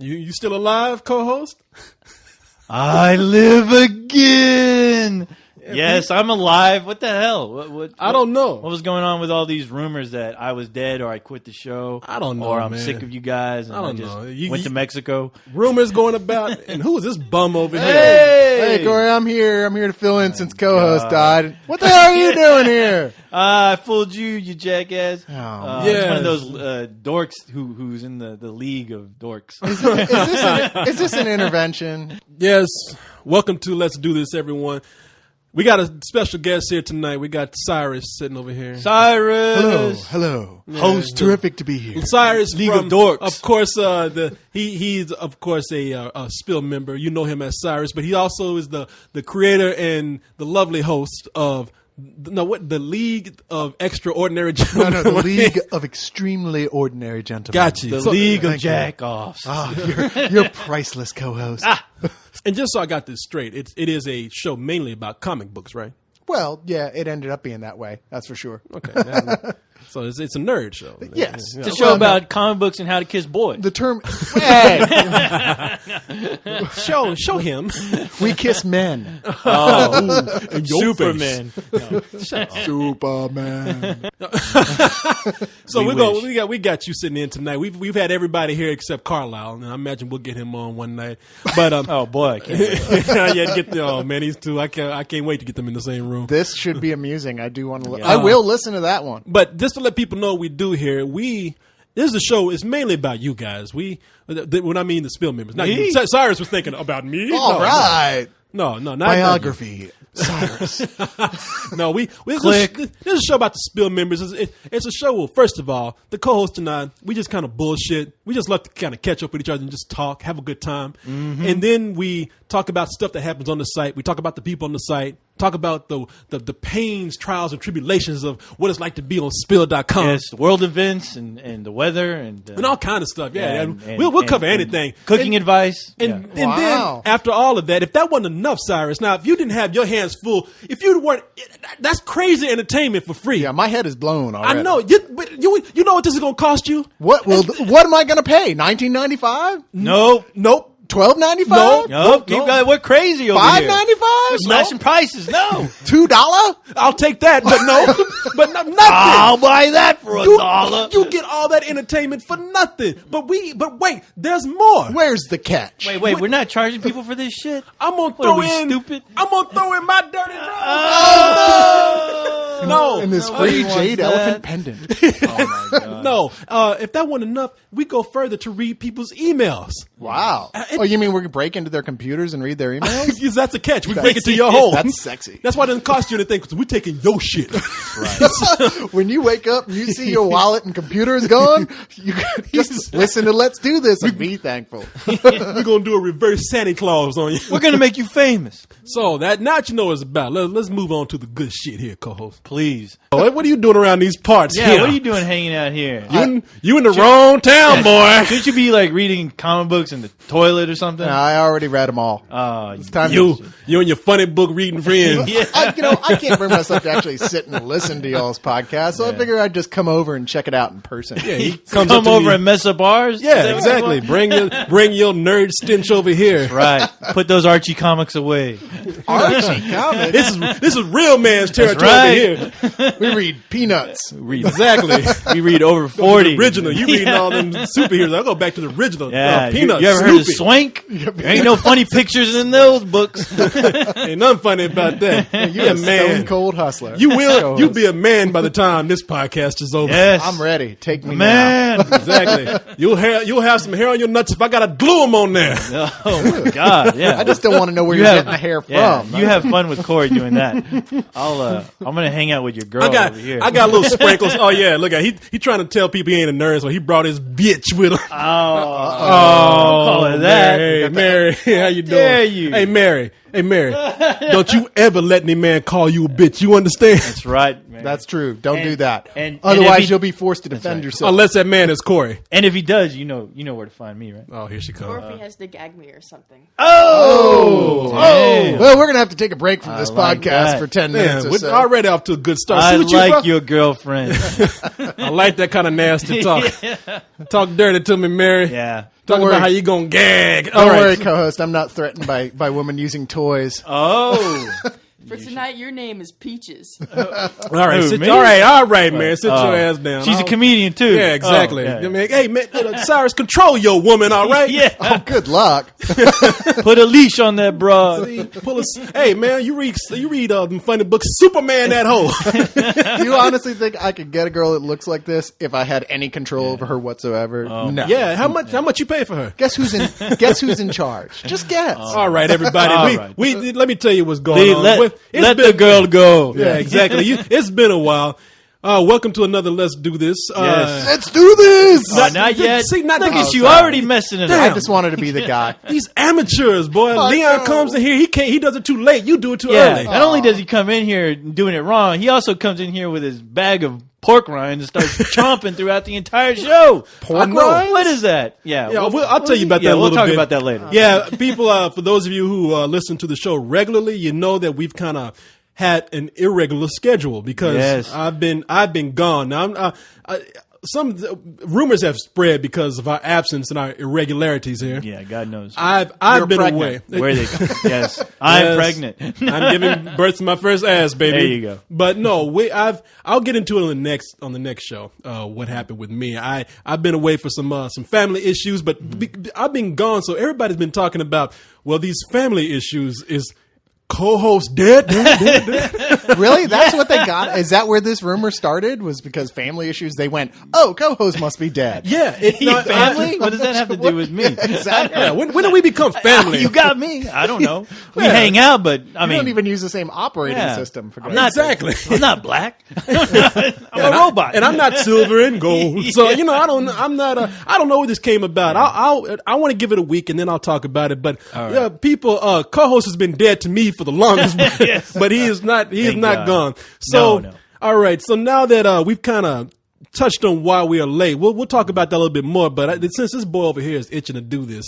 You still alive, co-host? I live again. Yes, I'm alive. What the hell? What I don't know. What was going on with all these rumors that I was dead or I quit the show? I don't know, or I'm man. sick of you guys. And I don't just know. Went to Mexico. Rumors going about, and who is this bum over here? Hey, Corey, I'm here. I'm here to fill in since co-host died. What the hell are you doing here? I fooled you jackass. Oh, It's one of those dorks who's in the league of dorks. Is this an intervention? Yes. Welcome to Let's Do This, everyone. We got a special guest here tonight. We got Cyrus sitting over here. Cyrus. Hello. Host. Terrific to be here. Cyrus League from, of Dorks. Of course, he's of course a Spill member. You know him as Cyrus, but he also is the creator and the lovely host of the League of Extraordinary Gentlemen. No, the League of Extremely Ordinary Gentlemen. Got you. The So- League of thank you. Jack-Offs. You're priceless, co-host. And just so I got this straight, it is a show mainly about comic books, right? Well, yeah, it ended up being that way. That's for sure. Okay. So it's a nerd show. Yes. Yeah. It's a show about comic books and how to kiss boys. The term, hey, Show him. we kiss men. In your Superman. Superman. So We we got you sitting in tonight. We've had everybody here except Carlisle, and I imagine we'll get him on one night. But Oh boy, I can't wait. oh man, these two. I can't wait to get them in the same room. This should be amusing. I do want to. Yeah. I will listen to that one. But just to let people know what we do here, this is a show. It's mainly about you guys. When I mean the Spill members, not Me? you. Cyrus was thinking about me. All right. No, not Biography. Cyrus. No, Click. This is a show about the Spill members. It's a show. Well, first of all, the co-host and I, we just kind of bullshit. We just love to kind of catch up with each other and just talk, have a good time, and then we talk about stuff that happens on the site. We talk about the people on the site. Talk about the pains, trials, and tribulations of what it's like to be on Spill.com. Yes, world events and the weather and all kind of stuff. Yeah, and- we'll cover and anything. cooking advice. And Yeah. Wow. then after all of that, if that wasn't enough, Cyrus, now if you didn't have your hands full, if you weren't, that's crazy entertainment for free. Yeah, my head is blown already. I know. But you know what this is going to cost you? What am I going to pay? $19.95? Nope. $12.95? Nope. Keep going. We're crazy over here. $5.95? We're slashing prices. No. $2? I'll take that, but no, but nothing. I'll buy that for $1. You get all that entertainment for nothing. But wait, there's more. Where's the catch? Wait. We're not charging people for this shit. I'm gonna What throw are we, in. stupid? I'm gonna throw in my dirty Oh, no. And this no, free he wants jade that. elephant pendant. Oh my god. No, if that wasn't enough, we go further to read people's emails. Wow. Oh, you mean we can break into their computers and read their emails? Yes, that's a catch. We break it to your home. That's sexy. That's why it doesn't cost you anything because we're taking your shit. When you wake up and you see your wallet and computer is gone, you just listen to Let's Do This and be thankful. We're gonna do a reverse Santa Claus on you. We're gonna make you famous. So now that you know what it's about. Let's move on to the good shit here, co-host. Please. What are you doing around these parts? Yeah. here? What are you doing hanging out here? You in the wrong town, boy. Shouldn't you be like reading comic books in the toilet or something? I already read them all. It's Time You to, and your funny book reading friends. I can't bring myself to actually sit and listen to y'all's podcast, so I figure I'd just come over and check it out in person. Yeah, he comes Come up to over me. and mess up ours. Is that Yeah, what you exactly. want? Bring your nerd stench over here. Right. Put those Archie comics away. Archie comics. This is real man's territory right. over here. We read Peanuts. Exactly. We read over 40. Original. You reading all them superheroes. I'll go back to the original. Yeah. Peanuts. You ever heard of Snoopy. Swank? There ain't no funny pictures in those books. Ain't nothing funny about that. You're a Stone man. Cold Hustler. You'll be a man by the time this podcast is over. Yes. I'm ready. Take me Man. Exactly. You'll have some hair on your nuts if I gotta glue them on there. Oh my God. Yeah. now. I just don't want to know where You you're have- getting the hair Yeah, from. you have fun with Corey doing that. I'm gonna hang out with your girl over here. I got little sprinkles. Oh yeah, look at he trying to tell people he ain't a nerd, so he brought his bitch with him. call it that. Mary, Mary. How you doing? dare you? Hey, Mary. Don't you ever let any man call you a bitch. You understand? That's right, man. That's true. Don't do that. and Otherwise, if he- you'll be forced to defend right. yourself. Unless that man is Corey. And if he does, you know where to find me, right? Oh, here she Or comes. if he has to gag me or something. Oh, Well, we're gonna have to take a break from this like podcast that. for 10 minutes Man, or we're so. already off to a good start. I See what like you, your girlfriend. I like that kind of nasty talk. Talk dirty to me, Mary. Yeah. Talk worry. about how you gonna gag. Don't All right. worry, co-host. I'm not threatened by women using toys. Oh. For tonight, your name is Peaches. All right, Who, me? all right, man. Sit your ass down. She's a I'll- comedian too. Yeah, exactly. Oh, yeah. I mean, hey, man, Cyrus, control your woman, all right? Yeah. Good luck. Put a leash on that broad. See, pull us. Hey, man, you read them funny books. Superman that hoe. Do you honestly think I could get a girl that looks like this if I had any control over her whatsoever? No. Yeah, how much you pay for her? Guess who's in charge? Just guess. All right, everybody. All we, right. we let me tell you what's going on. It's Let been- the girl go. Yeah, exactly. It's been a while. Welcome to another Let's Do This. Yes. Let's do this. Not yet. See, not Look the- at you sorry. already messing it I up. just wanted to be the guy. These amateurs, boy. I Leon know. comes in here. He can't. He does it too late. You do it too Yeah. early. Not only does he come in here doing it wrong, he also comes in here with his bag of pork rinds and starts chomping throughout the entire show. I know. What is that? Yeah. Yeah, I'll tell you about that a we'll little talk bit. about that later. Yeah, people. For those of you who listen to the show regularly, you know that we've kind of had an irregular schedule because Yes. I've been gone. Now, some rumors have spread because of our absence and our irregularities here. Yeah, God knows. I've You're been pregnant. away. Where they go. Yes. I'm Yes. pregnant. I'm giving birth to my first ass, baby. There you go. But no, I'll get into it on the next show. What happened with me? I've been away for some family issues, but I've been gone, so everybody's been talking about these family issues is co-host dead. Really? That's what they got? Is that where this rumor started? Was because family issues? They went, oh, co-host must be dead. Yeah, Your family? What does that have to do with me? Exactly. Yeah, when did we become family? You got me. I don't know. We Yeah. hang out, but I You mean, don't even use the same operating yeah. system. For I'm not Exactly. I'm not black. I'm a robot. and I'm not silver and gold. So I don't know where this came about. I want to give it a week and then I'll talk about it. But right. yeah, people, co-host has been dead to me for the longest, Yes. but he is not. He is Thank not God. gone. So No. all right. So now that we've kind of touched on why we are late, we'll talk about that a little bit more. But since this boy over here is itching to do this,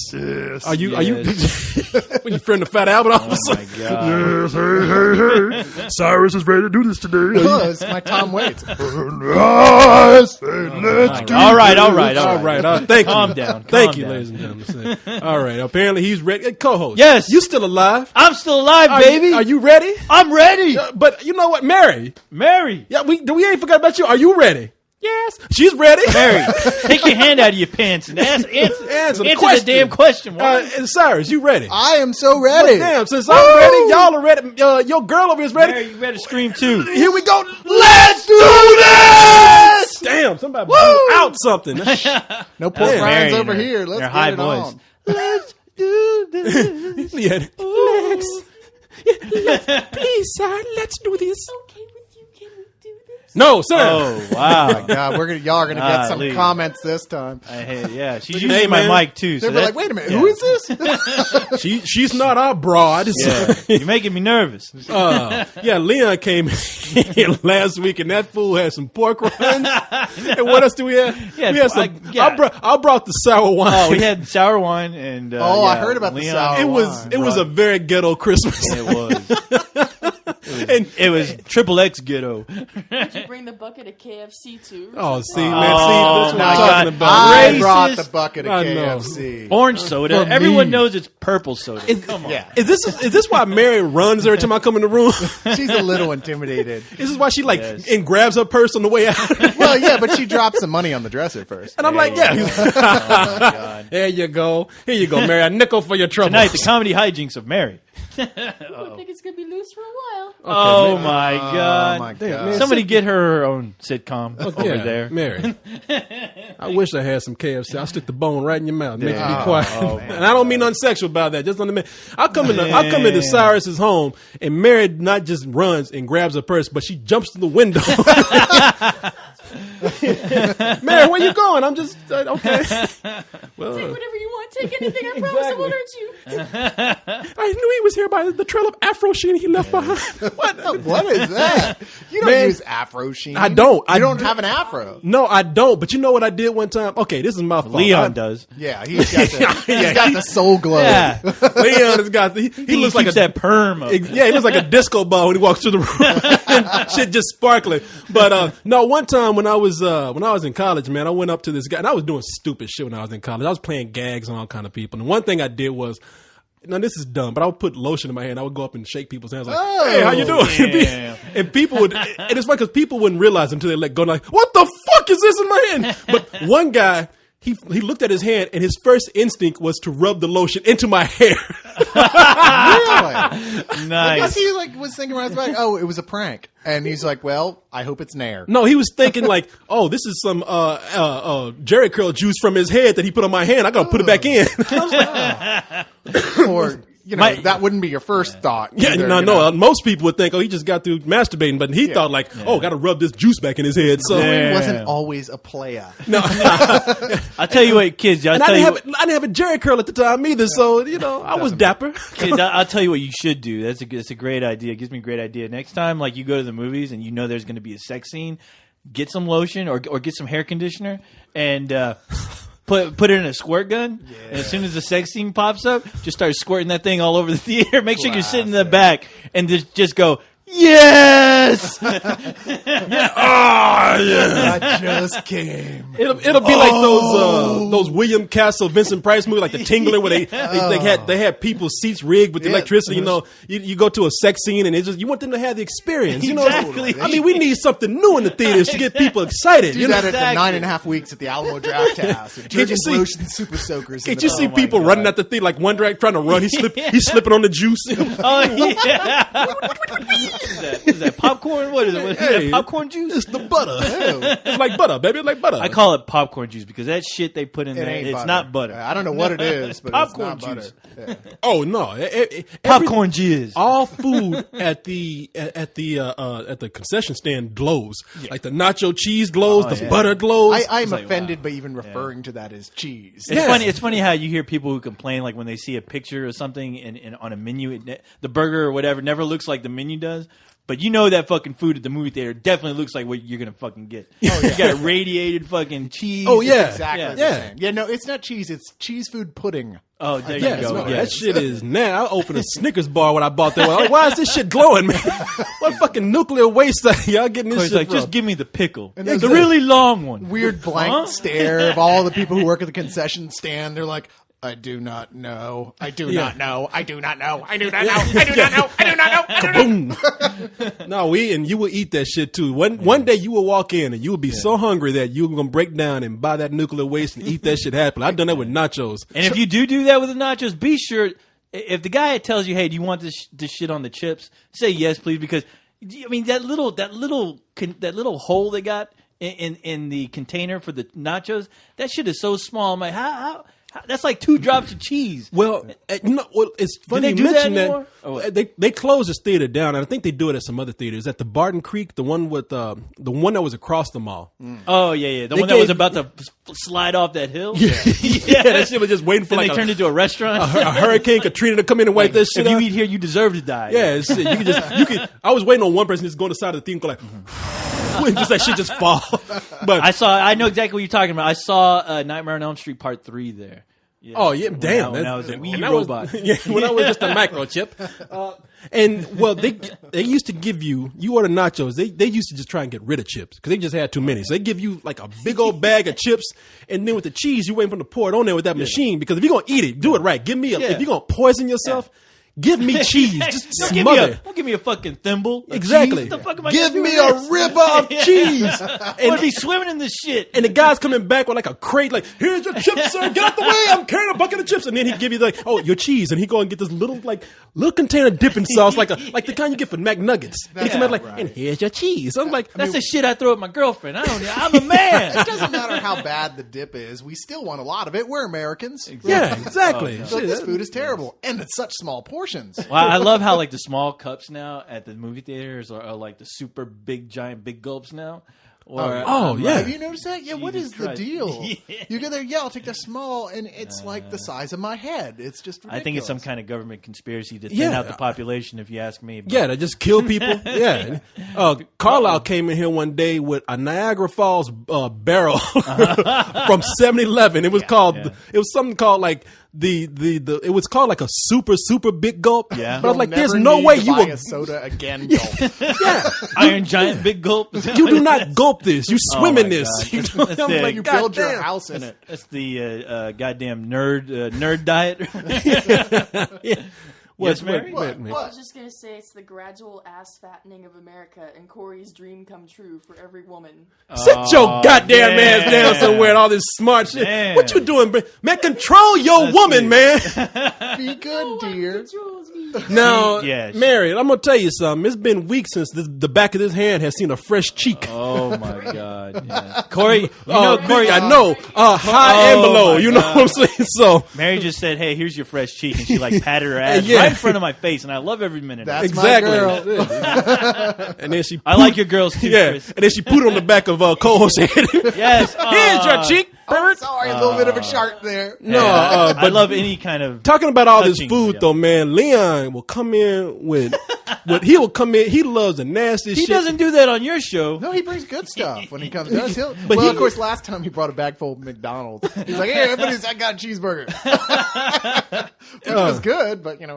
are you when you friend the Fat Albert officer? Oh my God. Yes, hey. Cyrus is ready to do this today. Oh, it's my Tom Waits. Yes, let's do All right, all this. right, all all right. right. Thank Calm you. down, Thank calm you, down. ladies and gentlemen. All right. Apparently, he's ready. Hey, co-host. Yes. You still alive? I'm still alive, Are baby. You, are you ready? I'm ready. But you know what, Mary? Mary. Yeah, we ain't forgot about you. Are you ready? Yes. She's ready. Mary, take your hand out of your pants and answer the question. damn question. woman. And Cyrus, you ready? I am so ready. Damn, since I'm ready, y'all are ready. Your girl over here is ready. Mary, you better scream too. Here we go. Let's do this! Damn, somebody blew out something. No pork Damn. rinds Mary over and her- here. Let's her get high it voice. on. Let's do this. Yeah. Please, sir, let's do this. Okay with you? Can we do this? No, sir. Oh wow. God, y'all are gonna get some Golly. comments this time. Yeah, she's Hey, using my man. mic too. So They'll be that- like, wait a minute, yeah. who is this? She's not our broad. Yeah, you're making me nervous. Yeah, Leon came in last week, and that fool had some pork rinds. And what else do we have? Yeah, we had some. yeah. I brought the sour wine. Oh, we had sour wine and. Oh, I yeah, heard about the Leon- sour it was wine. it was a very ghetto Christmas. It was. And It was triple X ghetto. Did you bring the bucket of KFC too? oh, see, man, Oh, see, that's what my I'm God. talking about. I Racist. brought the bucket of I know. KFC. Orange soda. For Everyone me. knows it's purple soda. Come on. Yeah, Is this why Mary runs every time I come in the room? she's a little intimidated. This is why she like Yes. and grabs her purse on the way out. Well, yeah, but she dropped some money on the dresser first. And I'm like, yeah. God. There you go. Here you go, Mary. A nickel for your trouble. Tonight, the comedy hijinks of Mary. I think it's gonna be loose for a while. Oh my God. Oh my Damn, God. man. Somebody get her own sitcom over Yeah, there. Mary. I wish I had some KFC. I'll stick the bone right in your mouth. Make you be Oh, quiet. oh, And I don't mean nothing sexual about that. Just on the man. I'll come into Cyrus's home, and Mary not just runs and grabs her purse, but she jumps to the window. Man, where you going? I'm just okay. Well, Take whatever you want. Take anything. I promise I won't hurt you. I knew he was here by the trail of Afro Sheen he left behind. What is that? You don't Man, use Afro Sheen. I don't. You don't have an Afro. No, I don't. But you know what I did one time? Okay, this is my fault. Leon does. Yeah, he's got the soul glow. Yeah, Leon has got he looks like keeps that perm up. Yeah, he looks like a disco ball when he walks through the room. Shit just sparkling. But no, one time when I was in college, man, I went up to this guy and I was doing stupid shit when I was in college. I was playing gags on all kind of people. And one thing I did was, now this is dumb, but I would put lotion in my hand. I would go up and shake people's hands like, "Hey, how you doing?" Yeah. And people would, and it's funny because people wouldn't realize until they let go. Like, what the fuck is this in my hand? But one guy, he looked at his hand, and his first instinct was to rub the lotion into my hair. Really? Because Nice. he was thinking around his back, oh, it was a prank, and he's like, well, I hope it's Nair. No, he was thinking like, oh, this is some Jerry curl juice from his head that he put on my hand. I gotta put it back in. Or that wouldn't be your first thought. Yeah, either, no. Most people would think, oh, he just got through masturbating, but he thought like, oh, got to rub this juice back in his head. So Yeah. He wasn't always a player. no, I'll tell you what, kids. and I didn't have a Jerry curl at the time either. So I was dapper. Kids, I'll tell you what you should do. That's a great idea. It gives me a great idea. Next time, like you go to the movies and you know there's going to be a sex scene, get some lotion or get some hair conditioner and put it in a squirt gun. Yeah. And as soon as the sex scene pops up, just start squirting that thing all over the theater. Make sure you're sitting in the back and just go, yes! I just came. It'll be like those William Castle, Vincent Price movies, like The Tingler, where they had people's seats rigged with electricity. You go to a sex scene and you want them to have the experience. Exactly. I mean, we need something new in the theaters to get people excited. Do that at the 9.5 weeks at the Alamo Draft House. Can't you see- Lotion Super Soakers. Can't you see people running at the theater like one drag trying to run? He's slipping on the juice. Oh, yeah. Is that popcorn? What is it? Is that popcorn juice? It's the butter. It's like butter, baby. It's like butter. I call it popcorn juice because that shit they put in there, ain't it's butter. not butter. I don't know what it is, but Popcorn it's not juice. butter. Yeah. Oh no! Popcorn jizz. All food at the concession stand glows. Like the nacho cheese glows, the butter glows. I'm like, offended by even referring to that as cheese. It's funny. It's funny how you hear people who complain like when they see a picture or something and on a menu, the burger or whatever never looks like the menu does. But you know that fucking food at the movie theater definitely looks like what you're gonna fucking get. Oh, yeah. You got radiated fucking cheese. Oh yeah, Exactly. yeah. Yeah, no, it's not cheese. It's cheese food pudding. Oh, there Yeah, you go. no, Yeah. that shit is now. I opened a Snickers bar when I bought that. Like, why is this shit glowing, man? What fucking nuclear waste are y'all getting this He's shit like, from? just give me the pickle. there's The that really long one. Weird blank stare of all the people who work at the concession stand. They're like, I do not know. I do not know. I do not know. I do not know. I do not know. I do not know. I do not know. Boom. No, you will eat that shit too. One day you will walk in and you will be so hungry that you're gonna break down and buy that nuclear waste and eat that shit happily. I've done that with nachos. And if you do that with the nachos, be sure if the guy tells you, "Hey, do you want this shit on the chips?" Say yes, please, because I mean that little hole they got in the container for the nachos, that shit is so small. I'm like, how that's like 2 drops of cheese. Well, it's funny they you do that mention anymore? They closed this theater down, and I think they do it at some other theaters. At the Barton Creek, the one with the one that was across the mall. Oh yeah. The They one that was gave- about to slide off that hill. Yeah, that shit was just waiting for Then like they turned into a restaurant. a Hurricane Katrina to come in and wipe that shit If you out. eat here, you deserve to die. Yeah, it's, you could. I was waiting on one person just go to the side of the thing and go like, and just that shit just fall. But I know exactly what you're talking about. I saw Nightmare on Elm Street Part 3 there. Yeah. oh yeah, damn! When I was a wee and that was- robot. yeah, when I was just a microchip. And well, they used to give you order nachos. They used to just try and get rid of chips because they just had too many. So they give you like a big old bag of chips, and then with the cheese, you waiting for them to pour it on there with that machine. Because if you're gonna eat it, do it right. Give me if you're gonna poison yourself. Give me cheese. Just smother. Don't give me a fucking thimble. of Exactly. cheese. What the fuck am I Give gonna do me with a this? rib of cheese. I'm gonna be swimming in this shit. And the guy's coming back with like a crate, like, here's your chips, sir. Get out the way. I'm carrying a bucket of chips. And then he'd give you like, oh, your cheese. And he'd go and get this little container dipping sauce, like the kind you get for McNuggets. And he come out like, and here's your cheese. I'm like, That's the shit I throw at my girlfriend. I'm a man. It doesn't matter how bad the dip is. We still want a lot of it. We're Americans. yeah, exactly. So this food is terrible. And it's such small portions. Well, I love how like the small cups now at the movie theaters are like the super big giant big gulps now. Or, Oh, yeah. Have you noticed that? Yeah, what is Jesus the Christ. deal? Yeah. You go there, yeah, I'll take the small, and it's like the size of my head. It's just ridiculous. I think it's some kind of government conspiracy to thin Yeah. out the population, if you ask me. But Yeah, they just kill people. Yeah. Carlisle came in here one day with a Niagara Falls barrel from 7-Eleven. It was called. Yeah. It was something called like the. It was called like a super big gulp. Yeah. But I was You'll like, there's never no need way to you buy will. a soda again. Gulp. Yeah. Iron Giant Big Gulp. You do not gulp this. You swim my in this. God. You know? That's I'm it. like, You God build your damn. house in it. That's the goddamn nerd diet. Yeah. Yes, Mary? What? I was just gonna say it's the gradual ass fattening of America and Corey's dream come true for every woman. Sit your goddamn man. ass down somewhere and all this smart shit. Man. What you doing, man? Control your woman, man. Be good, dear. Controls me. Now, Yeah, she- Mary, I'm gonna tell you something. It's been weeks since the back of this hand has seen a fresh cheek. Oh my God, yeah. Corey, Corey, I know, high and Oh, below. my You know God. what I'm saying? So Mary just said, "Hey, here's your fresh cheek," and she like patted her ass Yeah. right in front of my face, and I love every minute. of That's it. exactly. my girl. And then she, I like your girls too, yeah, Chris. and then she put it on the back of co-host head. Yes, Here's your cheek, Oh, pervert. sorry, a little bit of a shark there. No, I but love any kind of talking about all this touching, food yeah. though, man. Leon will come in with he will come in. He loves the nastiest He shit. doesn't do that on your show. No, he brings good stuff when he comes to us. But Well, he- of course, last time he brought a bag full of McDonald's. He's like, "Hey, everybody's, I got a cheeseburger." Which was good, but, hey.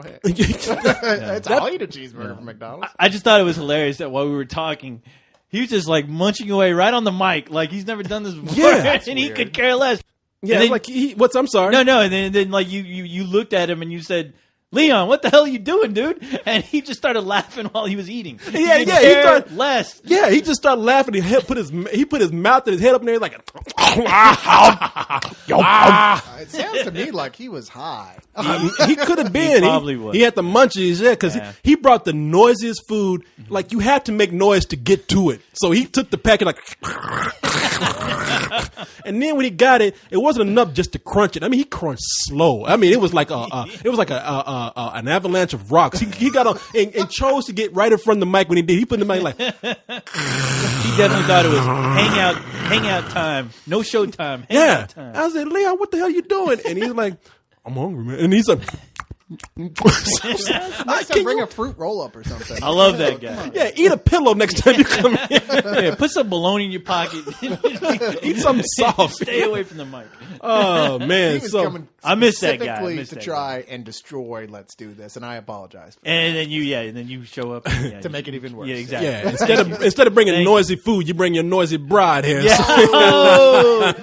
I'll eat a cheeseburger from McDonald's. I just thought it was hilarious that while we were talking, he was just like munching away right on the mic, like he's never done this before, Yeah, that's and he weird. could care less. Yeah, And then- like what's? I'm sorry. No, and then like you looked at him and you said, "Leon, what the hell are you doing, dude?" And he just started laughing while he was eating. Yeah, He yeah, he cared started- less. Yeah, he just started laughing. He put his mouth and his head up in there like. It sounds to me like he was high. He could have been. probably was. He had the munchies, yeah, because Yeah. he brought the noisiest food. Like you had to make noise to get to it. So he took the packet like, and then when he got it, it wasn't enough just to crunch it. I mean, he crunched slow. I mean, it was like an avalanche of rocks. He got on and chose to get right in front of the mic when he did. He put the mic like, He definitely thought it was hangout time, no show time. yeah. Hangout time. I said, Leon, what the hell you doing? And he's like, I'm hungry, man. And he's like. Next time, Can bring you- a fruit roll up or something. I love that guy. Yeah, eat a pillow next time you come in. Yeah, put some bologna in your pocket. Eat something soft. Stay away from the mic. Oh man, He was so coming I miss that guy. I specifically miss to that try and destroy Let's Do This, and I apologize for And then you show up and, to make it even worse. Yeah, exactly. yeah, instead of bringing Thank noisy food, you bring your noisy bride here. Yeah. So Oh,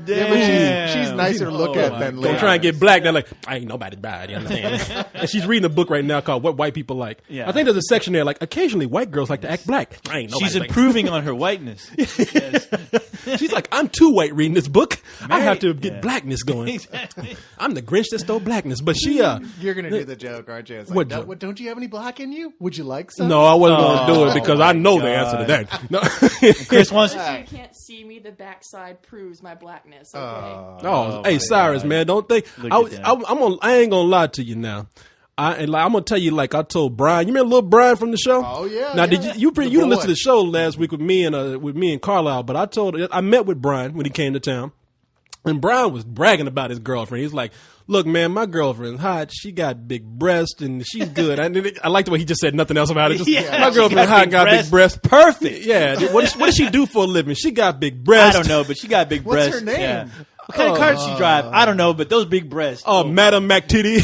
Yeah, but damn. she's nicer to look Oh, at my than God. Leon. don't try and get black. They're like, I ain't nobody's bride. You understand? And she's reading a book right now called "What White People Like." Yeah. I think there's a section there like, occasionally white girls like to act black. I ain't nobody's She's improving on her whiteness. Yes. She's like, I'm too white reading this book. I have to get Yeah. blackness going. Exactly. I'm the Grinch that stole blackness. But she, You're gonna do the joke, aren't you? It's like, What "No, joke? don't you have any black in you? Would you like some?" no, I wasn't going to do it because I know the God. answer to that. No. Chris wants. You can't see me. The backside proves my blackness. Okay. Oh, hey my Cyrus, God. man, don't think Look I, at that. I ain't gonna lie to you now. I'm gonna tell you like I told Brian. You remember little Brian from the show? Oh, yeah, Now yeah. did you The didn't listen boy. to the show last week with me and Carlisle? But I met with Brian when he came to town, and Brian was bragging about his girlfriend. He's like, "Look, man, my girlfriend's hot. She got big breasts and she's good." I like the way he just said nothing else about it. Just, Yeah, my she girlfriend's hot and got big breasts. Perfect. Yeah. What does she do for a living? She got big breasts. I don't know, but she got big What's breasts. her name? Yeah. What kind of car does she drive? I don't know, but those big breasts. Oh, Madam McTitty.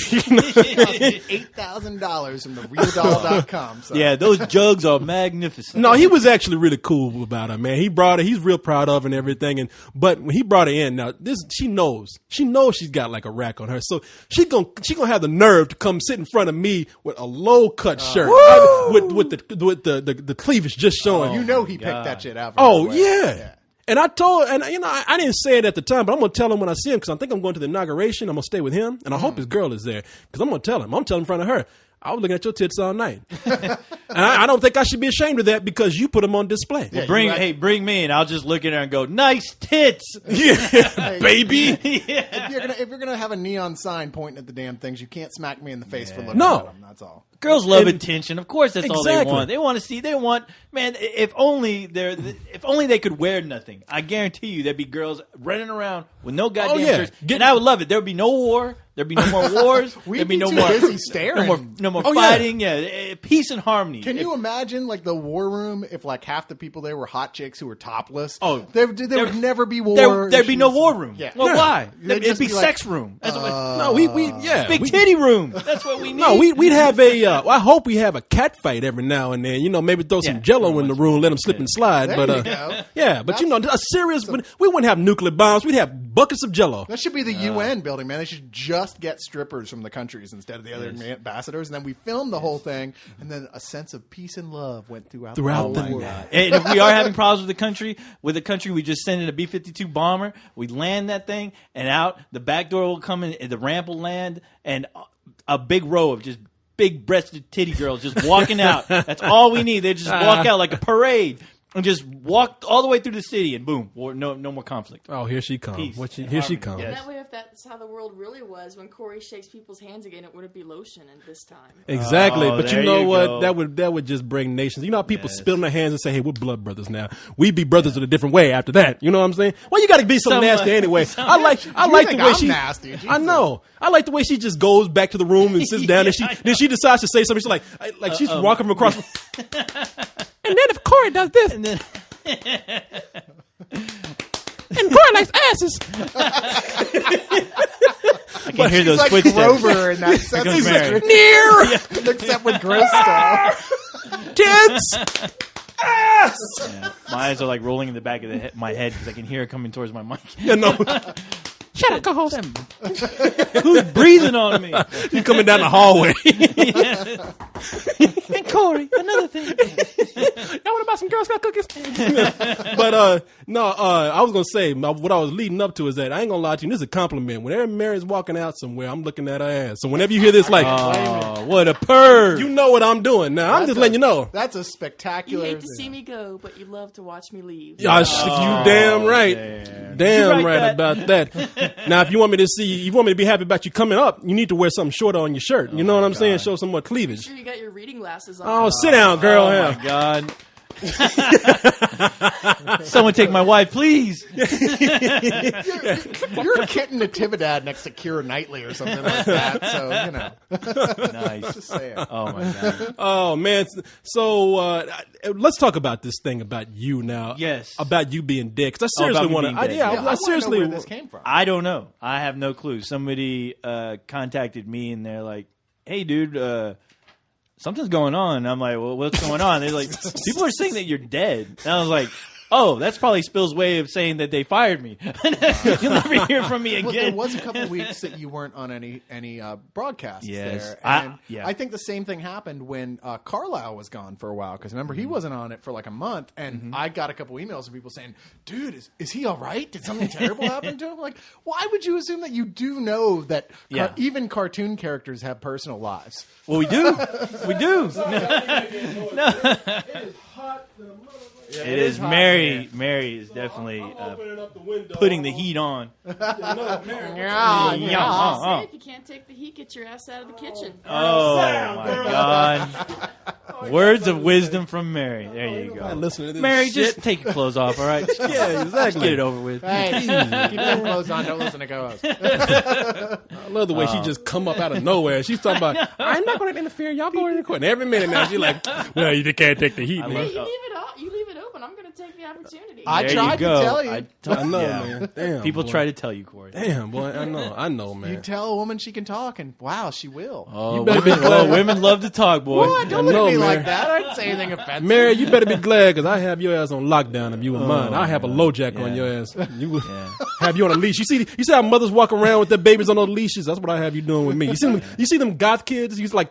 $8,000 from the realdoll.com. So. Yeah, those jugs are magnificent. No, he was actually really cool about her, man. He brought her. He's real proud of her and everything. But when he brought her in, now she knows she's got like a rack on her, so she gonna have the nerve to come sit in front of me with a low cut shirt, with the cleavage just showing. You know he picked that shit out. Oh yeah. And I told, and I didn't say it at the time, but I'm gonna tell him when I see him because I think I'm going to the inauguration. I'm gonna stay with him, and I hope his girl is there because I'm gonna tell him. I'm telling in front of her. I was looking at your tits all night. And I don't think I should be ashamed of that because you put them on display. Yeah. Bring me, and I'll just look at her and go, "Nice tits." Yeah, baby. If you're gonna have a neon sign pointing at the damn things, you can't smack me in the face for looking No. at them. That's all. Girls love And- attention. Of course, that's all they Exactly. want. They want to see. They want, man. If only they could wear nothing. I guarantee you, there'd be girls running around with no goddamn yeah. shirts, and I would love it. There'd be no war. There'd be no more wars. We'd There'd be be no too more busy staring. No more Oh, yeah. fighting. Yeah, peace and harmony. Can you imagine like the war room if like half the people there were hot chicks who were topless? Oh, there would never be war. There'd be no issues. war room. Yeah. Well, Yeah. why? They'd It'd just be be like, sex room. That's what. No, Big titty room. That's what we need. No, we'd have a. I hope we have a cat fight every now and then. You know, maybe throw some Yeah, Jello pretty in the much. room, let them slip and slide. There but you go. yeah, but you know, a serious. We wouldn't have nuclear bombs. We'd have buckets of Jello. That should be the UN building, man. They should just get strippers from the countries instead of the other ambassadors, and then we filmed the whole thing, and then a sense of peace and love went throughout the Throughout the- world. And if we are having problems with the country, we just send in a B-52 bomber. We land that thing, and out the back door will come in, and the ramp will land, and a big row of just big-breasted titty girls just walking out. That's all we need. They just walk out like a parade and just walk all the way through the city, and boom, no more conflict. Oh, here she comes. Peace Here and she harmony. comes. Yes. That way, if that's how the world really was, when Corey shakes people's hands again, it wouldn't be lotion at this time. Exactly, Oh, but you there know you what? go. That would just bring nations. You know how people Yes. spit on their hands and say, "Hey, we're blood brothers now. We be brothers in a different way." After that, you know what I'm saying? Well, you got to be so Some, nasty anyway. I like think the way I'm she. nasty, I Jesus. know. I like the way she just goes back to the room and sits down, and Yeah, I then she decides to say something. She's like she's walking from across. And then if Corey does this, And then and Corey likes asses. I can hear She's those like footsteps. Grover in that Sesame goes Mary. Street, Near except with gross stuff. tits. Yeah. My eyes are like rolling in the back of my head because I can hear it coming towards my mic. You know, shut up, co-host. Who's breathing on me? You coming down the hallway. And Corey, another thing. Y'all want to buy some Girl Scout cookies? But I was gonna say what I was leading up to is that I ain't gonna lie to you. This is a compliment. Whenever Mary's walking out somewhere, I'm looking at her ass. So whenever you hear this, like, Oh, what a perv. you know what I'm doing. Now I'm just letting you know. That's a You spectacular. hate to see me go, but you love to watch me leave. You damn right, damn. damn You right right about that. Now, if you want me to be happy about you coming up, you need to wear something shorter on your shirt. You know what I'm saying? Show some more cleavage. Sure, you got your reading glasses on. Oh, sit down, girl. Oh Yeah. my God. Someone take my wife, please. You're a kitten Natividad next to Keira Knightley or something like that. So, you know. Nice. Just saying. Oh my God. Oh man, so let's talk about this thing about you now. Yes. about you being dead. Because I Oh, about seriously me want being to. dead. Yeah, Yeah, I wanna seriously. know where this came from. I don't know. I have no clue. Somebody contacted me and they're like, "Hey, dude, something's going on." And I'm like, "Well, what's going on?" They're like, "People are saying that you're dead." And I was like, "Oh, that's probably Spill's way of saying that they fired me. You'll never hear from me Well, there again." was a couple of weeks that you weren't on any broadcasts Yes. there. And Yeah. I think the same thing happened when Carlisle was gone for a while. Because remember, he wasn't on it for like a month. And I got a couple emails of people saying, dude, is he all right? Did something terrible happen to him? Like, why would you assume that you do know that Yeah. even cartoon characters have personal lives? Well, we do. We do. It is hot, Mary. Mary is definitely putting the heat on. Yeah, Say, if you can't take the heat, get your ass out of the kitchen. Oh my God! Words of wisdom from Mary. There you go. Listen to this Mary, shit. just take your clothes off, all right? Yeah, Just exactly. get it over with. Hey, keep your clothes on. Don't listen to co-host. I love the way she just come up out of nowhere. She's talking about, I'm not going to interfere. Y'all go in the court. And every minute now she's like, well, you just can't take the heat, man. Hey, you leave it up. You leave it open. I'm going to take the opportunity. I There tried you to go. tell you. I know, Yeah. man. Damn. People boy. Try to tell you, Corey. Damn, boy. I know, You man. tell a woman she can talk, and wow, she will. Oh, You better be women, glad. women love to talk, boy. What? Don't I look know, at me man. like that. I didn't say anything offensive. Mary, you better be glad because I have your ass on lockdown if you were mine. I have a low jack on Yeah. your ass. You will Yeah. have you on a leash. You see how mothers walk around with their babies on those leashes? That's what I have you doing with me. You see them goth kids? You see like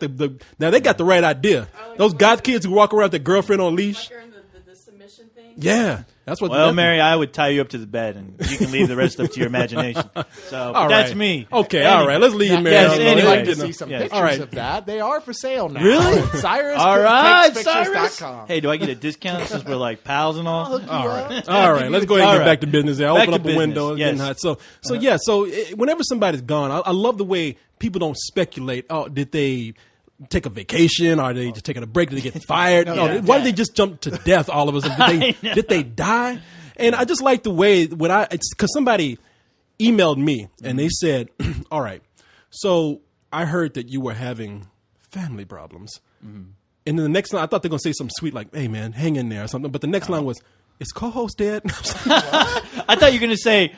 now they got the right idea. Those goth kids who walk around with their girlfriend on a leash. Like her in the submission thing. Yeah, that's what. Well, Mary, I would tie you up to the bed, and you can leave the rest up to your imagination. So All that's right. me. Okay, all right. Let's leave Mary. Yes, alone. anyway. I'd like to You know. see some Yeah. pictures All right. of that. They are for sale now. Really? Cyrus. All right, Cyrus. Cyrus. Hey, do I get a discount since we're like pals and all? All right, all right. Let's go ahead and All get right. back to business. There. Back Open to up a business, window. It's getting yes. hot. So yeah. So whenever somebody's gone, I love the way people don't speculate. Oh, did they take a vacation? Are they just taking a break? Did they get fired? Why did they just jump to death? All of us. Did they die? And I just like the way because somebody emailed me and they said, "All right, so I heard that you were having family problems." And then the next line, I thought they were going to say something sweet like, "Hey, man, hang in there," or something. But the next line was, "Is co-host dead?" I thought you were going to say,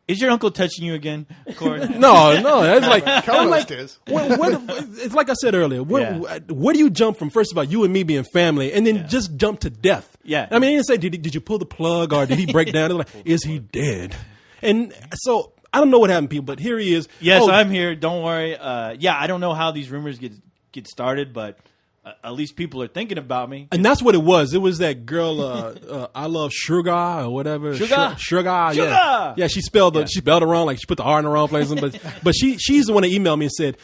"Is your uncle touching you again, Corey?" No, it's like Co-host is. it's like I said earlier. Where do you jump from? First of all, you and me being family, and then just jump to death. Yeah. I mean, he didn't say, did you pull the plug or did he break down? It's like, is he dead? And so I don't know what happened, people, but here he is. Yes, Oh, I'm here. Don't worry. I don't know how these rumors get started, but at least people are thinking about me. And that's what it was. It was that girl, I love Sugar or whatever. Sugar. Sugar. Sugar. Yeah. Yeah, she spelled it wrong, like she put the R in the wrong place. But she's the one that emailed me and said,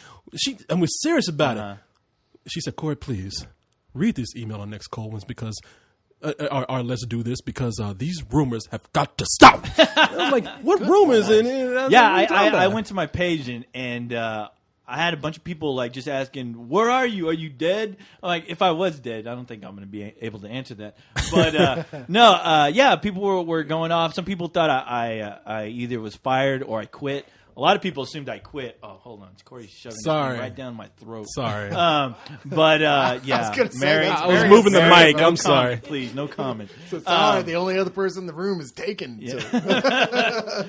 and was serious about it. She said, "Corey, please read this email on Next Cold because or let's do this because these rumors have got to stop." I was like, "What rumors?" And I went to my page and I had a bunch of people like just asking, "Where are you? Are you dead?" I'm like, if I was dead, I don't think I'm going to be able to answer that. But people were going off. Some people thought I either was fired or I quit. A lot of people assumed I quit. Oh, hold on, Corey's shoving it right down my throat. Sorry. Yeah, Mary, that's I was very moving the upsetting. mic. no I'm sorry. comment, please, no comment. So the only other person in the room is taken. Yeah. So.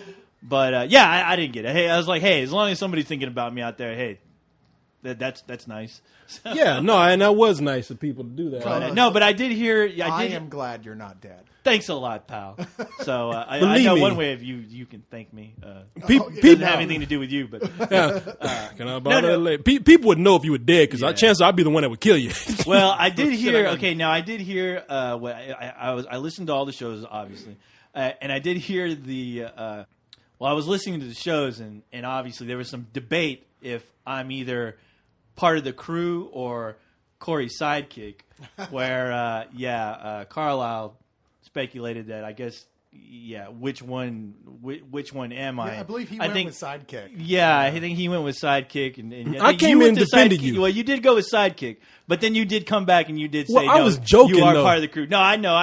But I didn't get it. Hey, I was like, hey, as long as somebody's thinking about me out there, hey, that's nice. Yeah, no, and that was nice of people to do that. No, but I did hear. I am glad you're not dead. Thanks a lot, pal. So I Believe know me. one way of you can thank me. People, Doesn't have anything to do with you, but Can I bother that later? People would know if you were dead because chances are I'd be the one that would kill you. well, I did hear. Okay, now I did hear. I listened to all the shows, obviously, and I did hear the. I was listening to the shows, and obviously there was some debate if I'm either part of the crew or Corey's sidekick. Where Carlisle speculated that I guess which one am I? I believe he went with sidekick. Yeah, I think he went with sidekick, and I came in and defended sidekick. you. Well, you did go with sidekick, but then you did come back and you did say, Well, I was joking, you are though. part of the crew. No, I know.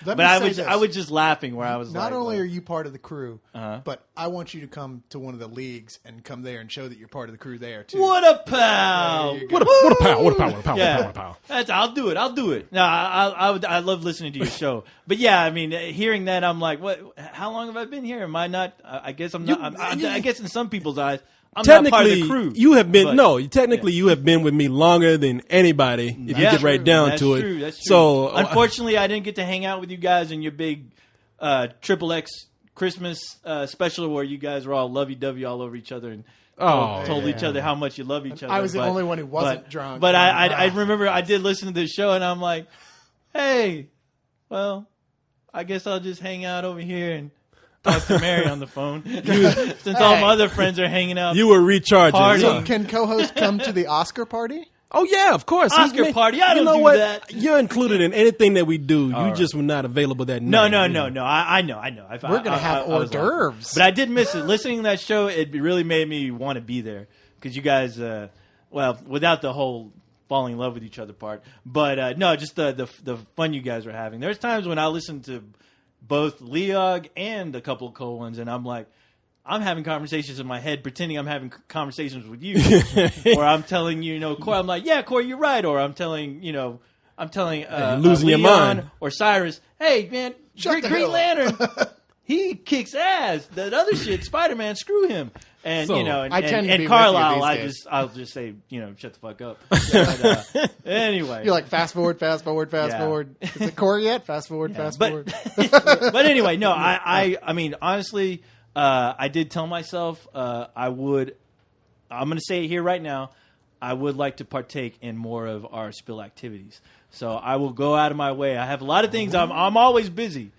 Let But me I say was this. I was just laughing where I was Not like, only are you part of the crew, Uh-huh. but I want you to come to one of the leagues and come there and show that you're part of the crew there too. what a pal! There you go. What a pal! What a pal! Yeah, What a pal! I'll do it. No, I love listening to your show. But yeah, I mean, hearing that, I'm like, what? How long have I been here? Am I not? I guess I'm not. I guess in some people's eyes, I'm not part of the crew. You have been but- you have been with me longer than anybody. If you get right down that's to it, true, that's true. So unfortunately, I didn't get to hang out with you guys in your big Triple X Christmas special where you guys were all lovey-dovey all over each other and told each other how much you love each other. I was the only one who wasn't drunk. But I remember I did listen to this show and I'm like, hey, well, I guess I'll just hang out over here and talk to Mary on the phone since all my other friends are hanging out. you were recharging. Partying. So can co-host come to the Oscar party? Oh yeah, of course. Oscar party. I you don't know do what? that. You're included in anything that we do. All You just were not available that No. night. I know. We're gonna have I was hors laughing. d'oeuvres. But I did miss it. Listening to that show, it really made me want to be there because you guys, without the whole falling in love with each other part, but no, just the fun you guys were having. There's times when I listen to both Leog and a couple of Coens, and I'm like, I'm having conversations in my head, pretending I'm having conversations with you, or I'm telling you, Corey, I'm like, yeah, Corey, you're right, or I'm telling, you're losing your Leon mind. or Cyrus, hey man, Shut the Green hell up. Lantern, he kicks ass. That other shit, Spider-Man, screw him. And So, I tend to be with you Carlisle, these days. I'll just say, shut the fuck up. But, anyway, You're like fast forward. Yeah. Is it Corey yet? Fast forward. but anyway, no, I mean, honestly, I did tell myself I'm going to say it here right now. I would like to partake in more of our spill activities. So I will go out of my way. I have a lot of things. I'm always busy.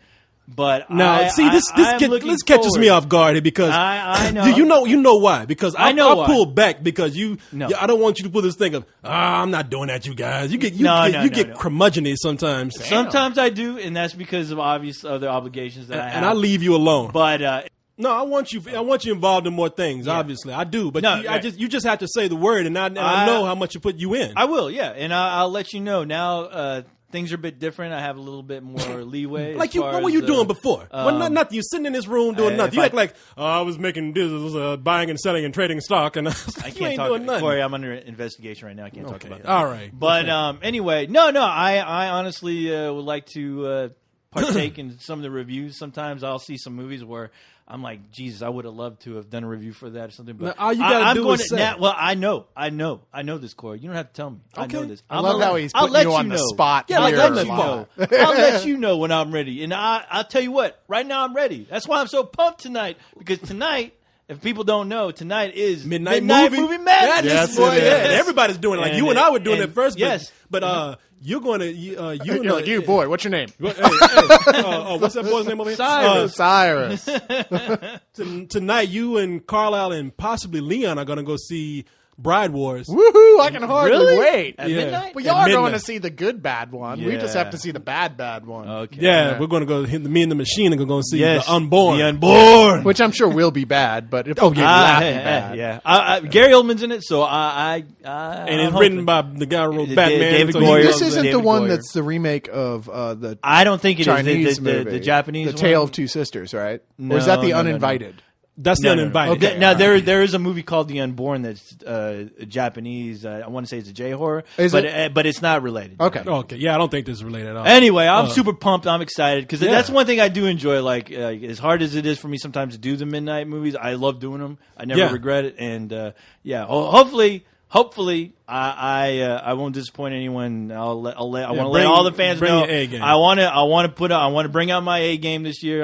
But Now, this catches me off guard here because I know. you know why? Because I know why. pull back because No. I don't want you to put this thing of I'm not doing that, you guys. You get No. curmudgeon-y sometimes. Sometimes I do, and that's because of obvious other obligations that I have. And I leave you alone. But No, I want you involved in more things. Obviously, I do. But No, you just have to say the word, and I know how much you put you in. I will, yeah, and I'll let you know now. Things are a bit different. I have a little bit more leeway. Like what were you doing before? Nothing. You sitting in this room doing nothing. You act like I was making business, buying and selling and trading stock, and I you can't ain't talk. doing nothing. Corey, I'm under investigation right now. I can't talk about that. All right. But anyway, no. I honestly would like to partake in some of the reviews. Sometimes I'll see some movies where I'm like, Jesus, I would have loved to have done a review for that or something. But all you gotta do is say. Well, I know this, Corey. You don't have to tell me. Okay. I know this. I love how he's putting you on the spot. Yeah, like, here let a me lot. know. I'll let you know when I'm ready. And I'll tell you what, right now I'm ready. That's why I'm so pumped tonight. Because tonight, if people don't know, tonight is Midnight Movie Madness. Yes, boy, it is. yeah. Everybody's doing it. Like And- you and I were doing and- it first. yes. But you're going to You're like, you boy, what's your name? Hey, what's that boy's name over here? Cyrus. Cyrus. Tonight, you and Carlisle and possibly Leon are going to go see Bride Wars. Woohoo! I can hardly Really? wait. At Yeah. midnight? But At y'all are going midnight. to see the good bad one. We just Yeah. have to see the bad one. Okay. Yeah, we're going to go. Me and the Machine are going to see Yes. the Unborn. The Unborn. Which I'm sure will be bad, but Oh, yeah. laughing bad. Yeah. Gary Oldman's in it, so I And it's written by the guy who wrote Da- Batman. David so he Goyer. This loves it. isn't the David one Goyer. that's the remake of the I don't think it is Chinese the movie, Japanese The one. Tale of Two Sisters, right? No, or is that the no, no, no. Uninvited? That's the uninvited. Okay. Now there is a movie called The Unborn that's Japanese. I want to say it's a J horror, Is but it? But it's not related. Okay. Okay, yeah, I don't think this is related at all. Anyway, I'm super pumped. I'm excited because Yeah. that's one thing I do enjoy. Like as hard as it is for me sometimes to do the midnight movies, I love doing them. I never Yeah. regret it. And hopefully, I won't disappoint anyone. I want to let bring- all the fans bring know. your A game. I want to bring out my A game this year.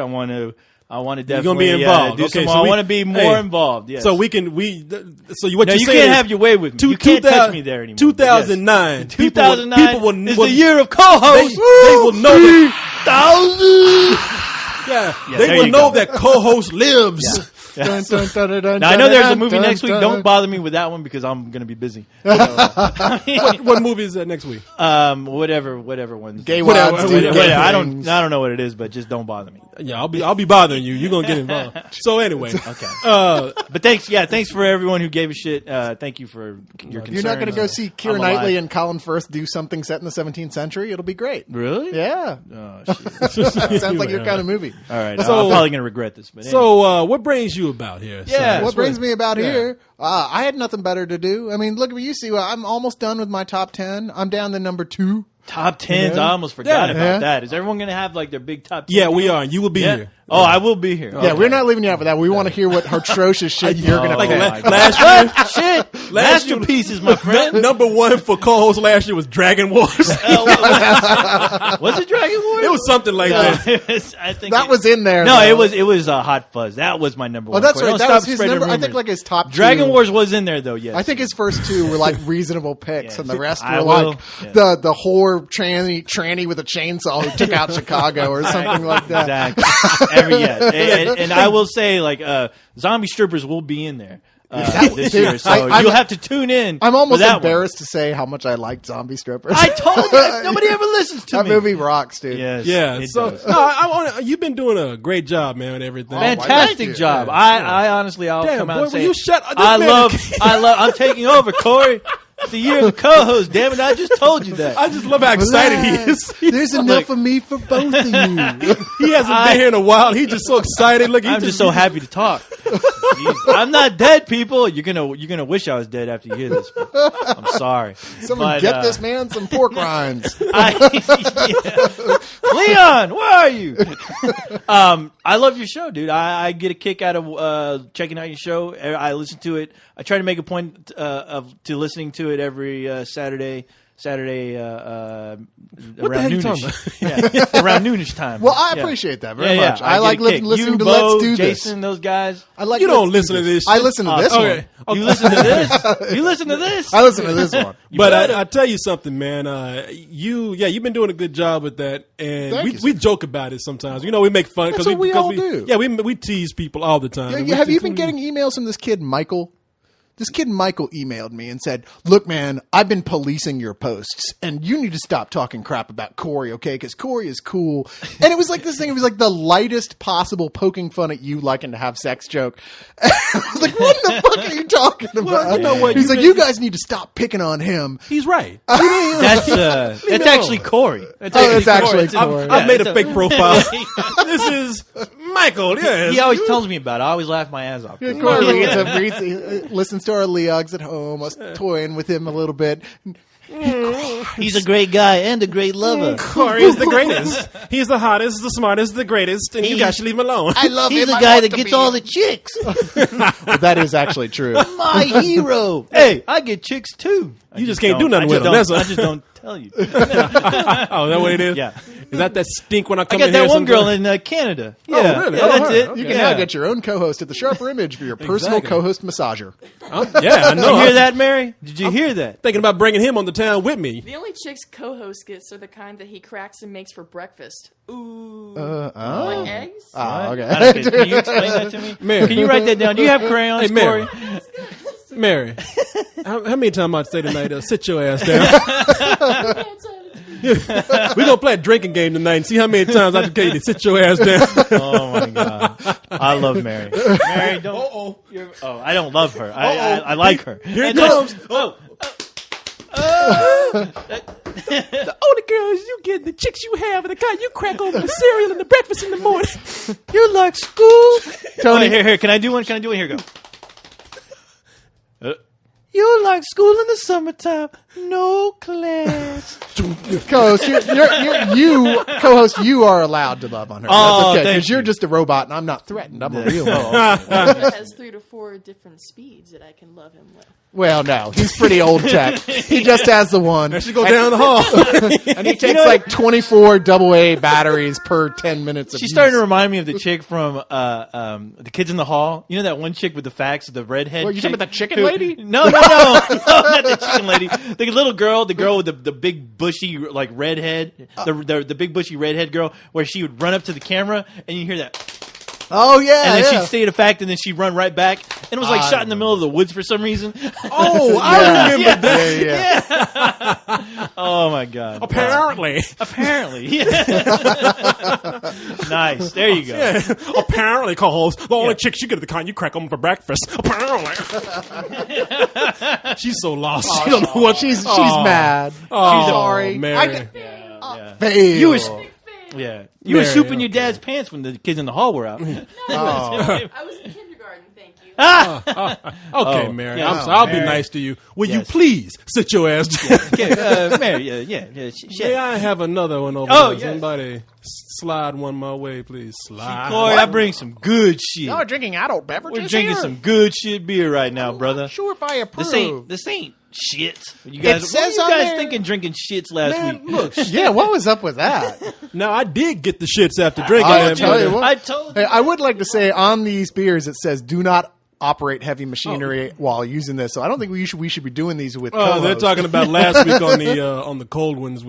I want to definitely gonna be involved. do Okay, some so more. we- I want to be more hey, involved. Yes. So what No, you're you saying can't is have your way with me. You can't touch me there anymore. 2009. Yes. 2009 people will, is will- the year of They, co-hosts. they will know that. 3,000. Yeah, Yeah, they there will you know go. that co-host lives. Dun, dun, dun, dun, dun, Now I know there's a dun, movie dun, next week. dun, Don't dun. bother me with that one because I'm going to be busy. What movie is that next week? Whatever one. Gay Whatever, wads, whatever. gay I things. don't know what it is, but just don't bother me. Yeah, I'll be bothering you. You're gonna get involved. So anyway, Okay. uh, But thanks for everyone who gave a shit. Thank you for your concern. You're not going to go see Keira I'm Knightley alive. and Colin Firth do something set in the 17th century? It'll be great. Really? Yeah. Oh, shit. Sounds like your kind of movie. All right. So- I'm probably going to regret this. But anyway. so what brings you about here? Yeah. What brings me about Yeah. here? I had nothing better to do. I mean, look at me. You see, I'm almost done with my top 10. I'm down to number 2. top 10s. Yeah. I almost forgot Yeah. about Yeah. that. Is everyone going to have like their big top 10? Yeah, we are. And you will be Yeah. here. Oh, I will be here. Yeah, Okay. we're not leaving you out for that. We want to hear what atrocious shit you're going to Like pick. my God. last year, Shit. Last year- Masterpieces, my friend. number one for co-host last year was Dragon Wars. Was it Dragon Wars? It was something like that. I think That was in there. No, though. it was Hot Fuzz. That was my number Oh, one. that's Corey. right. Don't That was stop his spreading number. I think rumors. like his top Dragon 2. Wars was in there though. Yes, I think his first 2 were like reasonable picks, Yeah. and the rest I were will. like Yeah. the whore tranny with a chainsaw who took out Chicago or something like that. Exactly. And I will say, like, zombie strippers will be in there this year, so I'm- you'll have to tune in. I'm almost for that embarrassed to say how much I liked zombie strippers. One. I told you nobody ever listens to that me. movie rocks, dude. Yes, Yeah. it So does. no, I want. You've been doing a great job, man, with everything. Thank Fantastic you. job. Yeah. I honestly, I'll Damn, come out boy, and will say, you shut up? This I man- love. I'm taking over, Corey. It's the year of the co-host. Damn it! I just told you that. I just love how excited he is. There's enough of me for both of you. He hasn't been here in a while. He's just so excited. Look, I'm just so happy to talk. Jeez. I'm not dead, people. You're gonna wish I was dead after you hear this. But I'm sorry. Someone But, get this man some pork rinds. Yeah. Leon, where are you? I love your show, dude. I get a kick out of checking out your show. I listen to it. I try to make a point to listening to it every Saturday Saturday the around heck you talking noonish. Yeah, around noonish time. Well, I Yeah. appreciate that very Yeah, much. yeah, I like get a kick. listening You, to Bo, Let's Do This. Jason, those guys. I like You don't Let's Do listen to This. this I shit. listen to this one. Okay. You listen to this? You listen to this? I listen to this one. But I tell you something, man. You've been doing a good job with that, and Thank you, we sir. joke about it sometimes. You know, we make fun That's because what we all do. Yeah, we tease people all the time. And we Have you tease- been getting emails from this kid, Michael? This kid, Michael, emailed me and said, look, man, I've been policing your posts, and you need to stop talking crap about Corey, okay? Because Corey is cool. And it was like this thing. It was like the lightest possible poking fun at you liking to have sex joke. I was like, what the fuck are you talking about? Well, you know what? He's You like, you guys need to stop picking on him. He's right. That's actually Corey. That's actually Corey. Corey. I've made it's a fake profile. This is Michael. Yes. He always tells me about it. I always laugh my ass off. Corey he listens to our Leogs at home. I was toying with him a little bit. He's a great guy and a great lover. Corey is the greatest. He's the hottest, the smartest, the greatest, and you He- guys should leave him alone. I love He's him. the I guy want that to gets be all him. the chicks. That is actually true. My hero. Hey, I get chicks too. You just can't do nothing with them. I That's all. just don't tell you. Oh, is that what it is? Yeah. Is that stink when I I come got in here that one girl sometimes? in Canada. Oh, Yeah, really? yeah, Oh, that's her. it. Okay. You can now get your own co-host at the Sharper Image for your personal Exactly. co-host massager. Yeah, I Did know. you hear that, Mary? Did you hear that? Thinking about bringing him on the town with me. The only chicks co-host gets are the kind that he cracks and makes for breakfast. Ooh. Like eggs? Oh, I okay. don't- Can you explain that to me? Mary. Can you write that down? Do you have crayons, Hey, Mary. Corey? Mary, how many times I say tonight, sit your ass down? We're going to play a drinking game tonight and see how many times I can tell you to sit your ass down. Oh my god, I love Mary. Mary, don't. Oh, I don't love her. I like her. Here it And that's- comes. The only girls you get, the chicks you have, and the kind you crack over the cereal and the breakfast in the morning. You like school? Tony, Here. Can I do one? Here you go. You like school in the summertime? No class. co-host, you co-host, you are allowed to love on her. Oh, That's okay, thank because you're you. just a robot, and I'm not threatened. I'm a real one. It has 3 to 4 different speeds that I can love him with. Well, no, he's pretty old tech. He just has the one. There she go down the hall. And he takes like 24 AA batteries per 10 minutes of She's use. starting to remind me of the chick from The Kids in the Hall. You know that one chick with the fax, the redhead. What, you chick talking about the chicken who- lady? No, not the chicken lady. The little girl, the girl with the big bushy like redhead, the big bushy redhead girl, where she would run up to the camera and you hear that, Oh, yeah, and then yeah. she'd state a fact, and then she'd run right back, and it was like shot in the middle of the woods for some reason. Oh, I remember that. Yeah. Oh my god! Apparently. Apparently, yeah. Nice. There you go. Yeah. Apparently, co-host, the only chicks you get are the kind you crack them for breakfast. Apparently. She's so lost. She don't know what She's mad. Oh, She's sorry. Mary. Fail. You was- Yeah, you were Mary, souping your okay. dad's pants when the kids in the hall were out. Oh. I was in kindergarten, thank you. Okay, Oh, Mary. yeah. I'm sorry. I'll be Mary. nice to you. Will you Yes. please sit your ass down? Okay, Mary, yeah. May I have another one over Oh, there? yes. Somebody slide one my way, please. Slide. Corey, I bring some good shit. Y'all are drinking adult beverages We're drinking here? some good shit beer right now, brother. Sure if I approve. This ain't shit. You guys, It what were says you on guys there- thinking drinking shits last Man, week? look. Yeah, what was up with that? Now, I did get the shits after drinking I'll that. tell you but- what. I told you. Hey, I would like to say on these beers it says do not operate heavy machinery while using this. So I don't think we should be doing these with Oh, co-hosts. they're talking about last week on the cold ones.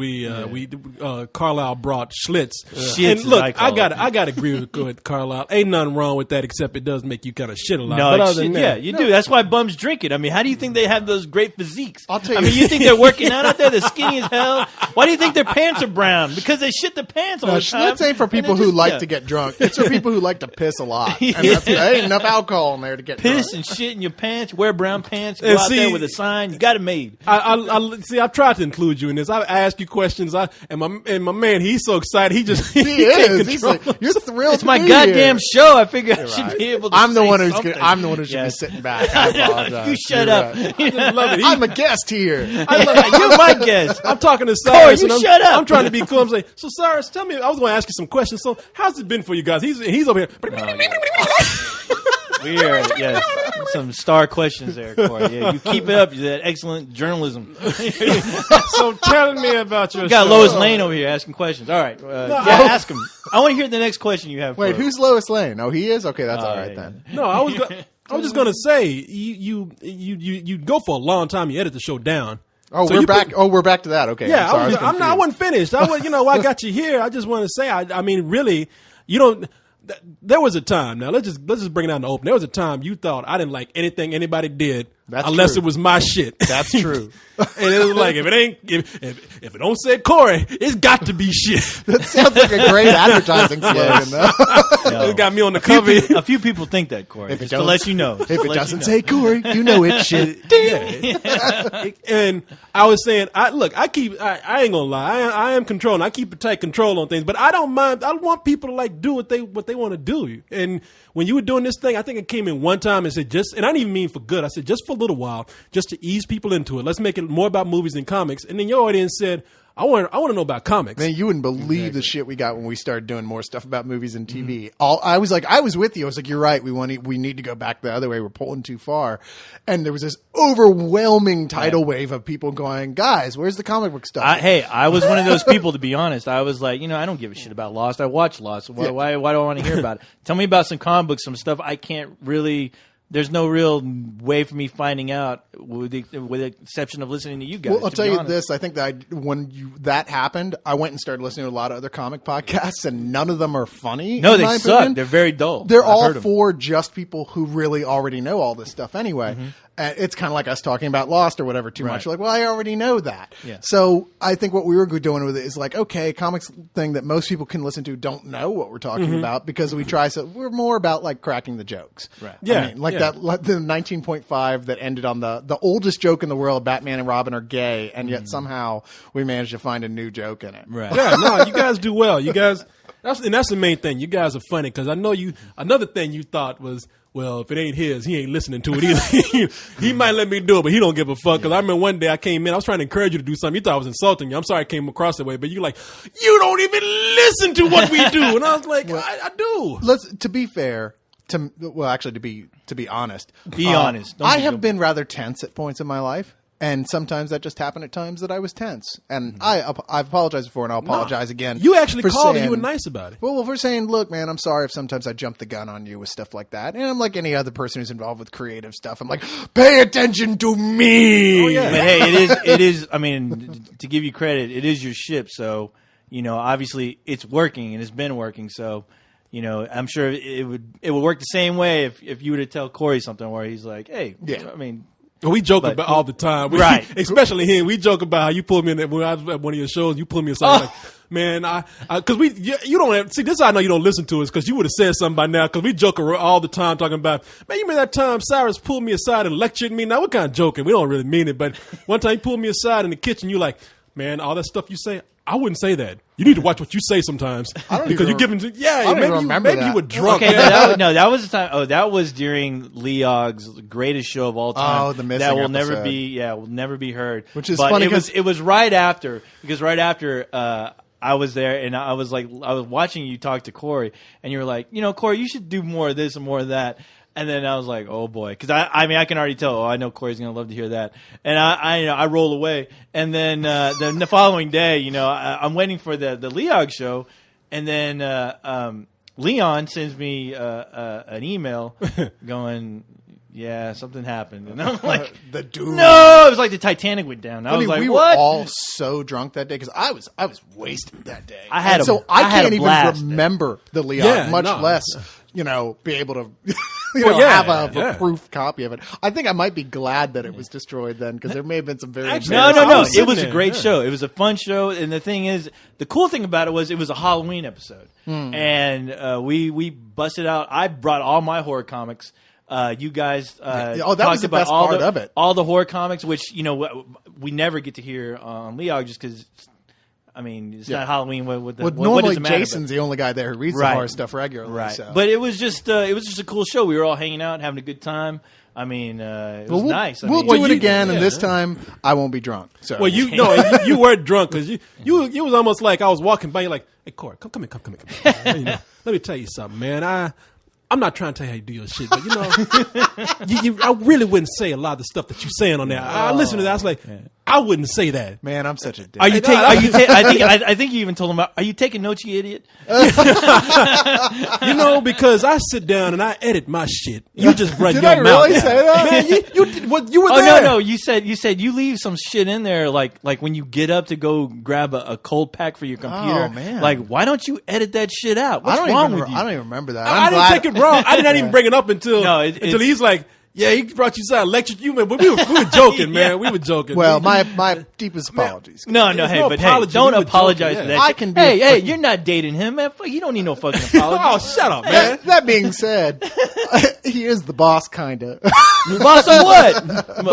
Carlisle brought Schlitz. Shits, And as look, I call I got to agree with Carlisle. Ain't nothing wrong with that, except it does make you kind of shit a lot. No, but it's other than shit, that, yeah, you do. That's why bums drink it. I mean, how do you think they have those great physiques? I'll tell I you- mean, you think they're working out there? They're skinny as hell. Why do you think their pants are brown? Because they shit the pants all No, the time. Schlitz ain't for And people they who just- like yeah. to get drunk. It's for people who like to piss a lot. And Yeah. there ain't enough alcohol in there to get piss drunk. and shit in your pants. Wear brown pants. Go And out see- there with a sign. You got it made. I see. I've tried to include you in this. I ask you questions. And my man, he's so excited. He just he He can't is. He's control like, you're thrilled. It's my to be goddamn here. show. I figure I should be able to. I'm the say one who's something. gonna, I'm the one who should Yeah. be sitting back. I apologize. You shut You're up. right. I just love it. I'm a guest here. You're my guest. I'm talking to Cyrus. you and I'm, shut up. I'm trying to be cool. I'm saying, so Cyrus, tell me. I was going to ask you some questions. So, how's it been for you guys? He's over here. We are, yes. some star questions there, Corey. Yeah, you keep it up. That excellent journalism. So tell me about your You got show. Lois Lane over here asking questions. All right, ask him. I want to hear the next question you have. Wait, for who's Lois Lane? Oh, he is? Okay, that's all right yeah, then. No, I was just gonna say you go for a long time. You edit the show down. Oh, So we're you back. put- Oh, we're back to that. Okay. Yeah, I'm sorry. I wasn't finished. I got you here. I just want to say, I mean, really, you don't. There was a time. Now let's just bring it out in the open. There was a time you thought I didn't like anything anybody did That's unless true. it was my shit. That's true. And it was like if it don't say Corey, it's got to be shit. That sounds like a great advertising slogan, though. It got me on the cover. A few people think that, Corey. If it Just to don't- let you know. If it doesn't say Corey, you know it's shit. And I was saying, I ain't gonna lie, I am controlling. I keep a tight control on things, but I don't mind. I want people to like do what they want to do. And when you were doing this thing, I think it came in one time and said and I didn't even mean for good. I said just for a little while, just to ease people into it. Let's make it more about movies than comics. And then your audience said, I want to know about comics. Man, you wouldn't believe the shit we got when we started doing more stuff about movies and TV. I was with you. I was like, you're right. We need to go back the other way. We're pulling too far. And there was this overwhelming tidal wave of people going, guys, where's the comic book stuff? I was one of those people, to be honest. I was like, I don't give a shit about Lost. I watch Lost. Why do I want to hear about it? Tell me about some comic books, some stuff I can't really. There's no real way for me finding out, with the exception of listening to you guys. Well, I'll to tell be you honest. this. I think that when that happened, I went and started listening to a lot of other comic podcasts, and none of them are funny. No, in they my suck. opinion. They're very dull. They're I've all heard 'em. for just people who really already know all this stuff anyway. And it's kind of like us talking about Lost or whatever too much. You're like, well, I already know that. Yeah. So I think what we were doing with it is like, okay, comics thing that most people can listen to don't know what we're talking about because we try. So we're more about like cracking the jokes. Right. Yeah, I mean, like yeah. that, like the 19.5 that ended on the oldest joke in the world, Batman and Robin are gay, and yet somehow we managed to find a new joke in it. Right. Yeah, no, you guys do well. You guys, that's the main thing. You guys are funny because I know you. Another thing you thought was, well, if it ain't his, he ain't listening to it either. He might let me do it, but he don't give a fuck. Because I remember one day I came in, I was trying to encourage you to do something. You thought I was insulting you. I'm sorry I came across that way, but you like, you don't even listen to what we do. And I was like, I do. To be fair, to be honest, Be honest. Don't I be have dumb. been rather tense at points in my life, and sometimes that just happened at times that I was tense, and I've apologized before, and I'll apologize again. You actually for called and saying- you were nice about it. Well, for saying, look, man, I'm sorry if sometimes I jump the gun on you with stuff like that, and I'm like any other person who's involved with creative stuff. I'm like, pay attention to me. Oh, yeah. But hey, it is. I mean, to give you credit, it is your ship. So obviously, it's working and it's been working. So, I'm sure it would work the same way if you were to tell Corey something where he's like, hey, Yeah. I mean. We joke about all the time, Right. Especially him. We joke about how you pulled me in when I was at one of your shows. You pulled me aside, like, man, because you don't have, see. This is how I know you don't listen to us because you would have said something by now. Because we joke all the time talking about, man, you remember that time Cyrus pulled me aside and lectured me? Now we're kind of joking. We don't really mean it, but one time he pulled me aside in the kitchen. You like, man, all that stuff you say, I wouldn't say that. You need to watch what you say sometimes because even you're giving. Yeah, don't maybe even remember maybe that. you were drunk. Okay, man. that was the time. Oh, that was during Leog's greatest show of all time. Oh, the missing that will never episode. will never be heard. Which is but funny it was right after I was there and I was watching you talk to Corey and you were like, Corey, you should do more of this and more of that. And then I was like, oh boy, because I can already tell. Oh, I know Corey's gonna love to hear that. And I roll away. And then the following day, I'm waiting for the Leog show, and then Leon sends me an email going, yeah, something happened, and I'm like, The doom. no, it was like the Titanic went down. I was like, we what? were all so drunk that day because I was wasted that day. I had And a- so I I had can't a even blast. remember the Leon, Yeah, much no. less be able to yeah, have a yeah. proof copy of it. I think I might be glad that it was destroyed then because there may have been some very Actually, No, embarrassing- I no. was It sitting was a there, great yeah. show. It was a fun show, and the thing is, the cool thing about it was a Halloween episode, and we busted out. I brought all my horror comics. You guys, that talked was the about best all part of it. all the horror comics, which we never get to hear on Leog just because. I mean, it's not Halloween. What normally does it matter? Jason's the only guy there who reads the Right. horror stuff regularly. Right, So. but it was just a cool show. We were all hanging out, having a good time. I mean, it was nice. I We'll mean, do it again, and yeah. this time I won't be drunk. So Well, you were drunk because you was almost like I was walking by. You're like, hey, Corey, come here. Let me tell you something, man. I'm not trying to tell you how you do your shit, but you know, I really wouldn't say a lot of the stuff that you're saying on there. I listened to that. I was like, I wouldn't say that. Man, I'm such a dick. Are you I think you even told him, "Are you taking notes, you idiot?" You know, because I sit down and I edit my shit. You just run Did your I really mouth. say that? Man, you were Oh there. no, you said you leave some shit in there, like when you get up to go grab a cold pack for your computer. Oh, man. Like, why don't you edit that shit out? What's I don't wrong even. with you? I don't even remember that. I didn't take it wrong. I did not even bring it up until No, he's like, yeah, he brought you aside, lectured you, man. But we were joking, man. We were joking. Well, my deepest apologies. No, There's hey, no but apology. don't We were apologize joking, for yeah. that. I shit. can be Hey, a hey, fucking- you're not dating him, man. Fuck, you don't need no fucking apology. Oh, shut up, man. That being said, he is the boss, kinda. Boss of what?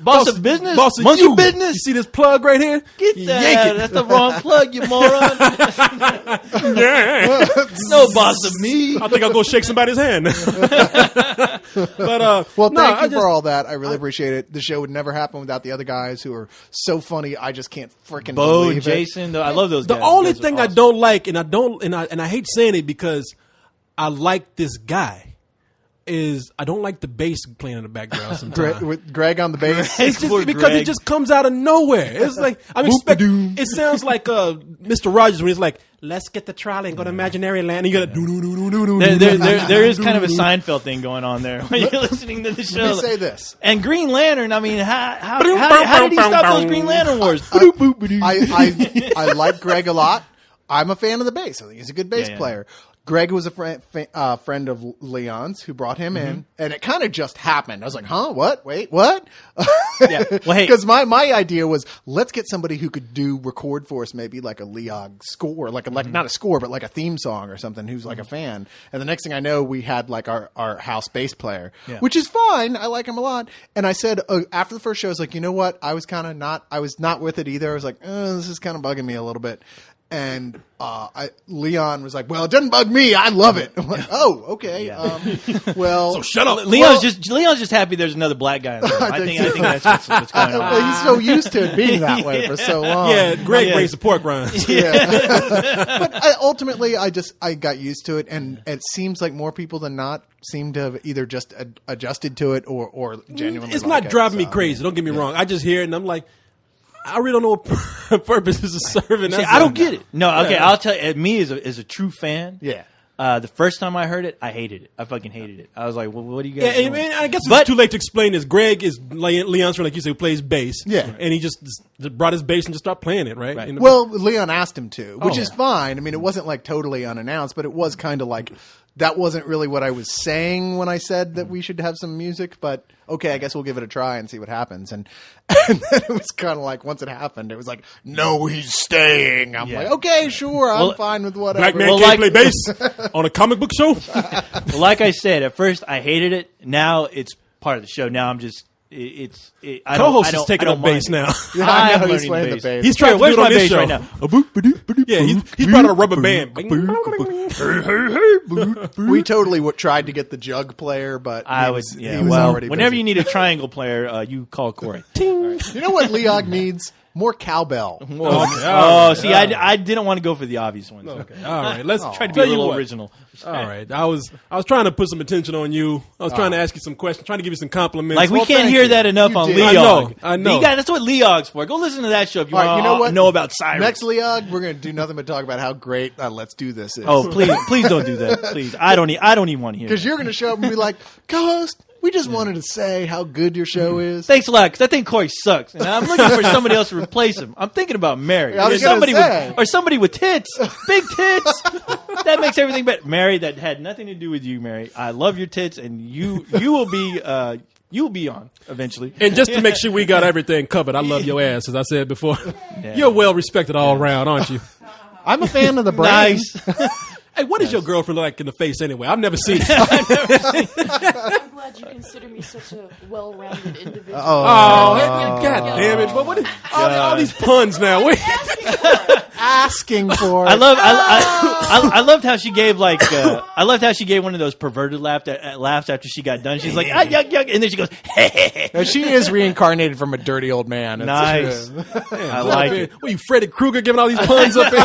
Boss of business? Boss of Monkey you. business? You see this plug right here? Get You that. yank it. That's the wrong plug, you moron. No boss of me. I think I'll go shake somebody's hand. But Well, no, thank I you just- for all that. I really appreciate it. The show would never happen without the other guys who are so funny. I just can't freaking Bo, believe it. Jason, I love those The guys. only Those are thing I awesome. don't like, and I hate saying it because I like this guy, is I don't like the bass playing in the background sometimes. With Greg on the bass. It's Poor just because Greg. it just comes out of nowhere. It's like I'm expecting. It sounds like Mr. Rogers when he's like, "Let's get the trolley and go to imaginary land." And you got to There is kind of a Seinfeld thing going on there when you're listening to the show. Let me say this. And Green Lantern, I mean, how did he stop those Green Lantern wars? I like Greg a lot. I'm a fan of the bass. I think he's a good bass Yeah. player. Greg was a friend of Leon's who brought him in, and it kind of just happened. I was like, huh? What? Wait, what? Yeah. Well, hey. Because my idea was, let's get somebody who could record for us, maybe like a Leog score, like not a score, but like a theme song or something, who's like a fan. And the next thing I know, we had like our house bass player, which is fine. I like him a lot. And I said, after the first show, I was like, you know what? I was not with it either. I was like, this is kind of bugging me a little bit. And Leon was like, "Well, it doesn't bug me. I love it." I'm like, "Oh, okay. Well, So shut up. Leon's just happy there's another black guy in the room. I think that's what's going on. well, he's so used to it being that way for so long." Yeah, Greg Yeah. brings the pork rinds. But ultimately, I got used to it, and it seems like more people than not seem to have either just adjusted to it or genuinely. It's like not it, driving me so. crazy. Don't get me wrong. I just hear it and I'm like, I really don't know what purpose this is serving. See, I don't get it. No, okay, I'll tell you. Me as a true fan. Yeah. The first time I heard it, I hated it. I fucking hated it. I was like, well, what do you Yeah, guys and, doing? and I guess it's But- too late to explain this. Greg is Leon's friend, like you said, who plays bass. Yeah. And he just brought his bass and just started playing it, right? Right. And- Well, Leon asked him to, which Oh. is fine. I mean, it wasn't like totally unannounced, but it was kind of like that wasn't really what I was saying when I said that we should have some music. But okay, I guess we'll give it a try and see what happens. And then it was kind of like once it happened, it was like, no, he's staying. I'm Yeah. like, okay, sure, I'm Well, fine with whatever. Black man Well, can't like- play bass on a comic book show. Well, like I said, at first I hated it. Now it's part of the show. Now I'm just I don't. Co-host I is don't- taking I don't up bass mind. now. Yeah, I I'm know he's learning playing the bass. bass. He's trying to Where's do it my on this bass show. right now? Yeah, he's brought out a rubber band. We totally tried to get the jug player, but I he would. was, Yeah. he was Well, already whenever busy. you need a triangle player, you call Corey. You know what Leog needs? More cowbell. Oh, see, I didn't want to go for the obvious ones. Okay, all right. Let's Try to be tell a you little what. original. All right, I was trying to put some attention on you. I was trying to ask you some questions, trying to give you some compliments. Like we Well, can't thank hear you. that enough You on did. Leog. I know. You guys, that's what Leog's for. Go listen to that show if you All right, want you know what? know about Cyrus. Next Leog, we're going to do nothing but talk about how great Let's Do This is. Oh, please don't do that. Please, I don't even want to hear. Because That. you're going to show up and be like, co-host, we just wanted to say how good your show is. Thanks a lot, because I think Corey sucks, and I'm looking for somebody else to replace him. I'm thinking about Mary, I was gonna say. or somebody with tits, big tits. That makes everything better. Mary, that had nothing to do with you, Mary. I love your tits, and you will be on eventually. And just to make sure we got everything covered, I love your ass, as I said before. Yeah. You're well respected all around, aren't you? I'm a fan of the brand. Nice. Hey, what is your girlfriend like in the face anyway? I've never seen it. I'm glad you consider me such a well-rounded individual. Oh, God damn it. But what is, all these puns now? Wait. asking for it. I loved how she gave I loved how she gave one of those perverted laughs after she got done. She's like, ah, yuck, yuck, and then she goes, hey. Now, she is reincarnated from a dirty old man. It's Nice. true. I like it. What, you Freddy Krueger giving all these puns up there?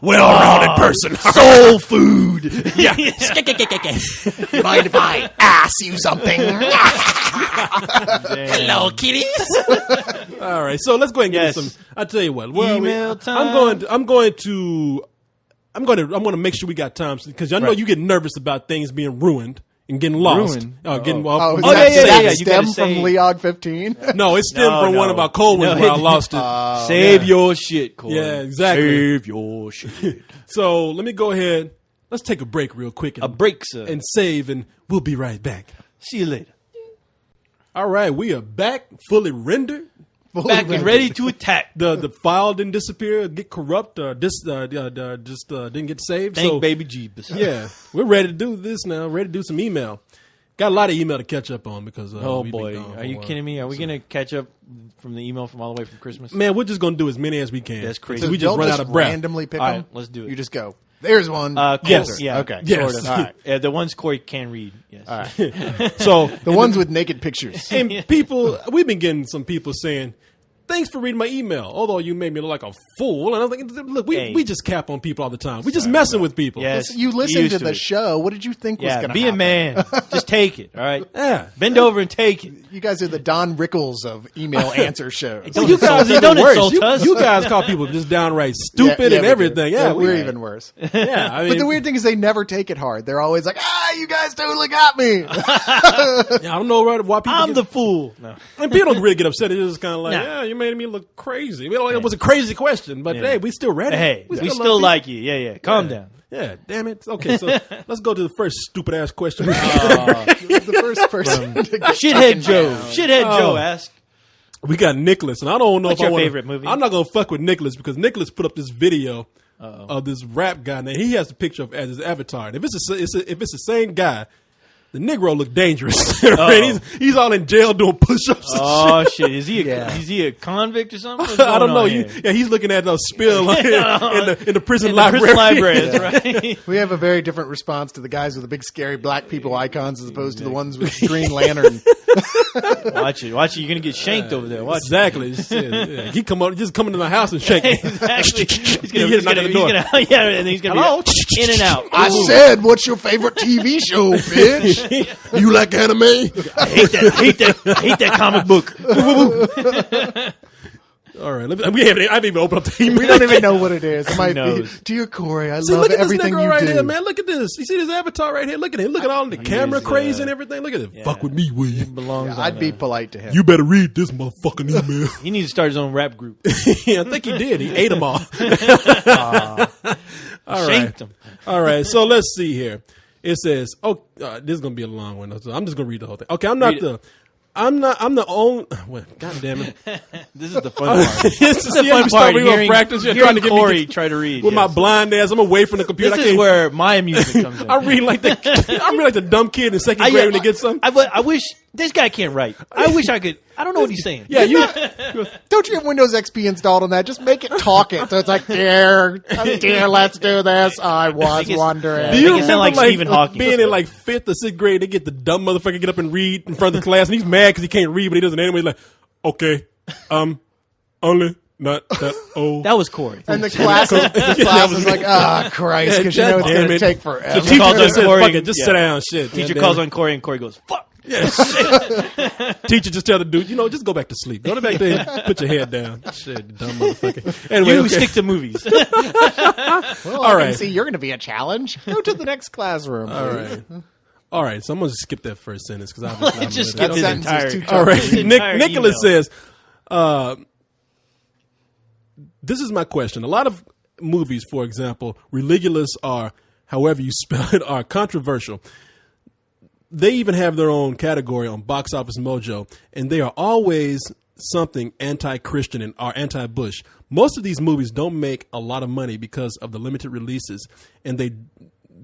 Well-rounded person. Soul food. Yeah. Mind if I ask you something? Hello, kitties. All right, so let's go ahead and Yes. get some. I'll tell you what. Well, Email time. I'm going to make sure we got time because I know Right. you get nervous about things being ruined and getting lost. Ruined? Getting Oh, is Oh, that, yeah, does that yeah, you gotta stem from say- Leog 15? No, it stemmed from one of our cold ones where I lost it. Save your shit, Corey. Yeah, exactly. Save your shit. So let me go ahead. Let's take a break real quick A break, sir. and save, and we'll be right back. See you later. All right, we are back, fully rendered. Back and ready to attack. The file didn't disappear, get corrupt, or just didn't get saved. Thank so baby Jeebus. yeah, we're ready to do this now. Ready to do some email. Got a lot of email to catch up on because Oh we've been boy, gone for are a you while. kidding me? Are we gonna catch up from the email from all the way from Christmas? Man, we're just gonna do as many as we can. That's crazy. So we just don't run out of breath. randomly pick All them? right, let's do it. You just go, there's one. Cool. Yes. Yeah. Okay. Yes. Sort of. All right. Yeah, the ones Corey can read. Yes. All right. So The ones with naked pictures. and people, we've been getting some people saying, "Thanks for reading my email." Although you made me look like a fool, and I'm thinking, look, Hey. we just cap on people all the time. We just messing with people. Yes. You listened used to the it. show. What did you think was Yeah. going to Be happen? a man. Just take it. All right. Yeah. Bend over and take it. You guys are the Don Rickles of email answer shows. Don't You guys insult- are don't even worse. insult us. You guys call people just downright stupid Yeah, and we do. everything. Yeah, we're even worse. Yeah, I mean, But the weird thing is they never take it hard. They're always like, you guys totally got me. I don't know why people. I'm get, the fool. No. and people don't really get upset. It's just kind of like, Nah. yeah, you made me look crazy. Well, it was a crazy question, but Yeah. hey, we still ready. Hey, we love still people. like you. Yeah, yeah. Calm down. Yeah, damn it. Okay, so let's go to the first stupid ass question. The first person to get Shithead Joe. Shithead Oh. Joe asked. We got Nicholas, and I don't know What's if I your want favorite movie? I'm not gonna fuck with Nicholas because Nicholas put up this video of this rap guy. Now he has a picture of as his avatar. And if if it's the same guy, the Negro look dangerous. Right? He's all in jail doing push-ups. And Oh shit! Is he Yeah. is he a convict or something? What's I don't going know. on here? He's looking at those spill in the prison In the library. prison library, that's right. We have a very different response to the guys with the big scary black people icons as opposed to the ones with Green Lantern. Watch it, watch it. You're gonna get shanked over there. Watch Exactly. Yeah. He just come into my house and shake me. it. Exactly. He's You hit a knock on the door. yeah, and then he's gonna Hello? be in and out. I said, what's your favorite TV show, bitch? You like anime? I hate that comic book. All right. I haven't even opened up the email. We don't even know what it is. It might be, knows? dear Corey, I See, love look at this everything nigga you right do. here, man. Look at this. You see this avatar right here? Look at him. Look at all the camera is, crazy and everything. Look at it. Fuck with me, will you? Belongs. I'd on be there. polite to him. You better read this motherfucking email. He needs to start his own rap group. Yeah, I think he did. He ate them all. All right. Shanked him. All right. So let's see here. It says, this is going to be a long one. So I'm just going to read the whole thing. Okay. I'm the only, well, God damn it. This is the fun part. This is the fun part. Hearing, practice. You're hearing trying to get Corey me try to read with my yes. blind ass. I'm away from the computer. This is where my music comes in. I read like the dumb kid in second grade when he gets something. I wish this guy can't write. I wish I could. I don't know what he's saying. Yeah, you. Don't you have Windows XP installed on that? Just make it talk it. So it's like, dear, let's do this. I was it's- wondering. Do Make you it remember sound like Stephen Hawking. being in like fifth or sixth grade? They get the dumb motherfucker get up and read in front of the class, and he's mad because he can't read, but he doesn't anyway. He's like, okay, only not that old. Oh. That was Corey. And the class is like, Christ, because you know it's Damn going to it. take forever. The Teacher calls just on said, Corey "Fuck and- it, just yeah. sit down." Shit. Teacher Yeah, calls damn on Corey, and Corey goes, "Fuck." it. Teacher just tell the dude, just go back to sleep. Go back there, and put your head down. Shit, dumb motherfucker. Anyway, You okay. stick to movies. Well, All I can right. see you're going to be a challenge. Go to the next classroom. All right. All right, so I'm going to skip that first sentence because obviously Just I'm skip with it. his sentence is entire. too tough. All right, his entire Nicholas email. says, this is my question. A lot of movies, for example, religulous or however you spell it, are controversial. They even have their own category on Box Office Mojo, and they are always something anti-Christian and or anti-Bush. Most of these movies don't make a lot of money because of the limited releases, and they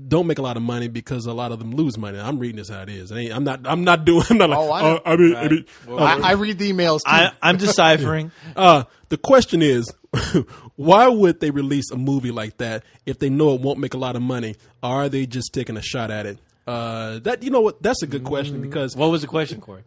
don't make a lot of money because a lot of them lose money. I'm reading this how it is. I'm not like, Oh, I know. I mean, I read the emails too. I'm deciphering. the question is, why would they release a movie like that if they know it won't make a lot of money? Or are they just taking a shot at it? That you know what? That's a good question because What was the question, Corey?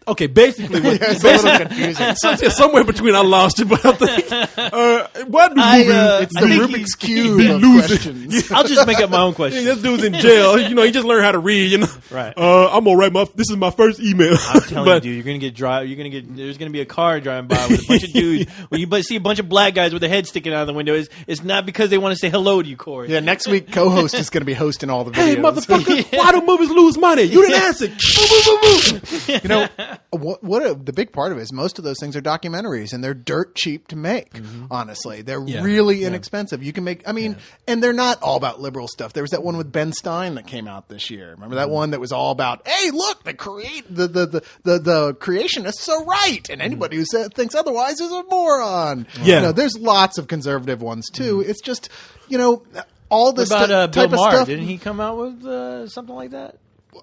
okay, basically, what, It's a little confusing. somewhere between I lost it, but I think what movie? It's the I think Rubik's he- Cube been of losing. questions. I'll just make up my own Hey, question. this dude's in jail. You know, he just learned how to read. You know, Right. I'm gonna write this is my first email. I'm telling But- you, dude, there's gonna be a car driving by with a bunch of dudes. When you see a bunch of black guys with their heads sticking out of the window, it's not because they want to say hello to you, Corey. Yeah, next week, co-host is going to be hosting all the videos. Hey, motherfucker! Why do movies lose money? You didn't answer. You know, the big part of it is most of those things are documentaries, and they're dirt cheap to make. Honestly, they're Yeah. really inexpensive. You can make, and they're not all about liberal stuff. There was that one with Ben Stein that came out this year. Remember that one that was all about, hey, look, the creationists are right, and anybody who thinks otherwise is a moron. Yeah. You know, there's lots of conservative ones too. It's just, all What this about type Bill of Maher? stuff. Didn't he come out with something like that?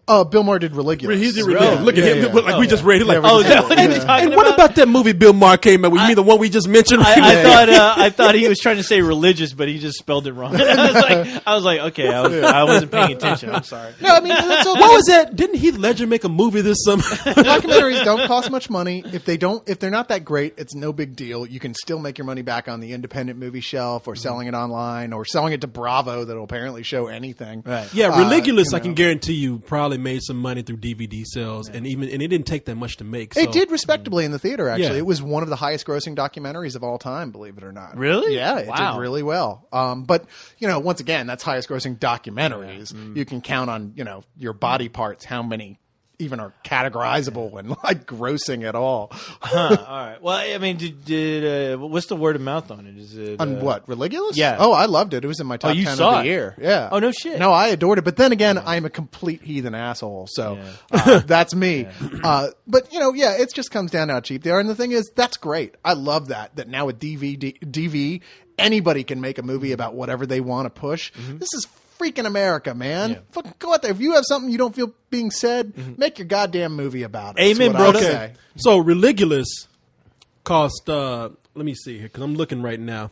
Bill Maher did Religulous. He's in religion. Really? Look at him. Yeah, yeah. Like we just read it. Like, Yeah, we Oh, is that what he was Yeah. talking and what about that movie Bill Maher came out with? You mean the one we just mentioned? I thought he was trying to say religious, but he just spelled it wrong. I was like, okay, I wasn't paying attention. I'm sorry. No, that's okay. What was that? Didn't Heath Ledger make a movie this summer? Documentaries don't cost much money. If they're not that great, it's no big deal. You can still make your money back on the independent movie shelf, or selling it online, or selling it to Bravo that'll apparently show anything. Right. Yeah, Religulous, you I can know. guarantee you, probably made some money through DVD sales, and it didn't take that much to make. So. It did respectably in the theater. Actually, Yeah. it was one of the highest grossing documentaries of all time. Believe it or not. Really? Yeah, it Wow. did really well. But once again, that's highest grossing documentaries. You can count on your body parts how many even are categorizable and like grossing at all. Huh, all right. Well, I mean, did what's the word of mouth on it? Is it On what? Religulous? Yeah. Oh, I loved it. It was in my top you 10 saw of it? the year. Yeah. Oh, no shit. No, I adored it. But then again, I'm a complete heathen asshole. So that's me. But, it just comes down to how cheap they are. And the thing is, that's great. I love that now with DV, anybody can make a movie about whatever they want to push. This is freaking America, man. Yeah. Fucking go out there. If you have something you don't feel being said, make your goddamn movie about it. Amen, That's what bro. I Okay. say. So Religulous cost. Let me see here because I'm looking right now.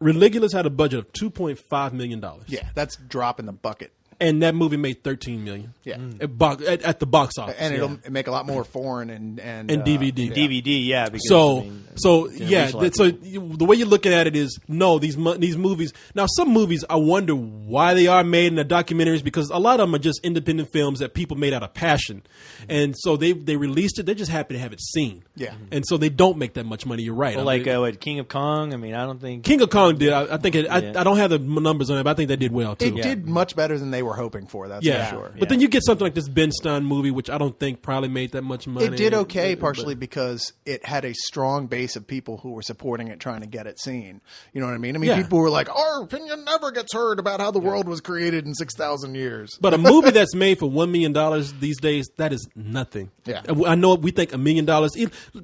Religulous had a budget of $2.5 million. Yeah, that's drop in the bucket. And that movie made $13 million. Yeah. At the box office. And it'll make a lot more foreign and DVD. yeah. DVD? Yeah. Because, So, I mean, so it's gonna yeah. reach a lot of So people. the way you're looking at it is no. These movies. Now, some movies I wonder why they are made into documentaries because a lot of them are just independent films that people made out of passion, and so they released it. They're just happy to have it seen. Yeah. And so they don't make that much money. You're right. Well, I like mean, what, King of Kong? I mean, I don't think. King of Kong did. I think I Yeah. don't have the numbers on it, but I think they did well too. It did much better than they were hoping for. That's Yeah, for sure. but then you get something like this Ben Stein movie, which I don't think probably made that much money. It did okay, But- partially because it had a strong base of people who were supporting it, trying to get it seen. You know what I mean? Yeah. People were like, "Our opinion never gets heard about how the world was created in 6,000 years." But a movie that's made for $1 million these days, that is nothing. Yeah. I know we think $1 million.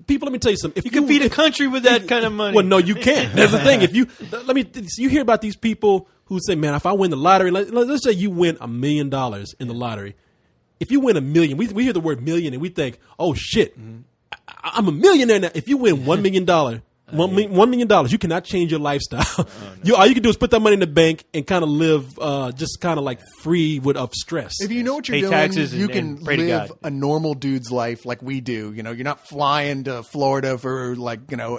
People, let me tell you something. If You can feed a country with that kind of money. well, no, you can't. That's the thing. If you you hear about these people who say, "Man, if I win the lottery, let's say you win $1 million in the lottery. If you win $1 million, we hear the word million and we think, oh shit, I'm a millionaire now. If you win $1 million, $1 million, you cannot change your lifestyle. All you can do is put that money in the bank and kind of live, just kind of like free of stress. If you know what you're Pay doing, taxes you and can pray to live God. a normal dude's life like we do. You're not flying to Florida for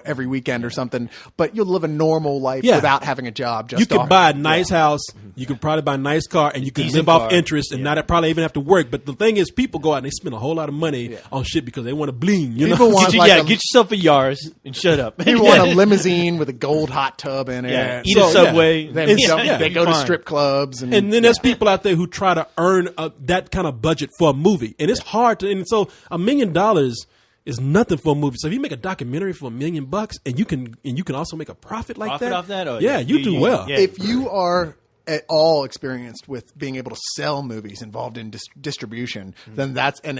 every weekend or something, but you'll live a normal life Yeah. without having a job. Just You could off- buy a nice house. You could probably buy a nice car, and you could Decent live off car. interest, and not probably even have to work. But the thing is, people go out and they spend a whole lot of money on shit because they want to bling. You People know, want- Get yourself a Yaris and shut up. You want a limousine with a gold hot tub in it. Yeah, eat So, a Subway. yeah. Then Yeah. they go to Fine. strip clubs and and then there's people out there who try to earn that kind of budget for a movie, and it's hard to. And so $1 million is nothing for a movie. So if you make a documentary for $1 million, and you can also make a profit like Profit that, off that? Oh, yeah, yeah. you do well. Yeah. if you are at all experienced with being able to sell movies involved in distribution, then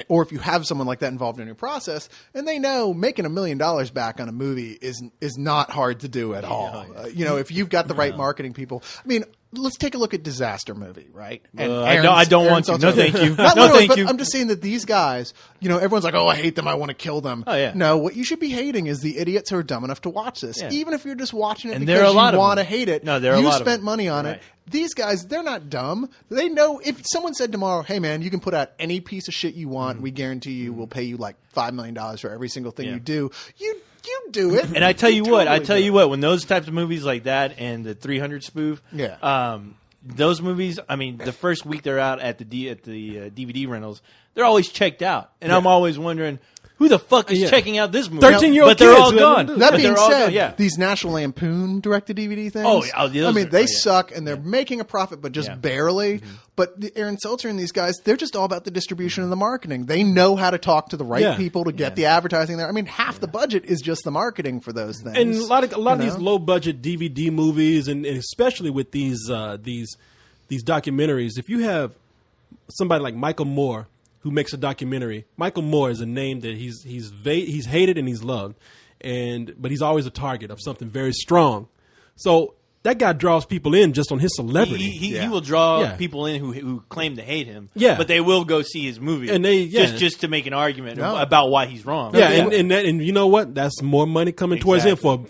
or if you have someone like that involved in your process, and they know making $1 million back on a movie is not hard to do at all. If you've got the right marketing people, I mean, let's take a look at Disaster Movie, right? And I don't want to. No, thank you. Not No, literally, thank but you. I'm just saying that these guys, everyone's like, oh, I hate them. I want to kill them. Oh, yeah. No, what you should be hating is the idiots who are dumb enough to watch this. Yeah. Even if you're just watching it And there are because a lot you of want to them. hate it. No, there are a you lot of spent them. money on Right. it. These guys, they're not dumb. They know if someone said tomorrow, hey, man, you can put out any piece of shit you want. We guarantee you we'll pay you like $5 million for every single thing Yeah. you do. You do it. And I tell you what, totally when those types of movies like that and the 300 spoof, Yeah. those movies, I mean, the first week they're out at the DVD rentals, they're always checked out, and I'm always wondering who the fuck is Yeah. checking out this movie. 13-year-old but they're kids all who gone. haven't done That But being they're all said, gone, yeah. these National Lampoon direct-to-DVD things, Oh, yeah, those I mean, are- they yeah. suck, and they're making a profit, but just Yeah. barely. But Aaron Seltzer and these guys, they're just all about the distribution and the marketing. They know how to talk to the right Yeah. people to get the advertising there. I mean, half the budget is just the marketing for those things. And a lot of these know? low budget DVD movies, and especially with these documentaries, if you have somebody like Michael Moore who makes a documentary, Michael Moore is a name that he's hated and he's loved, but he's always a target of something very strong. So that guy draws people in just on his celebrity. He will draw Yeah. people in who claim to hate him. Yeah. But they will go see his movie. And they- yeah. just to make an argument No. about why he's wrong. Yeah, and you know what? That's more money coming towards him for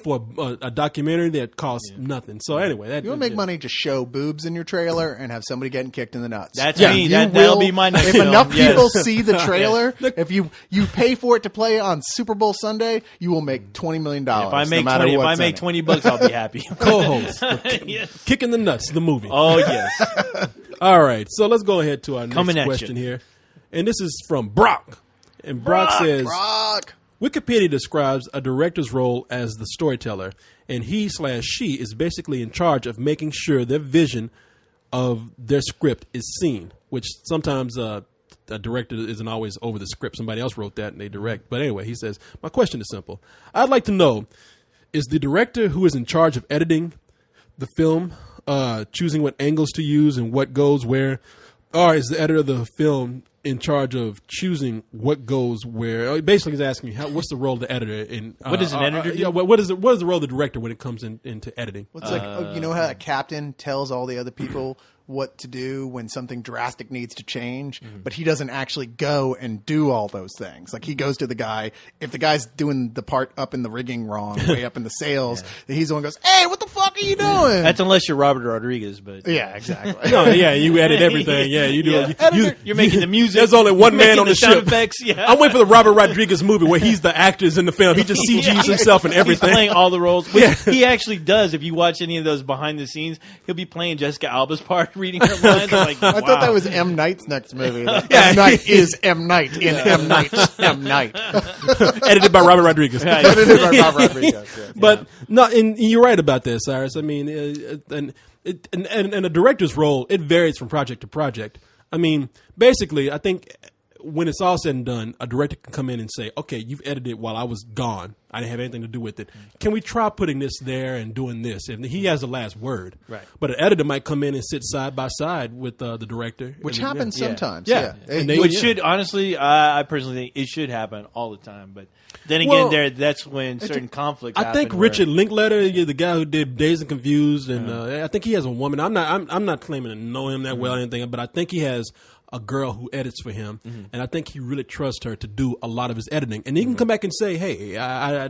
a documentary that costs nothing. So anyway, you want to make money, just show boobs in your trailer and have somebody getting kicked in the nuts. That's Yeah. me. You That'll will- be my next If film. enough Yes. people see the trailer, if you pay for it to play on Super Bowl Sunday, you will make $20 million. If I make no matter 20, if I what's in make it. $20, I'll be happy. Co-host Yes. Kicking the Nuts, the movie. Oh yes. All right, so let's go ahead to our Coming next at question you. here, and this is from Brock. And Brock says, Rock. Wikipedia describes a director's role as the storyteller, and he/she is basically in charge of making sure their vision of their script is seen, which sometimes a director isn't always over the script. Somebody else wrote that and they direct. But anyway, he says, my question is simple. I'd like to know, is the director who is in charge of editing the film, choosing what angles to use and what goes where, or is the editor of the film in charge of choosing what goes where? Basically, he's asking you, what's the role of the editor in? What does an editor do? Yeah, what is the role of the director when it comes into editing? It's like, you know how a captain tells all the other people what to do when something drastic needs to change, but he doesn't actually go and do all those things. Like he goes to the guy, if the guy's doing the part up in the rigging wrong, way up in the sails, then he's the one who goes, hey, what the fuck are you doing? That's unless you're Robert Rodriguez, but yeah, exactly. No, yeah, you edit everything. Yeah, you do. Yeah. You're making the music. There's only one You're man making on the sound ship. effects. Yeah. I'm waiting for the Robert Rodriguez movie where he's the actors in the film. He just CGs himself and everything. He's playing all the roles. Which Yeah. He actually does. If you watch any of those behind the scenes, he'll be playing Jessica Alba's part, reading her lines. I'm like, I wow. thought that was M. Night's next movie. Like, M. Night is M. Night in M. Night's M. Night. Edited by Robert Rodriguez. Edited by Bob Rodriguez. Yeah. But no, and you're right about this, Cyrus. I mean, and a director's role, it varies from project to project. I mean, basically, I think when it's all said and done, a director can come in and say, okay, you've edited it while I was gone. I didn't have anything to do with it. Can we try putting this there and doing this? And he has the last word. Right. But an editor might come in and sit side by side with the director. Which I mean, happens yeah. sometimes. Yeah. Yeah. And they- Which yeah. should honestly, I personally think it should happen all the time. But then again, Well, that's when certain conflicts. I think happen where- Richard Linklater, the guy who did Dazed and Confused, and I think he has a woman. I'm not claiming to know him that well or anything, but I think he has a girl who edits for him, and I think he really trusts her to do a lot of his editing. And he can come back and say, "Hey,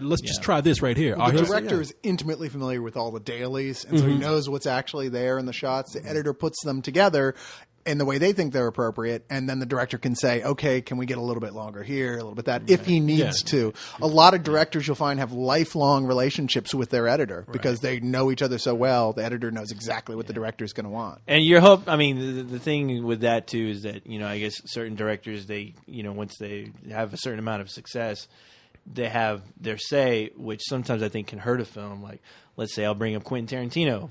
let's just try this right here." The here's- director yeah. is intimately familiar with all the dailies, and so he knows what's actually there in the shots. The editor puts them together in the way they think they're appropriate, and then the director can say, okay, can we get a little bit longer here, a little bit that, if he needs to. A lot of directors you'll find have lifelong relationships with their editor because they know each other so well. The editor knows exactly what the director's going to want. And your hope, I mean, the thing with that too is that, I guess certain directors, they, once they have a certain amount of success, they have their say, which sometimes I think can hurt a film. Like, let's say I'll bring up Quentin Tarantino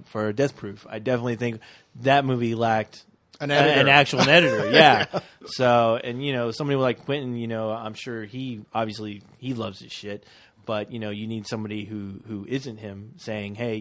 for Death Proof. I definitely think that movie lacked An editor. an actual editor. Yeah. So, and somebody like Quentin, I'm sure he loves his shit. But you need somebody who isn't him saying, "Hey,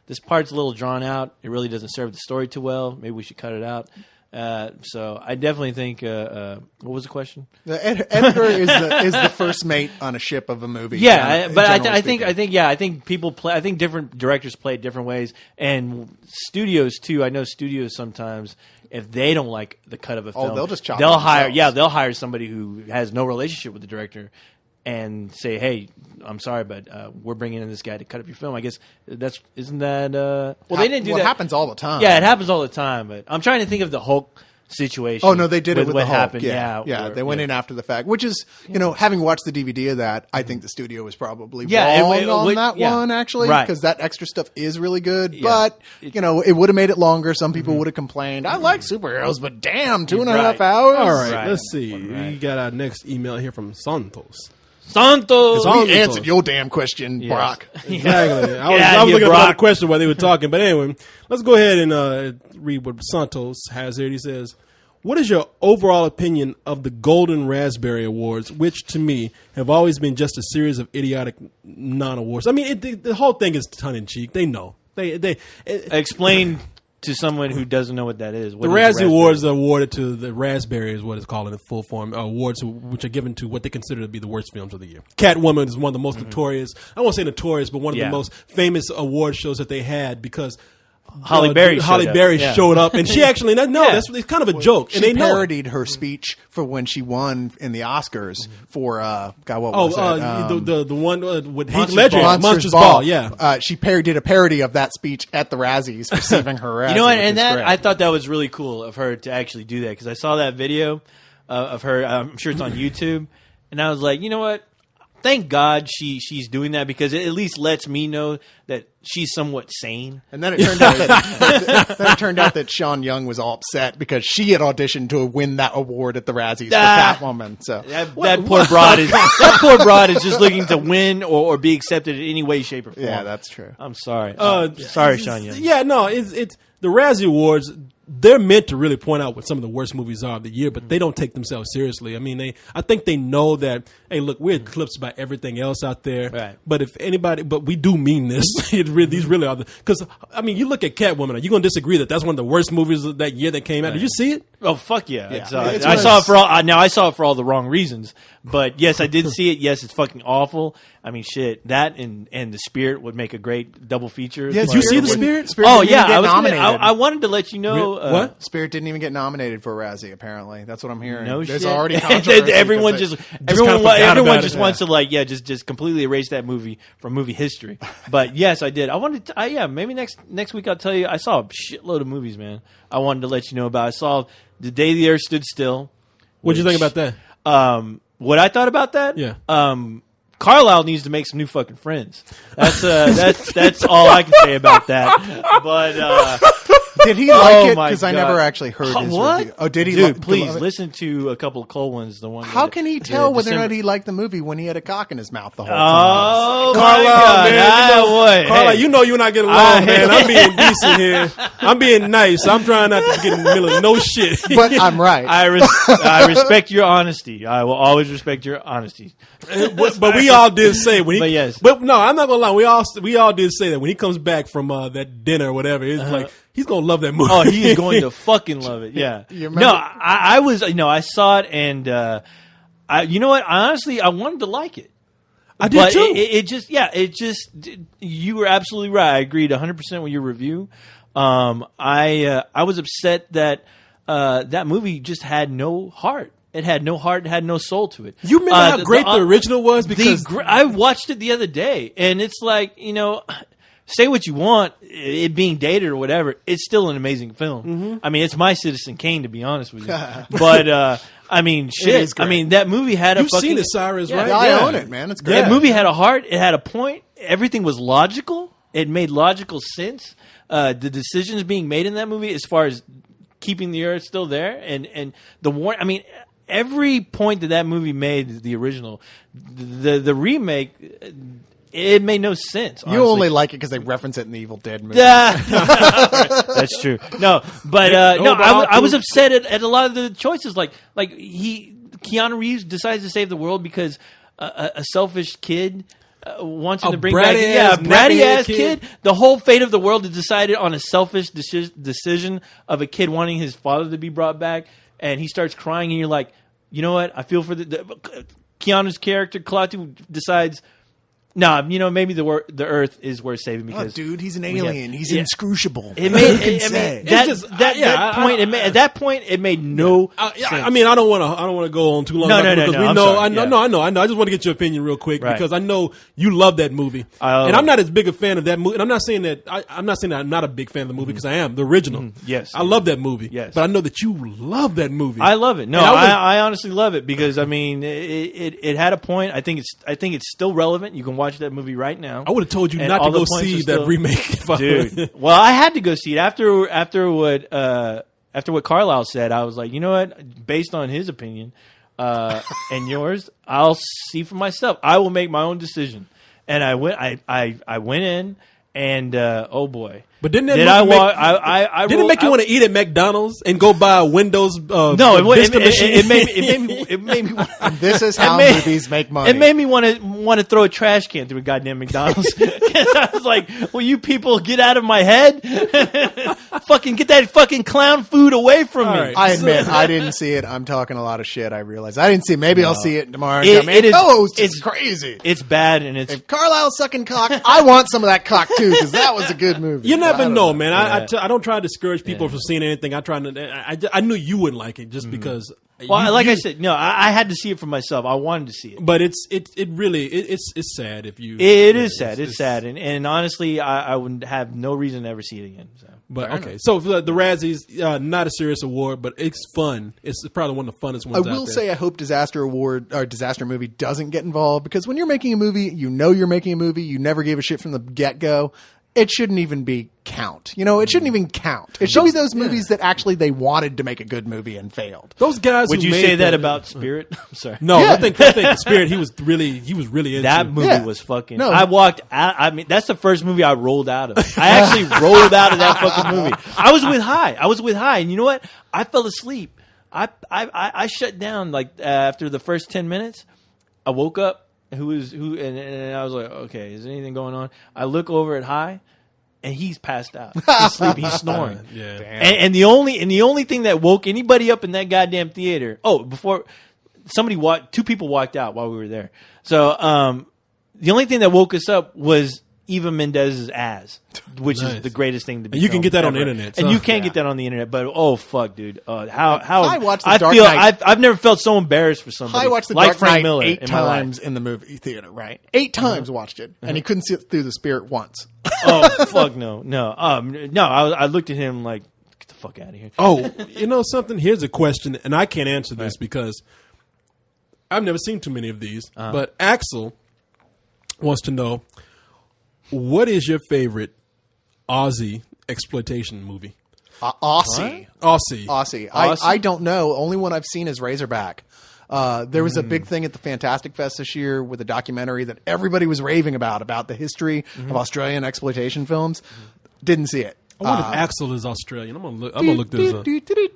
this part's a little drawn out. It really doesn't serve the story too well. Maybe we should cut it out." So I definitely think. What was the question? The editor is the first mate on a ship of a movie. Yeah, but generally I speaking. think people play. I think different directors play it different ways, and studios too. I know studios sometimes, if they don't like the cut of a film, they'll just chop They'll it hire. themselves. Yeah, they'll hire somebody who has no relationship with the director, and say, "Hey, I'm sorry, but we're bringing in this guy to cut up your film." I guess isn't that? Well, they didn't do Well, that. it happens all the time. Yeah, it happens all the time. But I'm trying to think of the Hulk situation. Oh no, they did it with what the Hulk. happened. Yeah, where- they went in after the fact, which is, having watched the DVD of that, I think the studio was probably Yeah, wrong it on would- that yeah. one actually, Right. because that extra stuff is really good. Yeah. But it would have made it longer. Some people would have complained. I like superheroes, but damn, 2.5 Right. hours. All right, Right. let's see. Right. We got our next email here from Santos. Santos. Santos. We answered your damn question, Yes. Brock. Exactly. I was, Get I was out looking here, up another Brock. question while they were talking. But anyway, let's go ahead and read what Santos has here. He says, "What is your overall opinion of the Golden Raspberry Awards, which to me have always been just a series of idiotic non-awards?" I mean, the whole thing is tongue-in-cheek. They know. Explain to someone who doesn't know what that is. What The is Razzie Awards are awarded to the Raspberry, is what it's called in full form. Awards which are given to what they consider to be the worst films of the year. Catwoman is one of the most notorious. I won't say notorious, but one of Yeah. the most famous award shows that they had because Halle Berry showed up, and she actually Yeah. that's it's kind of a joke, and She they know. it. parodied her speech for when she won in the Oscars for God, what Oh, was it? the one with Heath Monsters Ledger, Ball. Monsters Ball, yeah. She did a parody of that speech at the Razzies, receiving her Razzie. You know what? which And is that great. I thought that was really cool of her to actually do that because I saw that video of her. I'm sure it's on YouTube, and I was like, you know what? Thank God she's doing that because it at least lets me know that she's somewhat sane. And then it turned out that Sean Young was all upset because she had auditioned to win that award at the Razzies Ah. for Catwoman. So That poor broad is just looking to win or be accepted in any way, shape, or form. yeah, that's true. I'm sorry. Uh, Sorry, Sean Young. Yeah, no, it's the Razzie Awards. They're meant to really point out what some of the worst movies are of the year, but they don't take themselves seriously. I mean, I think they know that. Hey, look, we're eclipsed by everything else out there. Right. But if anybody, but we do mean this. These really are because I mean, you look at Catwoman. Are you going to disagree that that's one of the worst movies of that year that came out? Did you see it? Oh fuck yeah! Yeah. I saw it for all. Now I saw it for all the wrong reasons, but yes, I did see it. Yes, it's fucking awful. I mean, shit. That and The Spirit would make a great double feature. Yeah, Did you see The Spirit? Spirit? Oh didn't yeah, even get I was. nominated. I wanted to let you know. What? Spirit didn't even get nominated for a Razzie. Apparently, that's what I'm hearing. No There's shit. already controversy. everyone because just they- kinda forgot everyone about just it. wants to just completely erase that movie from movie history. But yes, I did. I wanted to, maybe next week I'll tell you. I saw a shitload of movies, man. I wanted to let you know about. I saw The Day the Earth Stood Still. What'd you think about that? What I thought about that? Yeah. Carlisle needs to make some new fucking friends. That's all I can say about that. But Did he like it? my Because I God. never actually heard his what? review. Oh, did he? Dude, lo- please love it? listen to a couple of cold ones. The one. How that- can he the tell whether or December- not he liked the movie when he had a cock in his mouth the whole time? Oh, Carlisle, my God. man, you know, Boy, Carla, hey. you know you and I get along, man. I'm being decent here. I'm being nice. I'm trying not to get in the middle of no shit. But I'm right. I respect your honesty. I will always respect your honesty. but we all did say when he. But yes. But no, I'm not gonna lie. We all did say that when he comes back from that dinner or whatever. It's like he's gonna love that movie. Oh, he is going to fucking love it. Yeah. You remember- No, I was. I saw it, and you know what? Honestly, I wanted to like it. I did But too. it just. You were absolutely right. I agreed 100% with your review. I was upset that that movie just had no heart. It had no heart. It had no soul to it. You remember how great the original was? Because I watched it the other day, and it's like, say what you want, it being dated or whatever, it's still an amazing film. Mm-hmm. I mean, it's my Citizen Kane, to be honest with you. But I mean, shit. is great. I mean, that movie had a you've fucking. seen it, Cyrus, Yeah. right? Yeah, I own it, man. It's great. That movie had a heart. It had a point. Everything was logical. It made logical sense. The decisions being made in that movie, as far as keeping the Earth still there, and the war. I mean, every point that movie made, the original, the remake, it made no sense. You honestly. only like it because they reference it in the Evil Dead movie. That's true. No, but no, I was upset at a lot of the choices. Like Keanu Reeves decides to save the world because a selfish kid wanting A to bring back bratty a ass, bratty ass nappy-head kid. The whole fate of the world is decided on a selfish decision of a kid wanting his father to be brought back, and he starts crying, and you're like, you know what? I feel for the Keanu's character. Klaatu decides, nah, maybe the Earth is worth saving because dude, he's an alien. He's yeah. inscrucible. It made, Who can it say? made that, It's just- that, yeah, that point. At that point, it made no sense. I mean, I don't want to go on too long. No, about no, it no, because no, we I'm know, sorry, I know. I just want to get your opinion real quick Right. because I know you love that movie, and I'm not as big a fan of that movie. And I'm not saying that I'm not a big fan of the movie because I am the original. Yes. I love that movie. Yes. but I know that you love that movie. I love it. No, And I honestly love it because I mean, it had a point. I think it's still relevant. You can watch that movie right now. I would have told you And not all to the go points see are that still- remake. If I Dude. Well, I had to go see it after what Carlisle said. I was like, you know what? Based on his opinion and yours, I'll see for myself. I will make my own decision. And I went. I went in, and oh boy. But didn't that Did movie I make- walk? I Didn't it make you want to eat at McDonald's and go buy a Windows No, Vista machine? it made me. This is how made- movies make money. It made me want to throw a trash can through a goddamn McDonald's. I was like, "Will you people get out of my head? Fucking get that fucking clown food away from me!" right. I admit, I didn't see it. I'm talking a lot of shit. I realize I didn't see it. Maybe I'll see it tomorrow. It- And go, it is- co-host is it's- crazy. It's bad, and it's If Carlisle's sucking cock, I want some of that cock too because that was a good movie. You I never don't know, man. Yeah. I don't try to discourage people from seeing anything. I knew you wouldn't like it just because. well, like I said, no, I had to see it for myself. I wanted to see it. But it's sad if you. It is sad. It's sad, and honestly, I would have no reason to ever see it again. So. But okay, so for the Razzies, not a serious award, but it's fun. It's probably one of the funnest I ones. will out there. say I hope disaster movie doesn't get involved because when you're making a movie, you know you're making a movie. You never gave a shit from the get-go. It shouldn't even be count. It shouldn't even count. It should be those movies that actually they wanted to make a good movie and failed. those guys. Would who you made say that about Spirit? I'm sorry. No, Yeah. I think the Spirit. He was really into That movie Yeah. was fucking. No. I walked out. I mean, that's the first movie I rolled out of. I actually rolled out of that fucking movie. I was with High, and you know what? I fell asleep. I shut down like after the first 10 minutes. I woke up. And I was like, okay, is there anything going on? I look over at High, and he's passed out. He's sleeping. He's snoring. Yeah. And the only thing that woke anybody up in that goddamn theater. Oh, before two people walked out while we were there. So the only thing that woke us up was Eva Mendez's ass, which Nice. is the greatest thing to be. And you can filmed get that on the ever. internet, and so- you can get that on the internet. But oh fuck, dude, how I watched The I Dark feel Knight. I've never felt so embarrassed for somebody. I watched The like Dark Frank Knight Miller 8 in my life. times in the movie theater, right? 8 times watched it, and he couldn't sit through the Spirit once. Oh fuck no. I looked at him like, get the fuck out of here. Oh, you know something? Here's a question, and I can't answer this because I've never seen too many of these. But Axel wants to know, what is your favorite Aussie exploitation movie? Aussie. Aussie. I don't know. Only one I've seen is Razorback. There was a big thing at the Fantastic Fest this year with a documentary that everybody was raving about the history of Australian exploitation films. Didn't see it. I wonder if Axel is Australian. I'm gonna look this up.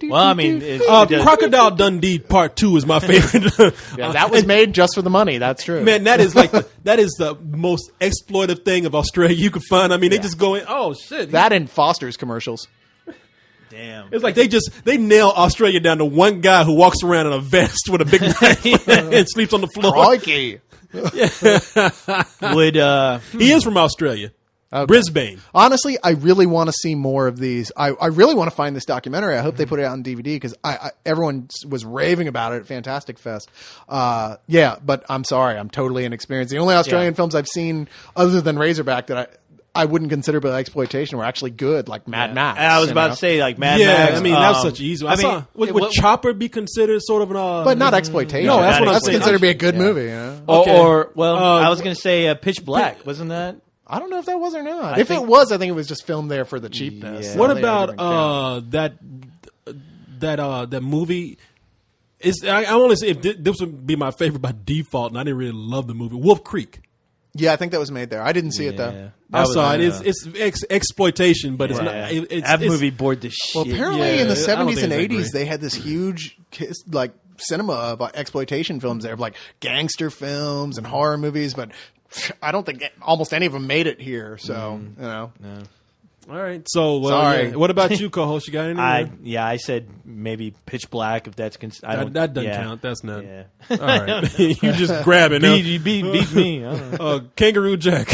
Well, I mean, it does- Crocodile Dundee Part 2 is my favorite. Yeah, that was made just for the money. That's true. Man, that is the most exploitive thing of Australia you could find. I mean, they just go in. Oh shit! That and Foster's commercials. damn. It's like they nail Australia down to one guy who walks around in a vest with a big knife and sleeps on the floor. Crikey. Would He is from Australia, Brisbane. Honestly, I really want to see more of these. I really want to find this documentary. I hope they put it out on DVD because everyone was raving about it at Fantastic Fest. Yeah, but I'm sorry, I'm totally inexperienced. The only Australian films I've seen other than Razorback that I wouldn't consider by exploitation were actually good, like Mad Max. I was you about know? to say like Mad Yeah, Max. I mean that's such an easy one. Would what- Chopper be considered sort of an? But not exploitation. No, that's what I'm that's saying. considered to be a good movie. You know? Okay. I was going to say Pitch Black, wasn't that? I don't know if that was or not. I If think- it was, I think it was just filmed there for the cheapness. Yeah. So What I think about it doesn't count. that movie? I want to say if this would be my favorite by default, and I didn't really love the movie. Wolf Creek. Yeah, I think that was made there. I didn't see it though. I saw it. It's exploitation, but it's not. That movie bored the shit. Well, apparently Yeah, in the I don't 70s think and it's that 80s, great. they had this huge cinema of exploitation films there, of like gangster films and horror movies, but I don't think almost any of them made it here. So you know, All right. So, Sorry. yeah. What about you, co-host? You got anything? I said maybe Pitch Black if that's That doesn't count. That's not. Yeah. All right. You just grab it. beat me. I don't know. Kangaroo Jack.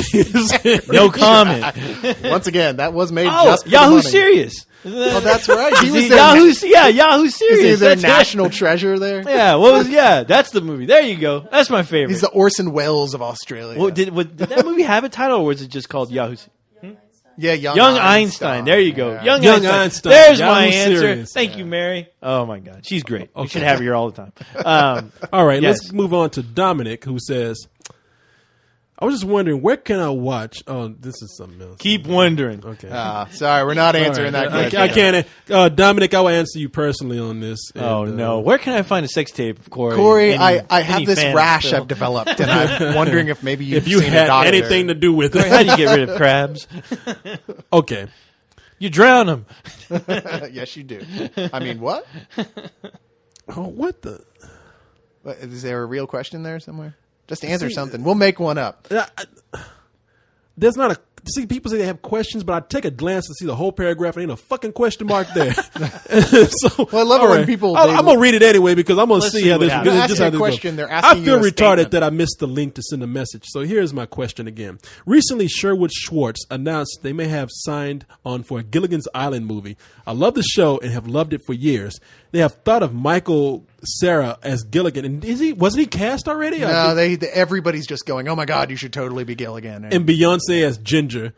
No comment. once again, that was made Oh, just for the Yahoo money. Serious. Oh, that's right. He was Yahoo. their, Yahoo is he Serious. their That's it. national treasure there. Yeah. What was? Yeah, that's the movie. There you go. That's my favorite. He's the Orson Welles of Australia. Well, did that movie have a title, or was it just called Yahoo? Yeah, Young Einstein. There you go. Yeah. Young Einstein. There's Yahoo my answer. Serious. Thank you, Mary. Oh my God, she's great. We should have her here all the time. All right. Yes. Let's move on to Dominic, who says, I was just wondering, where can I watch? Oh, this is something else. Keep wondering. Okay. Sorry, we're not All answering right. that question. I can't. Dominic, I will answer you personally on this. Oh And, no, where can I find a sex tape, Corey? Corey, Any- I have any this fan rash still? I've developed, and I'm wondering if maybe If you seen a had doctor. anything to do with Corey, how it. do you get rid of crabs? Okay. You drown them. Yes, you do. I mean, what? Oh, what the? Is there a real question there somewhere? Just answer something. We'll make one up. There's not a. See, people say they have questions, but I take a glance to see the whole paragraph and ain't a fucking question mark there. So, Well, I love it all when people- I'm gonna read it anyway because I'm gonna Let's see see how what this. happens. They're Just asking how a this question, goes. they're asking I feel you a retarded statement. that I missed the link to send a message. So here's my question again. Recently, Sherwood Schwartz announced they may have signed on for a Gilligan's Island movie. I love the show and have loved it for years. They have thought of Michael Cera as Gilligan, and wasn't he cast already? No, everybody's just going, oh my God, you should totally be Gilligan. And Beyonce as Ginger.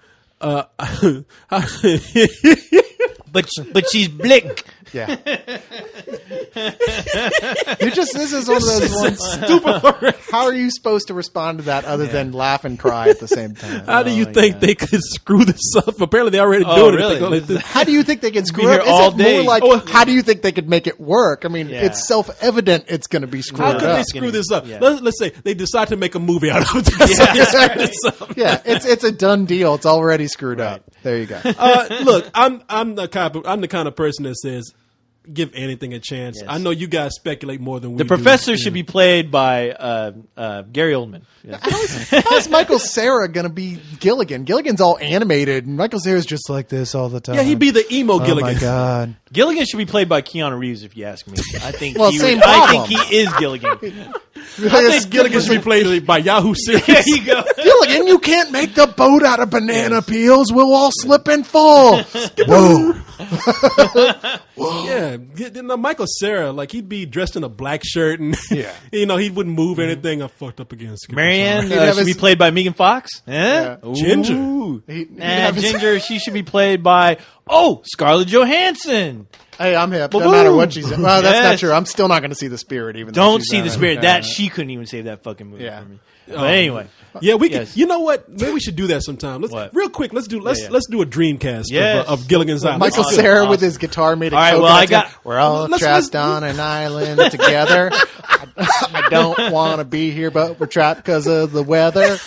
But she's blick. Yeah. This is one of those ones. Stupid. How are you supposed to respond to that other than laugh and cry at the same time? How do you think they could screw this up? Apparently, they already doing really? it. They go like this. How do you think they can screw here it up? Is all it day. more like, Oh, how do you think they could make it work? I mean, Yeah. it's self-evident it's going to be screwed How could up. they screw this up? Yeah. Let's say they decide to make a movie out of it. That's how they screw this up. Yeah, it's a done deal. It's already screwed up. There you go. Look, I'm the kind of person that says give anything a chance. Yes. I know you guys speculate more than we The do. professor should be played by Gary Oldman. Yeah. How's Michael Cera going to be Gilligan? Gilligan's all animated, and Michael Cera's just like this all the time. Yeah, he'd be the emo Oh Gilligan. my God. Gilligan should be played by Keanu Reeves, if you ask me. I think Well, he same would, I problem. think he is Gilligan. I think Gilligan should be played by Yahoo Serious. There you go. Gilligan, you can't make the boat out of banana peels. We'll all slip and fall. Whoa. Yeah, Michael Cera, like he'd be dressed in a black shirt and Yeah. he wouldn't move anything. I fucked up again. Skip, I'm Marianne He'd have should be his- played by Megan Fox. Eh? Yeah. Ginger. Ooh. He'd Nah, have his- Ginger, she should be played by, Scarlett Johansson. Hey, I'm hip. Ba-boom. No matter what she's in. Well, that's not Yes. true. I'm still not going to see The Spirit, even though Don't she's see in the it. spirit. Yeah. That she couldn't even save that fucking movie Yeah. for me. But anyway, Yeah, we can. Yes. You know what? Maybe we should do that sometime. Let's What? real quick. Let's do yeah. let's do a Dreamcast Yes. of Gilligan's Island. Michael Let's do it. Cera with his guitar made of All right, well, coconuts. I got- We're all Let's- trapped on an island together. I don't want to be here, but we're trapped because of the weather.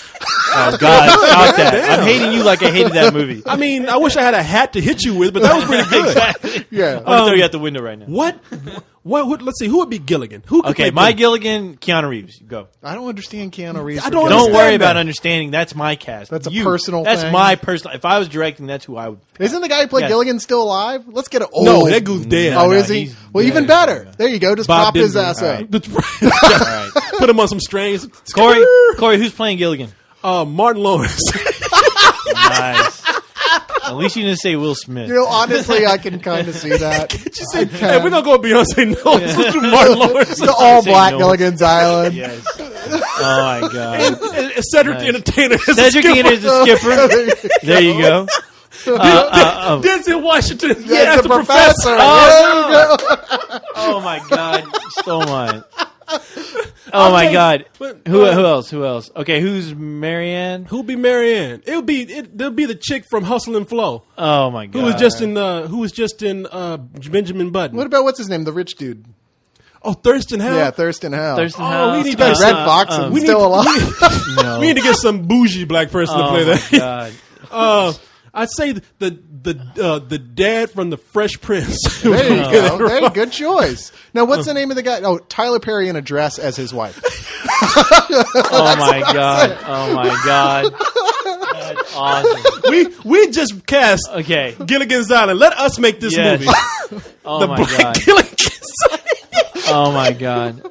oh God, stop that! Damn. I'm hating you like I hated that movie. I mean, I wish I had a hat to hit you with, but that was pretty good. Exactly. Yeah. I'm gonna throw you out the window right now. What? Let's see. Who would be Gilligan? Who? Could Okay, play my Gilligan, Keanu Reeves. Go. I don't understand Keanu Reeves. I for don't Gilligan. Don't understand worry about that. understanding. That's my cast. That's a You. personal That's thing. my personal. If I was directing, that's who I would. Isn't the guy who played Yes. Gilligan still alive? Let's get an old. No, that goose dead. Oh, no, is he? he's Well, dead. even better. There you go. Just Bob prop his Denver. ass All up. right. All right, Put him on some strings. Corey, who's playing Gilligan? Martin Lawrence. Nice. At least you didn't say Will Smith. You know, honestly, I can kind of see that. She said, "Hey, we're gonna go with Beyonce. No, let's do Martin Lawrence. The all Say black no. Gilligan's Island. Yes. Oh my God. And Cedric the Entertainer. as a Cedric skipper. Ian is the skipper. There you go. Denzel Washington. Yeah, as the professor. Oh, There you go. Oh my God. Stole mine. Oh my tell you, God. but, Who else? Who else? Okay, who's Marianne? Who'd be Marianne? There'll be the chick from Hustle and Flow Oh my God. who was just in Benjamin Button. What about what's his name? The rich dude. Oh, Thurston Howell. Yeah, Thurston Howell. Thurston Oh, Howell? we need Red to- Fox we need still to- alive. No. We need to get some bougie black person to Oh play my that. God. I'd say the dad from the Fresh Prince. There you go. Hey, good choice. Now, what's the name of the guy? Oh, Tyler Perry in a dress as his wife. Oh my god! Oh my god! That's awesome. We just cast Okay. Gilligan's Island. Let us make this Yes. movie. Oh The my Black god! Gilligan's Island. Oh my god!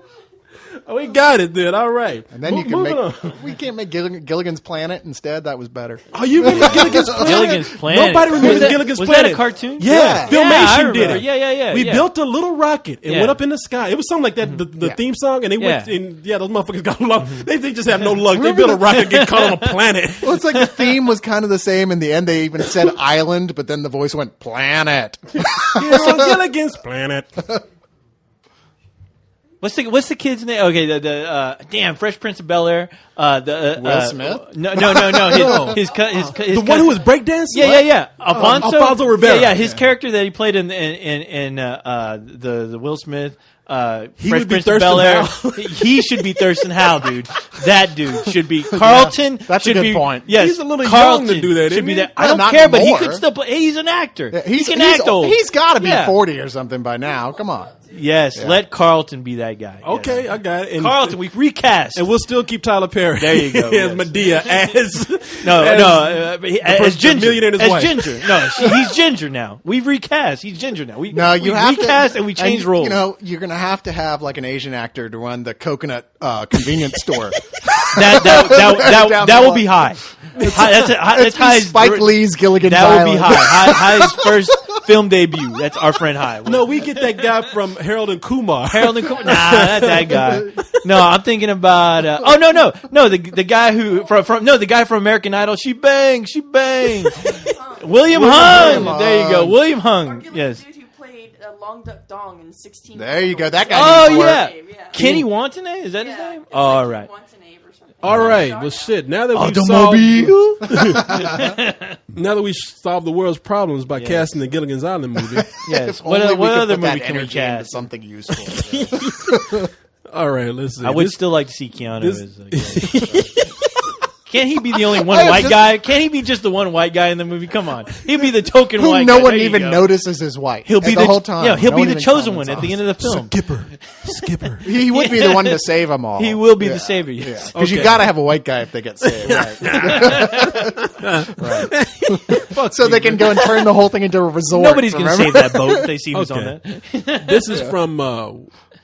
We got it then. All right. And then you can Moving make. on. We can't make Gilligan's Planet instead. That was better. Oh, you remember Gilligan's Planet? Gilligan's Planet. Nobody remembers Was that- Gilligan's was Planet. that a cartoon? Yeah, Yeah. Filmation I did remember. it. Yeah. We built a little rocket and Yeah. went up in the sky. It was something like that. The Yeah. theme song, and they went. Yeah. And those motherfuckers got luck. They just have no luck. They built a rocket and get caught on a planet. Well, it's like the theme was kind of the same. In the end, they even said island, but then the voice went planet. Here on Gilligan's Planet. What's the kid's name? Okay, the damn Fresh Prince of Bel Air. Will Smith? No. His The one who was breakdancing. Yeah. Alfonso Rivera. Yeah. His character that he played in the Will Smith. He Fresh would be Prince of Bel Air. Thurston He should be Thurston Howell, dude. That dude should be Carlton. that's a should good be, point. Yes, He's a little Carlton young to do that, Should isn't be he? that. I Well, don't not care, but he anymore. could still play. He's an actor. He's, he can act old. He's got to be Yeah. 40 or something by now. Come on. Yes, let Carlton be that guy. Okay, Yes. I got it. And, Carlton, we've recast. and we'll still keep Tyler Perry. There you go, as yes. Medea. As as person- Ginger. millionaire and his As wife. Ginger. No, he's Ginger now. We've recast. He's Ginger now. We have recast to, and we change roles. You know, you're going to have like an Asian actor to run the coconut convenience store. that will be high. That's high. as- Spike Lee's Gilligan's That would Island. be high. High's first film debut. That's our friend High. no, we get that guy from Harold and Kumar. Harold and Kumar. Nah, not that guy. No, I'm thinking about. No, the guy the guy from American Idol. She bangs. William Hung. Hung. There you go, William Hung. Arguably Yes. the dude who played Long Duck Dong in 16. There you go. That Oh guy needs yeah. work. Yeah. Kenny Watanabe. Is that his Yeah, name? it's All like right. Watanabe or something. All right. Shock Well, now. shit. Now that we've solved the world's problems by Yes. casting the Gilligan's Island movie. Yes. If What only we could other put that movie can we energy into cast? something useful. All right. Let's see. I would This- still like to see Keanu this- as. Can't he be the only one I white just- guy? Can't he be just the one white guy in the movie? Come on, he'll be the token Who white no guy. one There you even go. notices his wife. He'll be the whole time. Yeah, he'll No be one the even chosen comments one at on the it. end of the film. Skipper. He would be the one to save them all. He will be the savior. Yes. Because you Okay. got to have a white guy if they get saved. Right. So they can go and turn the whole thing into a resort. Nobody's going to remember? save that boat if they see who's on Okay. that. This is from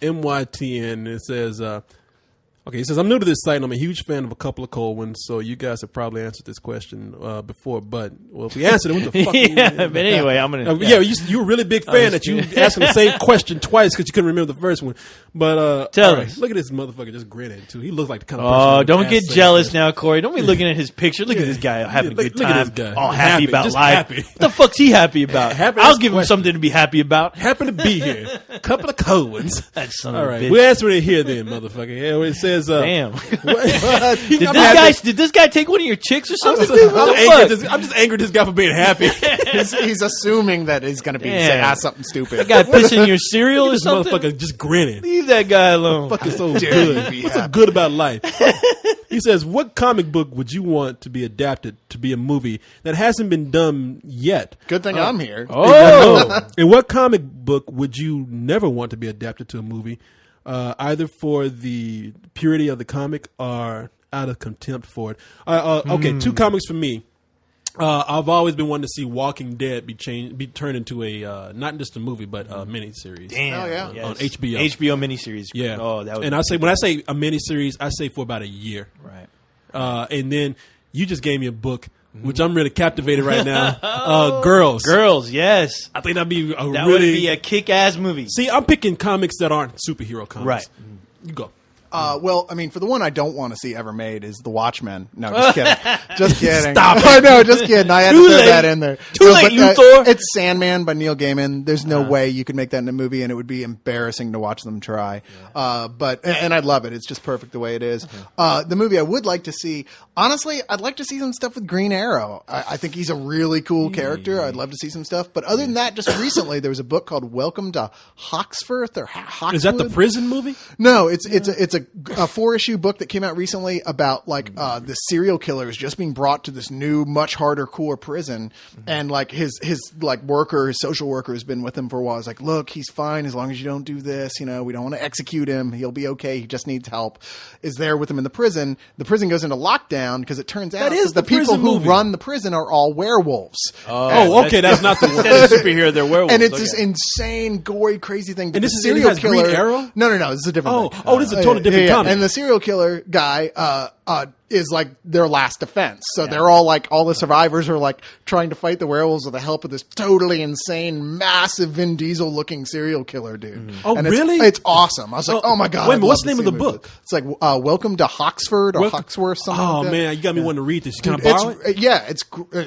MYTN. It says, he says, I'm new to this site and I'm a huge fan of a couple of cold ones, so you guys have probably answered this question before, but, well, if we answered it, what the fuck? Yeah, but anyway, I'm going to. You were a really big fan that you asking the same question twice because you couldn't remember the first one. But Tell all right, us. look at this motherfucker just grinning too. He looks like the kind of person. Oh, who would don't ask get the same jealous question. now, Corey. Don't be looking at his picture. Look at this guy having a Look- good look at time. this guy. All Happy, happy about just life. happy. What the fuck's he happy about? Happy I'll as give him question. something to be happy about. Happen to be here. Couple of cold ones. That son All of a right, bitch. we're answering it here then, motherfucker. Yeah, it says, Damn. what- Did this guy take one of your chicks or something? What the fuck? I'm just angry at this guy for being happy. He's assuming that he's going to be say, Yeah. something stupid. Guy pissing your cereal or This something? motherfucker just grinning. Leave that guy alone. Fucking so Dare good. you be What's so happy. good about life? He says, what comic book would you want to be adapted to be a movie that hasn't been done yet? Good thing I'm here. Oh, And what comic book would you never want to be adapted to a movie, either for the purity of the comic or out of contempt for it? Okay, two comics for me. I've always been wanting to see Walking Dead be turned into a not just a movie but a miniseries. damn. Oh, yeah. Yes. On HBO. HBO miniseries. Yeah. Oh, that would and be I say when I say a miniseries, I say for about a year. right. And then you just gave me a book, which I'm really captivated right now. Girls. Girls, yes. I think that'd be a That really. would be a kick-ass movie. See, I'm picking comics that aren't superhero comics. Right. You go. Well, I mean, for the one I don't want to see ever made is The Watchmen. No, just kidding. Just kidding. Stop it. I know, just kidding. I had Too to throw late. that in there. Too late, Luthor. It's Sandman by Neil Gaiman. There's no way you could make that in a movie, and it would be embarrassing to watch them try. And I'd love it. It's just perfect the way it is. The movie I would like to see, honestly, I'd like to see some stuff with Green Arrow. I think he's a really cool character. I'd love to see some stuff. But other than that, just recently there was a book called Welcome to Hawksworth or Hawkswood. Is that the prison movie? No, it's a a 4-issue book that came out recently about like the serial killers just being brought to this new, much harder, cooler prison, and like his like worker, his social worker, has been with him for a while. He's like, look, he's fine as long as you don't do this. You know, we don't want to execute him. He'll be okay. He just needs help. Is there with him in the prison. The prison goes into lockdown because it turns out is the the people prison who movie. run the prison are all werewolves. Oh, okay, that's not the one. Instead of superhero, they're werewolves. And it's Okay. this insane, gory, crazy thing. But And the this is- serial it has killer. Green Arrow? No, this is a different thing. This is a totally different comic. And the serial killer guy is like their last defense. So they're all like, all the survivors are like trying to fight the werewolves with the help of this totally insane, massive Vin Diesel looking serial killer dude. Oh, and really? It's awesome. I was like, oh my God. Wait a I'd minute, what's love the to name of see the a movie. book? It's like Welcome to Hoxford or Hoxworth, something Oh like that. man, you got me wanting to read this. Can I Dude, borrow it?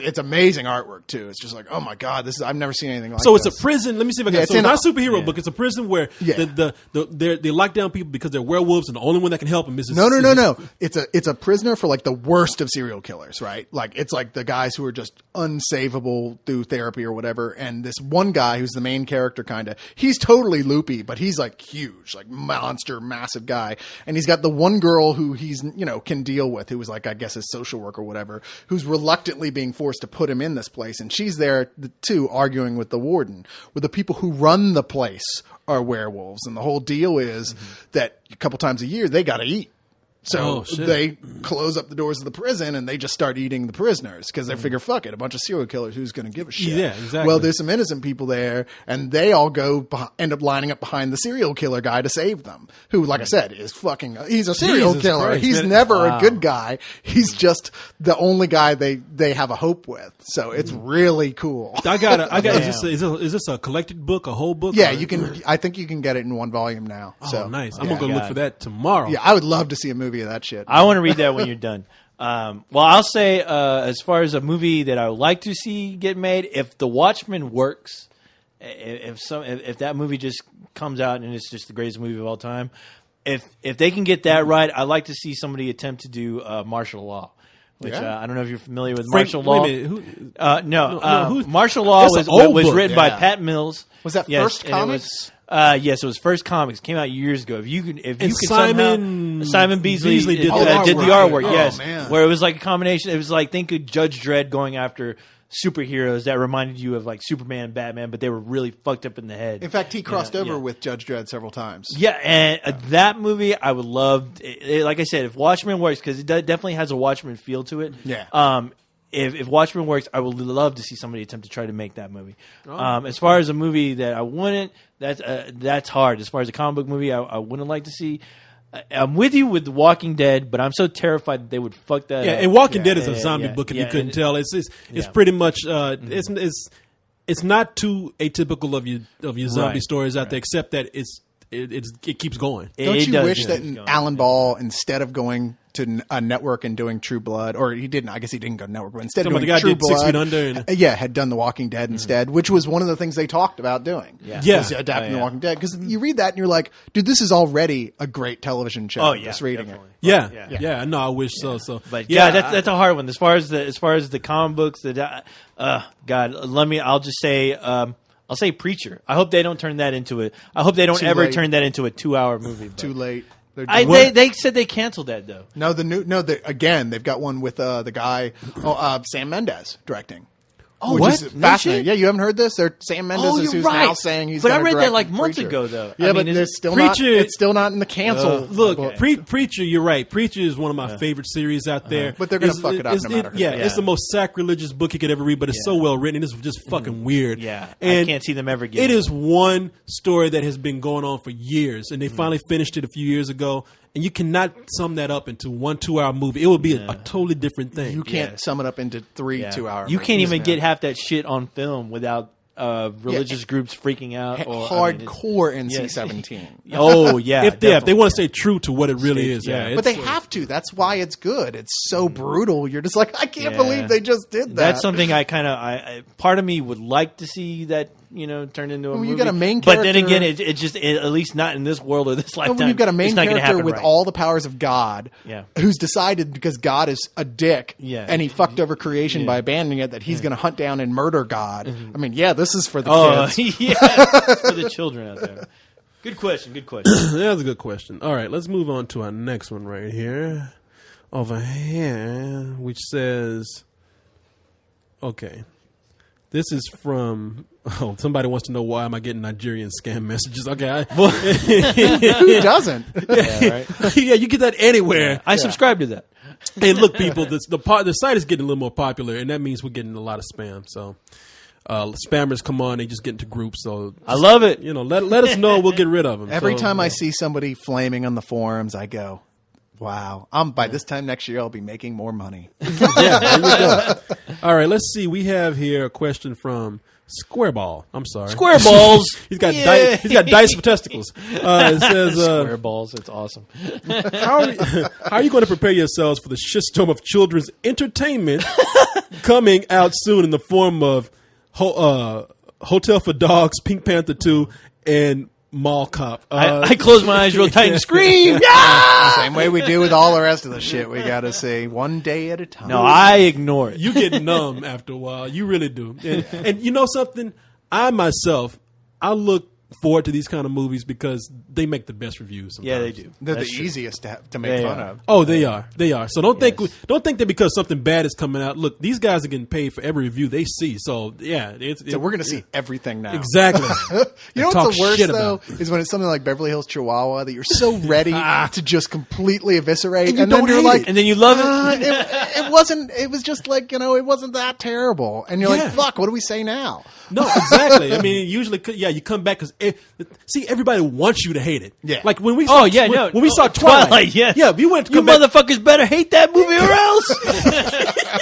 it's amazing artwork too. It's just like, oh my God, I've never seen anything like So this. it's a prison. Let me see if I Yeah, can. it's So it's in not a a- superhero book. It's a prison where Yeah. they lock down people because they're werewolves, and the only one that can help them is this, No. It's a prisoner for like the worst of serial killers, right? Like it's like the guys who are just unsavable through therapy or whatever. And this one guy who's the main character, kind of, he's totally loopy, but he's like huge, like monster, massive guy. And he's got the one girl who he's, can deal with, who was like, I guess his social work or whatever, who's reluctantly being forced to put him in this place. And she's there too, arguing with the warden, with the people who run the place are werewolves. And the whole deal is that a couple times a year, they got to eat. So they close up the doors of the prison and they just start eating the prisoners because they figure, fuck it, a bunch of serial killers, who's going to give a shit? Yeah, exactly. Well, there's some innocent people there, and they all end up lining up behind the serial killer guy to save them, who, like I said, is fucking, he's a serial Jesus killer. Christ, He's man. never a good guy. He's just the only guy they have a hope with. So it's really cool. I got. Is this a collected book, a whole book? Yeah, or- you can, I think you can get it in one volume now. Oh, So nice. I'm yeah. gonna go look for that tomorrow. Yeah, I would love to see a movie of that shit. I want to read that when you're done. Well, I'll say as far as a movie that I would like to see get made, if The Watchmen works, if that movie just comes out and it's just the greatest movie of all time, if they can get that right, I'd like to see somebody attempt to do martial law. Which Yeah. I don't know if you're familiar with Frank- martial law. wait a minute, who- No, who's- martial law That's was an old was book. written by Yeah. Pat Mills. Was that Yes, First and it was- Comics? Yes, it was First Comics. Came out years ago. If you could Simon Simon Beasley Beasley did did the the artwork. artwork. Yes, Oh, man. where it was like a combination. It was like, think of Judge Dredd going after superheroes that reminded you of like Superman and Batman, but they were really fucked up in the head. In fact, he crossed over yeah. with Judge Dredd several times. Yeah, and that movie I would love. Like I said, if Watchmen works, because it definitely has a Watchmen feel to it. Yeah. If Watchmen works, I would love to see somebody attempt to try to make that movie. As far as a movie that I wouldn't, that's hard. As far as a comic book movie, I wouldn't like to see. I'm with you with The Walking Dead, but I'm so terrified that they would fuck that Yeah, up. and Walking Dead is a yeah, zombie yeah, book. If yeah, you couldn't and- tell, it's yeah. pretty much it's not too atypical of your zombie Right, stories out there, except that it keeps going. Don't It you does, wish yeah. that It's going, Alan Ball, instead of going to a network and doing True Blood, or he didn't, I guess he didn't go to network, but instead of Talking doing about the guy True did 6 Blood, Feet Under and- had done The Walking Dead instead, which was one of the things they talked about doing. Yeah. Was adapting Oh, yeah. The Walking Dead. Because you read that and you're like, dude, this is already a great television show. Oh, yeah, just reading definitely. Yeah. No, I wish so. So, But yeah, yeah, that's a hard one. As far as the comic books, God, I'll just say, I'll say Preacher. I hope they don't turn that into it. I hope they don't Too ever late. turn that into a 2-hour movie. but- Too late. They're They said they canceled that though. again, they've got one with the guy, Sam Mendes directing. Oh, which what? is No fascinating. shit? Yeah, you haven't heard this? Sam Mendes Oh, is you're who's right. now saying he's But I gonna read that, direct like, months Preacher. ago, though. Yeah, I but mean, it's still Preacher- not. It's still not in the cancel. Look, Okay. Preacher, you're right. Preacher is one of my favorite series out there. But they're gonna It's- fuck it up no matter who. Yeah, Yeah. it's the most sacrilegious book you could ever read, but it's so well written. It's just fucking weird. Yeah, and I can't see them ever getting It is one story that has been going on for years, and they finally finished it a few years ago. And you cannot sum that up into 1 2-hour movie. It would be a totally different thing. You can't sum it up into 3 Yeah. 2-hour. You can't movies, even man. get half that shit on film without religious groups freaking out. Or I mean, hardcore NC-17. oh yeah, if they definitely. want to stay true to what it really is. Yeah. Yeah, But they it's, have to. That's why it's good. It's so brutal. You're just like, I can't Yeah. believe they just did that. That's something I kind of, part of me would like to see that, turned into a When movie. you got a main but then character- again, it just at least not in this world or this lifetime. when you've got a main it's not gonna character happen with right. all the powers of God, Yeah. who's decided because God is a dick, Yeah. and he fucked over creation by abandoning it, that he's going to hunt down and murder God. I mean, yeah, this is for the Oh kids. yeah, for the children out there. Good question. Good question. That's a good question. All right, let's move on to our next one right here. Over here, which says, okay, this is from, somebody wants to know why am I getting Nigerian scam messages. Okay. Who doesn't? Yeah, right. Yeah, you get that anywhere. I subscribe to that. Hey, look, people, the site is getting a little more popular, and that means we're getting a lot of spam. So spammers come on, they just get into groups. So I love it. You know, let us know. We'll get rid of them. Every time I see somebody flaming on the forums, I go, wow, by this time next year, I'll be making more money. Yeah, there you go. All right, let's see. We have here a question from Squareball. I'm sorry. Square balls. He's got dice for testicles. It says, Square balls. It's awesome. how are you going to prepare yourselves for the shitstorm of children's entertainment coming out soon in the form of Hotel for Dogs, Pink Panther 2, and Mall Cop? I close my eyes real tight and scream. Yeah! Same way we do with all the rest of the shit we got to see, one day at a time. No, I ignore it. You get numb after a while. You really do. And you know something? I myself, I look forward to these kind of movies because they make the best reviews sometimes. Yeah, they do. They're That's the true. easiest to make They fun are. of. Oh, they are. They are. So don't think that because something bad is coming out. Look, these guys are getting paid for every review they see. So yeah, So we're going to see everything now. exactly. You know Talk what's the worst, shit though, about is when it's something like Beverly Hills Chihuahua that you're so ready to just completely eviscerate. And you then don't you're hate like, it. And then you love it. it wasn't, it was just like, it wasn't that terrible. And you're Yeah. like, fuck, what do we say now? No, exactly. I mean, usually, you come back because see, everybody wants you to hate it. Yeah. Like when we Oh, yeah, no. when we saw Twilight, yeah. yeah, we went to You come back. motherfuckers better hate that movie or else.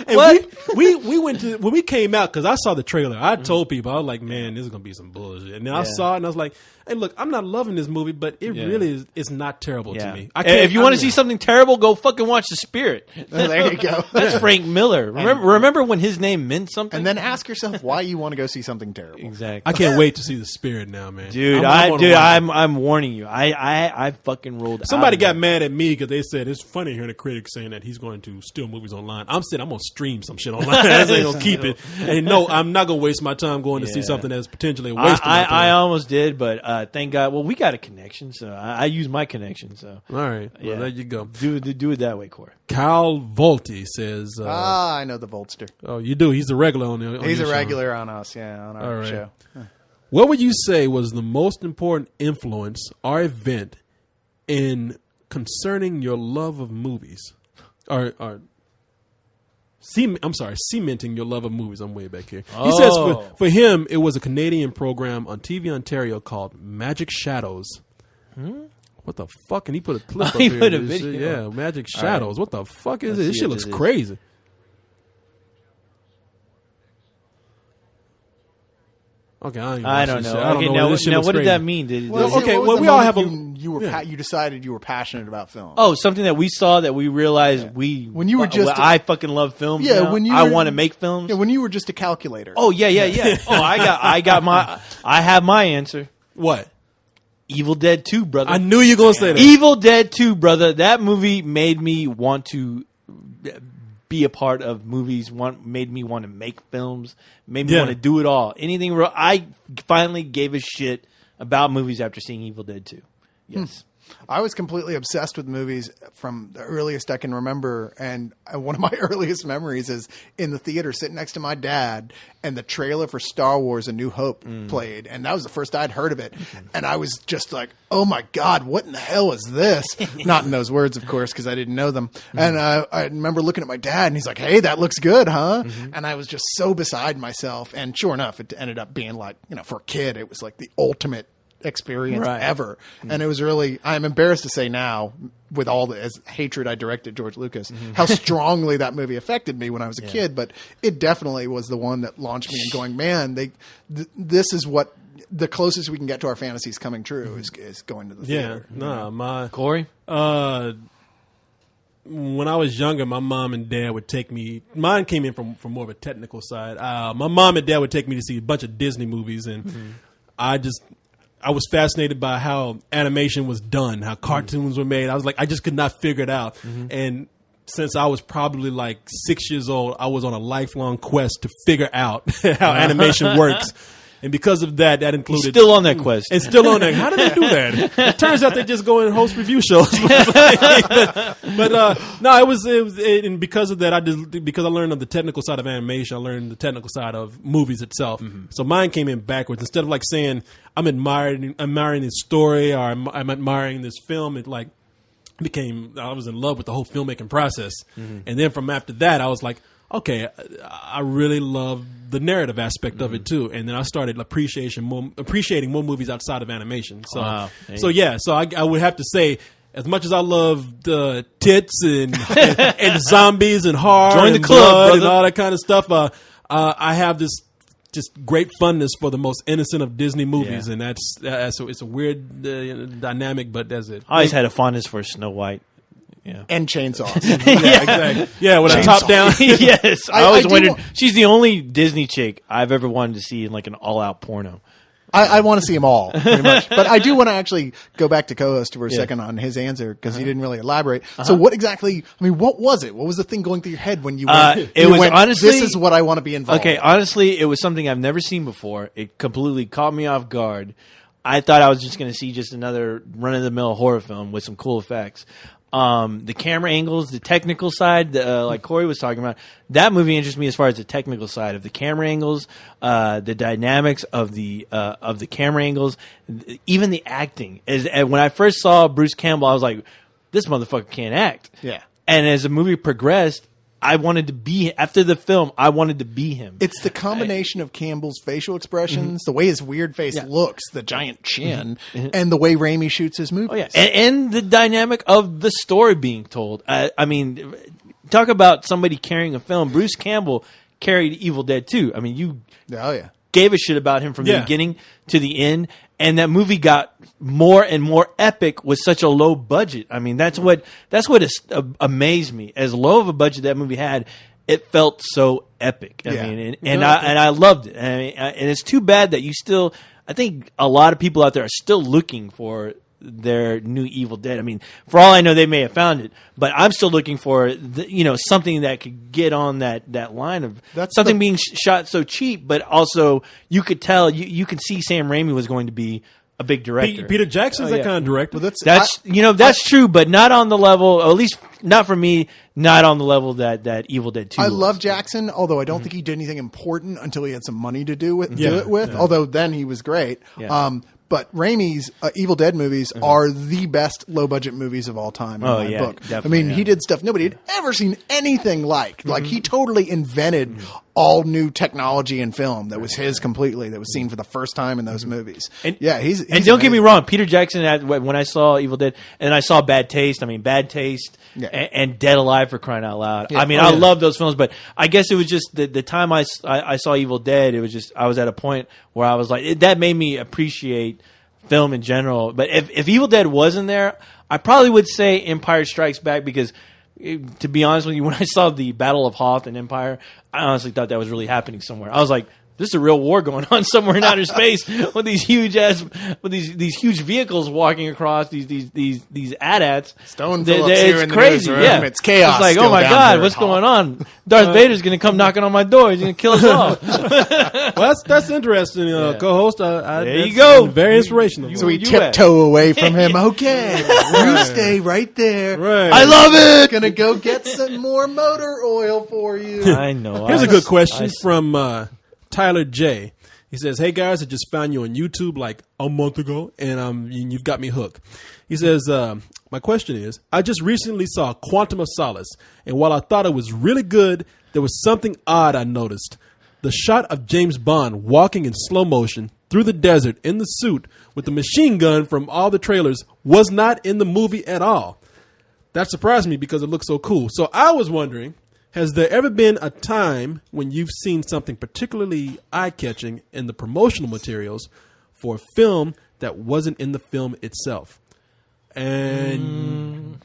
And What? we went to when we came out because I saw the trailer. I told people I was like, man, this is gonna be some bullshit. And then I saw it and I was like, hey, look, I'm not loving this movie, but it really is. It's not terrible to me. If you want to see something terrible, go fucking watch The Spirit. There you go. That's Frank Miller. Remember when his name meant something? And then ask yourself why you want to go see something terrible. exactly. I can't wait to see The Spirit now, man. Dude, I'm gonna watch it. I'm warning you. I fucking rolled. Somebody out got of mad at me because they said it's funny hearing a critic saying that he's going to steal movies online. I'm saying I'm going to stream some shit online. I ain't going to keep it. And no, I'm not going to waste my time going to see Yeah. something that's potentially a waste of my I time. almost did, but thank God. Well, we got a connection, so I use my connection. So All right. Well, yeah. there you go. do it that way, Corey. Kyle Volti says, I know the Voltster. oh, you do. He's a regular on the He's your a show. regular on us, on our All right. show. What would you say was the most important influence or event in concerning your love of movies? Cementing your love of movies. I'm way back here. He says for him, it was a Canadian program on TV Ontario called Magic Shadows. What the fuck? And he put a clip up He here. put a This shit, video. yeah, Magic Shadows. What the fuck is Let's it? This see shit what looks this is. crazy. Okay, I don't know. I don't Okay, know. now, This shit now looks what did crazy. that mean? Did okay, what was well, the we all moment have a- you decided you were passionate about film. Oh, something that we saw that we realized When you were just- I fucking love films. Yeah, now. when you I were- want to make films. Yeah, when you were just a calculator. Oh yeah. Oh, I have my answer. What? Evil Dead 2, brother. I knew you were gonna say that. Evil Dead 2, brother. That movie made me want to be a part of movies. Made me want to make films. Made me Yeah. want to do it all. Anything. I finally gave a shit about movies after seeing Evil Dead 2. Yes. I was completely obsessed with movies from the earliest I can remember, and one of my earliest memories is in the theater sitting next to my dad, and the trailer for Star Wars A New Hope played, and that was the first I'd heard of it, and I was just like, oh my God, what in the hell is this? Not in those words, of course, because I didn't know them, and I remember looking at my dad, and he's like, hey, that looks good, huh? And I was just so beside myself, and sure enough, it ended up being like, for a kid, it was like the ultimate experience Right. ever. And it was really, I'm embarrassed to say now, with all the hatred I directed George Lucas, how strongly that movie affected me when I was a kid. But it definitely was the one that launched me in going, man, this is what the closest we can get to our fantasies coming true is going to the Yeah, theater. Corey. When I was younger, my mom and dad would take me. Mine came in from more of a technical side. My mom and dad would take me to see a bunch of Disney movies, and I was fascinated by how animation was done, how cartoons were made. I just could not figure it out. And since I was probably like 6 years old, I was on a lifelong quest to figure out how animation works. And because of that included Still on that quest. It's still on there. How did they do that? It turns out they just go and host review shows. but no, it was and because of that, because I learned on the technical side of animation, I learned the technical side of movies itself. So mine came in backwards. Instead of like saying I'm admiring this story or I'm admiring this film, it like I was in love with the whole filmmaking process. And then from after that, I was like, okay, I really love the narrative aspect of it too. And then I started appreciating more movies outside of animation. So, Wow. so I would have to say, as much as I love the tits and zombies and horror Join the and club, blood and brother. all that kind of stuff, I have this just great funness for the most innocent of Disney movies, Yeah. and that's so it's a weird dynamic, but that's it. I always had a fondness for Snow White. Yeah. And chainsaws. Yeah, exactly. Yeah, with a Chainsaw. top down. Yes. I I always do wondered. wa- She's the only Disney chick I've ever wanted to see in like an all-out porno. I want to see them all, pretty much. But I do want to actually go back to co-host for a second on his answer because he didn't really elaborate. So what exactly, I mean, what was it? What was the thing going through your head when you went, it was honestly- this is what I want to be involved Okay, in? honestly, it was something I've never seen before. It completely caught me off guard. I thought I was just going to see just another run-of-the-mill horror film with some cool effects. The camera angles, the technical side, like Corey was talking about, that movie interests me as far as the technical side of the camera angles, the dynamics of the camera angles, even the acting. When I first saw Bruce Campbell, I was like, this motherfucker can't act. Yeah. And as the movie progressed, I wanted to be, after the film, I wanted to be him. It's the combination of Campbell's facial expressions, the way his weird face looks, the giant chin, and the way Raimi shoots his movies. Oh yeah, and the dynamic of the story being told. I mean, talk about somebody carrying a film. Bruce Campbell carried Evil Dead 2. I mean, you Oh, yeah. gave a shit about him from the Yeah. beginning to the end, and that movie got more and more epic with such a low budget. I mean, that's what amazed me. As low of a budget that movie had, it felt so epic. I Yeah. mean, and I loved it. I mean, and it's too bad that you still. I think a lot of people out there are still looking for their new Evil Dead. I mean, for all I know, they may have found it, but I'm still looking for something that could get on that line of That's something the- being shot so cheap, but also you could tell you could see Sam Raimi was going to be a big director. Peter Jackson's that kind of director. Well, That's true, but not on the level. Or at least not for me. Not on the level that Evil Dead 2. I was. love Jackson, although I don't think he did anything important until he had some money to do it with. Although then he was great. Yeah. But Raimi's Evil Dead movies are the best low budget movies of all time in Oh, my yeah, book. definitely, I mean, yeah. he did stuff nobody had ever seen anything like. Like he totally invented all new technology in film that was his completely. That was seen for the first time in those movies. And- he's And don't get me amazing. wrong, Peter Jackson. When I saw Evil Dead, and I saw Bad Taste. I mean, Bad Taste Yeah. and Dead Alive, for crying out loud. Yeah. I mean, Oh, I yeah. love those films, but I guess it was just the time I saw Evil Dead. It was just I was at a point where I was like, that made me appreciate film in general. But if Evil Dead wasn't there, I probably would say Empire Strikes Back, because to be honest with you, when I saw the Battle of Hoth and Empire, I honestly thought that was really happening somewhere. I was like, this is a real war going on somewhere in outer space with these huge huge vehicles walking across these AT-ATs. Stone They- Phillips it's here in the crazy. newsroom. Yeah, It's chaos It's like, still oh my down god, there what's at Hoth. going on? Darth Vader's going to come knocking on my door. He's going to kill us all. Well, that's interesting, co-host. There That's you go. Very inspirational. So we You tiptoe away from him. Okay, you stay right there. Right. I love it. Gonna go get some more motor oil for you. I know. Here's I- a good question I- from Tyler J. He says, "Hey guys, I just found you on YouTube like a month ago, and you've got me hooked." He says, "My question is, I just recently saw Quantum of Solace, and while I thought it was really good, there was something odd I noticed. The shot of James Bond walking in slow motion through the desert in the suit with the machine gun from all the trailers was not in the movie at all. That surprised me because it looked so cool. So I was wondering, has there ever been a time when you've seen something particularly eye-catching in the promotional materials for a film that wasn't in the film itself?" And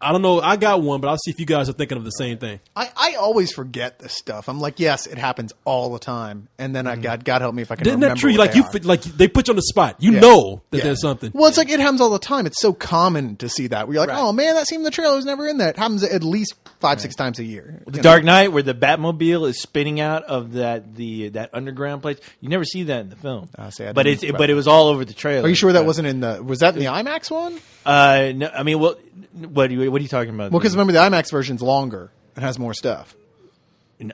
I don't know. I got one, but I'll see if you guys are thinking of the same thing. I always forget this stuff. I'm like, yes, it happens all the time, and then God help me if I can Isn't remember. that true? what Like they are. they put you on the spot. You Yeah. know that Yeah. there's something. Well, it's like it happens all the time. It's so common to see that. Where you're like, Right. oh man, that scene in the trailer was never in there. It happens at least 5-6 times a year. The Dark Knight, where the Batmobile is spinning out of that underground place. You never see that in the film. see, I but didn't- but it was all over the trailer. Are you sure that wasn't in the? Was that in the IMAX one? No, I mean, what are you talking about? Well, because remember the IMAX version's longer and has more stuff.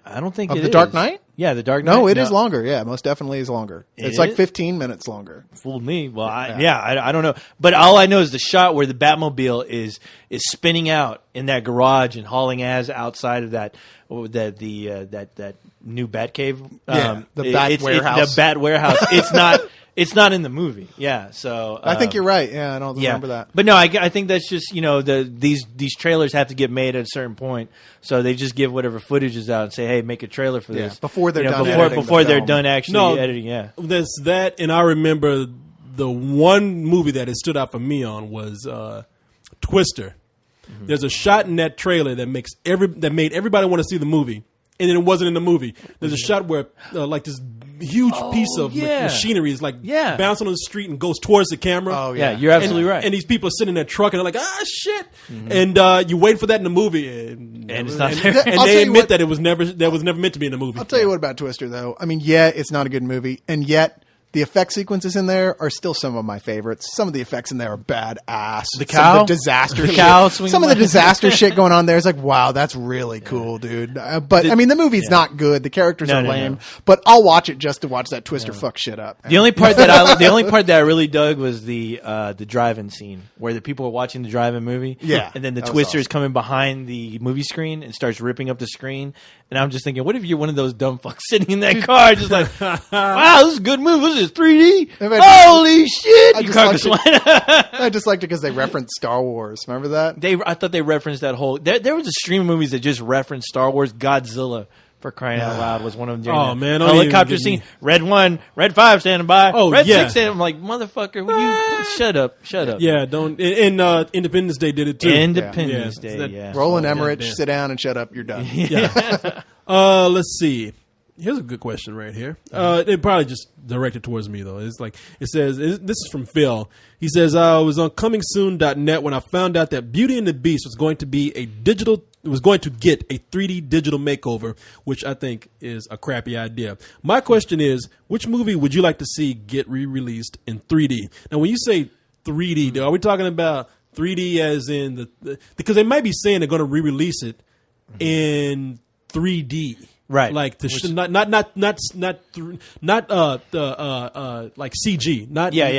I don't think Of it The is. Dark Knight? Yeah, the Dark Knight. No, it is longer. Yeah, most definitely is longer. It It's like is? 15 minutes longer. Fooled me. Well, I don't know. But all I know is the shot where the Batmobile is spinning out in that garage and hauling ass outside of that new Batcave. Yeah, the Bat warehouse. The Bat warehouse. It's not in the movie. Yeah. So I think you're right. Yeah, I don't yeah. remember that. But no, I think that's just these trailers have to get made at a certain point, so they just give whatever footage is out and say, hey, make a trailer for Yeah, this before they're done editing before the they're film. done actually No, editing. Yeah. There's that, and I remember the one movie that it stood out for me on was Twister. Mm-hmm. There's a shot in that trailer that made everybody want to see the movie, and then it wasn't in the movie. There's a shot where like this huge piece of yeah. machinery is like Yeah. bouncing on the street and goes towards the camera. Oh, Yeah, yeah. you're absolutely right. And these people are sitting in their truck and they're like, shit. And you wait for that in the movie, and it's not and, there. and I'll they tell you admit what- that it was never meant to be in the movie. I'll tell you what about Twister, though. I mean, yeah, it's not a good movie, and yet the effect sequences in there are still some of my favorites. Some of the effects in there are badass. The Some cow? of the disaster The shit. cow swinging Some of the by. disaster shit going on there is like, wow, that's really cool, dude. But I mean, the movie's not good. The characters No, are no, lame. no. But I'll watch it just to watch that Twister fuck shit up. The only part that I really dug was the drive-in scene where the people are watching the drive-in movie. Yeah, and then the that was Twister is awesome. coming behind the movie screen and starts ripping up the screen. And I'm just thinking, what if you're one of those dumb fucks sitting in that car, just like, wow, this is a good movie. This is 3D. If I- Holy shit! I Your just car liked goes it. flying. I just liked it because they referenced Star Wars. Remember that? I thought they referenced that whole. There was a stream of movies that just referenced Star Wars. Godzilla, for crying out loud, was one of them. During Oh, that man, don't even helicopter get scene. me- Red 1, Red 5 standing by. Oh, Red yeah. 6 standing. I'm like, motherfucker, will you shut up? Yeah, don't. And Independence Day did it too. Independence Yeah. Day. That- Yeah. Roland Oh, Emmerich, goddamn. sit down and shut up. You're done. Let's see. Here's a good question right here. It probably just directed towards me though. It's like it says. This is from Phil. He says, "I was on ComingSoon.net when I found out that Beauty and the Beast was going to be was going to get a 3D digital makeover, which I think is a crappy idea. My question is, which movie would you like to see get re-released in 3D? Now, when you say 3D, though, are we talking about 3D as in because they might be saying they're going to re-release it in 3D, Right. Like like CG,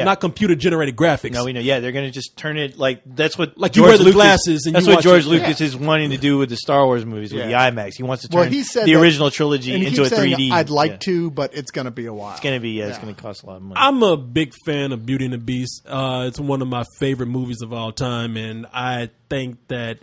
not computer generated graphics. No, we know. Yeah, they're going to just turn it like that's what Like you wear the glasses and that's you what watch George it. Lucas is wanting to do with the Star Wars movies with Yeah. the IMAX. He wants to Well, turn he said the that- original trilogy And he into a keeps saying, 3D. I'd like Yeah. to, but it's going to be a while. It's going to be it's Yeah. going to cost a lot of money. I'm a big fan of Beauty and the Beast. It's one of my favorite movies of all time, and I think that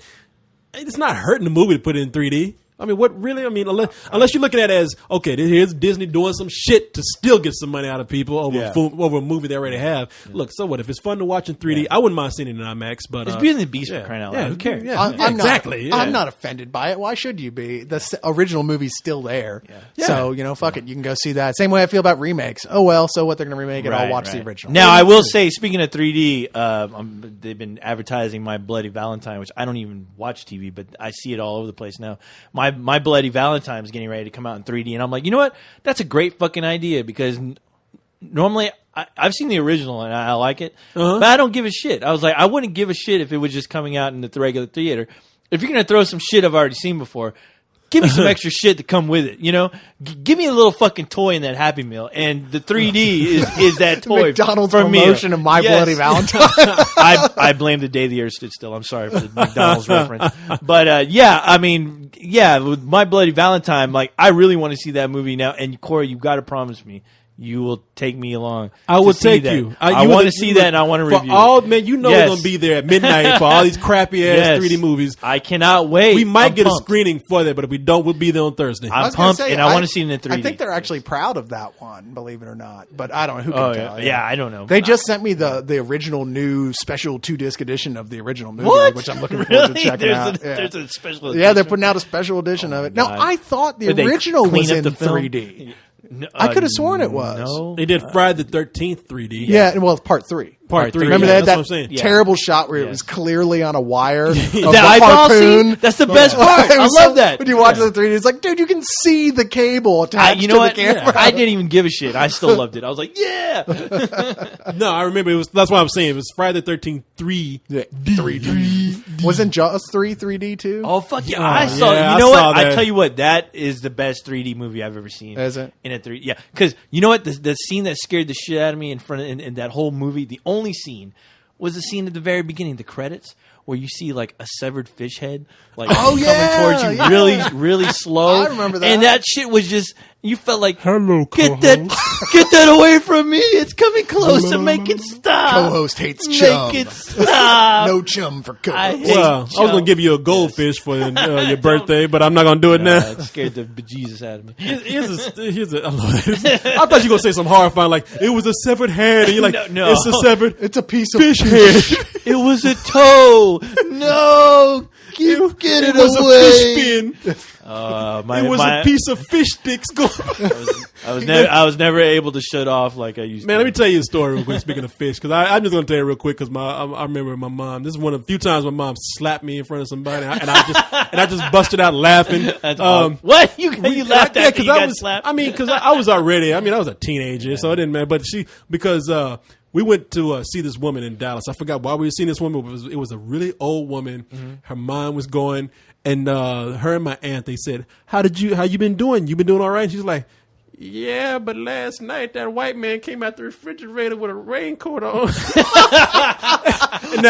it's not hurting the movie to put it in 3D. I mean, what really? I mean, unless you're looking at it as, okay, here's Disney doing some shit to still get some money out of people over over a movie they already have. Look, so what? If it's fun to watch in 3D, I wouldn't mind seeing it in IMAX. But It's Beauty and the Beast for crying out loud. Who cares? Yeah, I'm exactly. Not, I'm not offended by it. Why should you be? The original movie's still there. So, fuck it. You can go see that. Same way I feel about remakes. Oh, well, so what? They're going to remake it. I'll watch the original. Now, I will say, speaking of 3D, they've been advertising My Bloody Valentine, which I don't even watch TV, but I see it all over the place now. My Bloody Valentine is getting ready to come out in 3D, and I'm like, you know what? That's a great fucking idea because normally I've seen the original and I like it, but I don't give a shit. I was like, I wouldn't give a shit if it was just coming out in the regular theater. If you're going to throw some shit I've already seen before, give me some extra shit to come with it. Give me a little fucking toy in that Happy Meal, and the 3D is that toy. McDonald's for me. promotion of My Yes. Bloody Valentine. I blame the day the earth stood still. I'm sorry for the McDonald's reference, but I mean, with My Bloody Valentine, like I really want to see that movie now. And Corey, you've got to promise me you will take me along. I to will see take that. you. I want to see that, and I want to review. Man, you know Yes. we're gonna be there at midnight for all these crappy ass Yes. 3D movies. I cannot wait. We might I'm get pumped. a screening for that, but if we don't, we'll be there on Thursday. I'm was gonna pumped, say, and I want to see it in 3D. I think they're actually proud of that one, believe it or not. But I don't know. Who can Oh tell? yeah, I don't know. They just sent me the original new special 2-disc edition of the original movie, What? which I'm looking forward to Really? checking There's out. There's a special. Yeah, they're edition? putting out a special edition of it. No, God. I thought the Where they original clean was up in the film? 3D. No, I could have sworn it was. No, They did Friday the 13th 3D. Yeah, well, it's part 3. Part 3. Remember yeah, they had that's that what I'm saying. terrible shot where it Yeah. was clearly on a wire of the That eyeball harpoon. scene? That's the best part. It I was love that. When you watch the 3D, it's like, dude, you can see the cable attached you know to what? the camera. I didn't even give a shit. I still loved it. I was like, yeah. No, I remember it was. That's what I'm saying. It was Friday the 13th 3. Yeah, 3D. Wasn't Jaws 3D too? Oh fuck yeah! Oh, I saw. yeah, You I know saw what? I that. tell you what. That is the best 3D movie I've ever seen. Is it? In a 3D? Yeah, because you know what? The scene that scared the shit out of me in that whole movie. The only scene was the scene at the very beginning, the credits, where you see like a severed fish head, like coming towards you, yeah. really slow. I remember that. And that shit was just. You felt like, Hello, get that away from me! It's coming closer. Make it stop. Co-host hates chum. Make it stop. No chum for co-host. I hate Well, I was chum. going to give you a goldfish for your birthday, but I'm not going to do it now. It scared the bejesus out of me. Here's a, I love this. I thought you were going to say something horrifying, like, it was a severed hand, and you're like, No. it's a severed It's a piece of fish head. It was a toe. No, get it was away. a fish fin. It was a piece of fish sticks. I was never able to shut off like I used Man, to. let me tell you a story real quick. Speaking of fish, because I'm just going to tell you real quick because I remember my mom. This is one of the few times my mom slapped me in front of somebody, and I just busted out laughing. That's awesome. What you laughed at? because You I got was. slapped? I mean, because I was already. I mean, I was a teenager, so it didn't matter. But because we went to see this woman in Dallas. I forgot why we were seeing this woman. It was a really old woman. Mm-hmm. Her mind was going, and her and my aunt. They said, "How you been doing? You been doing all right?" And she's like, "Yeah, but last night that white man came out the refrigerator with a raincoat on." and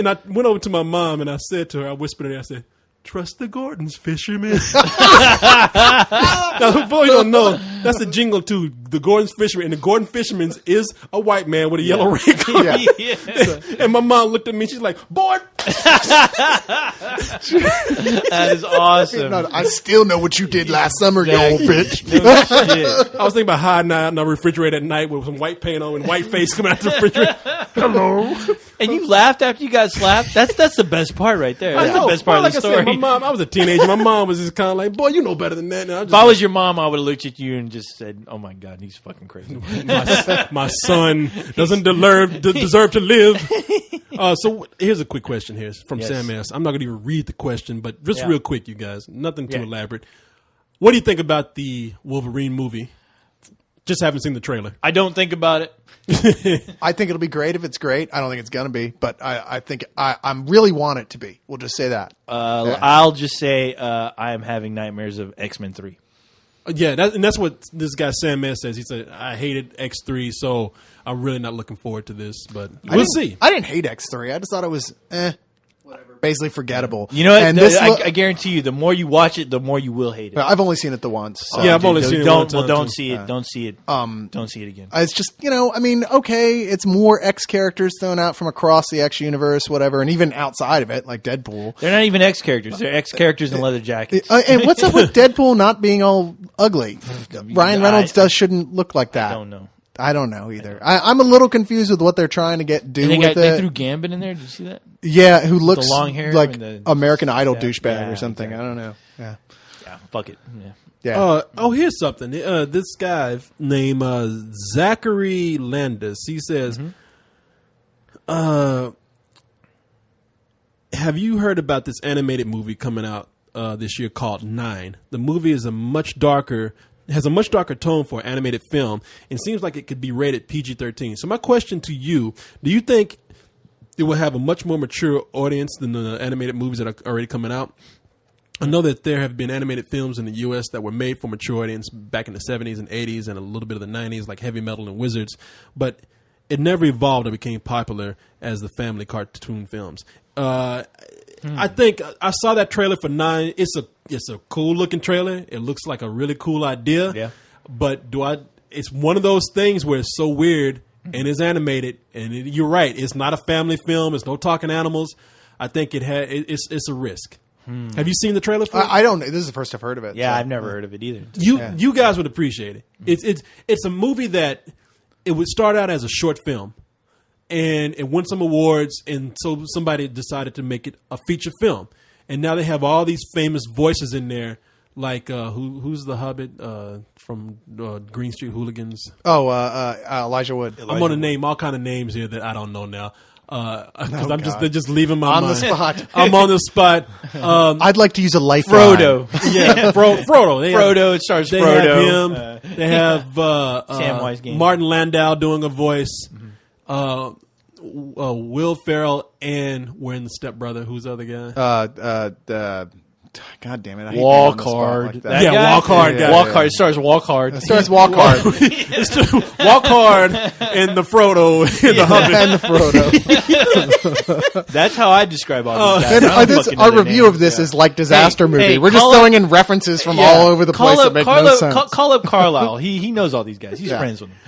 I went over to my mom and I said to her, I whispered to her, I said, "Trust the Gordons, fishermen." Now, boy, you don't know. That's a jingle to the Gordon's Fishermen. And the Gordon Fishermen's is a white man with a yellow raincoat. Yeah. Yeah. And my mom looked at me. She's like, "Boy." That is awesome. No, I still know what you did last summer, you old bitch. No shit. I was thinking about hiding out in the refrigerator at night with some white paint on and white face coming out the refrigerator. Hello. And you laughed after you got slapped. That's the best part right there. That's the best part Well, of the like I story. said, my mom, I was a teenager. My mom was just kind of like, "Boy, you know better than that." Now, If I was your mom, I would have looked at you and just said, "Oh my god, he's fucking crazy." my son doesn't deserve to live. So here's a quick question here from Yes. Sam S. I'm not going to even read the question, but just Yeah. real quick, you guys. Nothing too Yeah. elaborate. What do you think about the Wolverine movie? Just haven't seen the trailer. I don't think about it. I think it'll be great if it's great. I don't think it's going to be, but I think I really want it to be. We'll just say that. I'll just say I am having nightmares of X-Men 3. Yeah, that's what this guy Sam S says. He said, "I hated X3, so I'm really not looking forward to this." But we'll see. I didn't hate X3. I just thought it was basically forgetable. You know what? And this I guarantee you, the more you watch it, the more you will hate it. I've only seen it the once. So. Yeah, I've only seen it one time, Don't too. see it. Don't see it. Don't see it again. It's just, I mean, okay, it's more X characters thrown out from across the X universe, whatever, and even outside of it, like Deadpool. They're not even X characters. They're X characters in leather jackets. And what's up with Deadpool not being all ugly? Ryan Reynolds shouldn't look like that. I don't know. I don't know either. I'm a little confused with what they're trying to do And with they it. threw Gambit in there. Did you see that? Yeah, who looks long hair like and the- American Idol Yeah, douchebag yeah, or something. exactly. I don't know. Yeah. Yeah, fuck it. Yeah. Yeah. Here's something. This guy named Zachary Landis. He says, "Have you heard about this animated movie coming out this year called 9? The movie is has a much darker tone for an animated film, and seems like it could be rated PG-13. So my question to you: do you think it will have a much more mature audience than the animated movies that are already coming out? I know that there have been animated films in the U.S. that were made for mature audience back in the 70s and 80s and a little bit of the 90s, like Heavy Metal and Wizards, but it never evolved or became popular as the family cartoon films. I think I saw that trailer for 9. It's a cool looking trailer. It looks like a really cool idea. Yeah. But it's one of those things where it's so weird and it's animated, and you're right. It's not a family film. It's no talking animals. I think it's a risk. Have you seen the trailer for it? I don't. This is the first I've heard of it. Yeah, so. I've never heard of it either. You guys would appreciate it. It's a movie that it would start out as a short film, and it won some awards, and so somebody decided to make it a feature film, and now they have all these famous voices in there, like who's the Hobbit from Green Street Hooligans? Oh, Elijah Wood. I'm going to name all kind of names here that I don't know now. Because they're just leaving my On mind. the spot. I'm on the spot. I'd like to use a lifeline. Frodo. Yeah, Frodo. It stars They Frodo. have him. They have Samwise Gamgee. Martin Landau doing a voice. Will Ferrell, and we're in the Step Brother. Who's the other guy? God damn it! I hate being on the spot Walk like that. Hard. Yeah, Walk Hard guy. Walk Hard. It stars Walk Hard. It starts Walk Hard It's just Walk Hard and the Frodo in the Hobbit. and the Frodo. That's how I describe all these guys. And I don't this, fucking our know their review names. of this is like disaster movie. Hey, We're just call throwing in references from all over the place that make no sense. Call up Carlisle. He knows all these guys. He's Yeah. friends with them.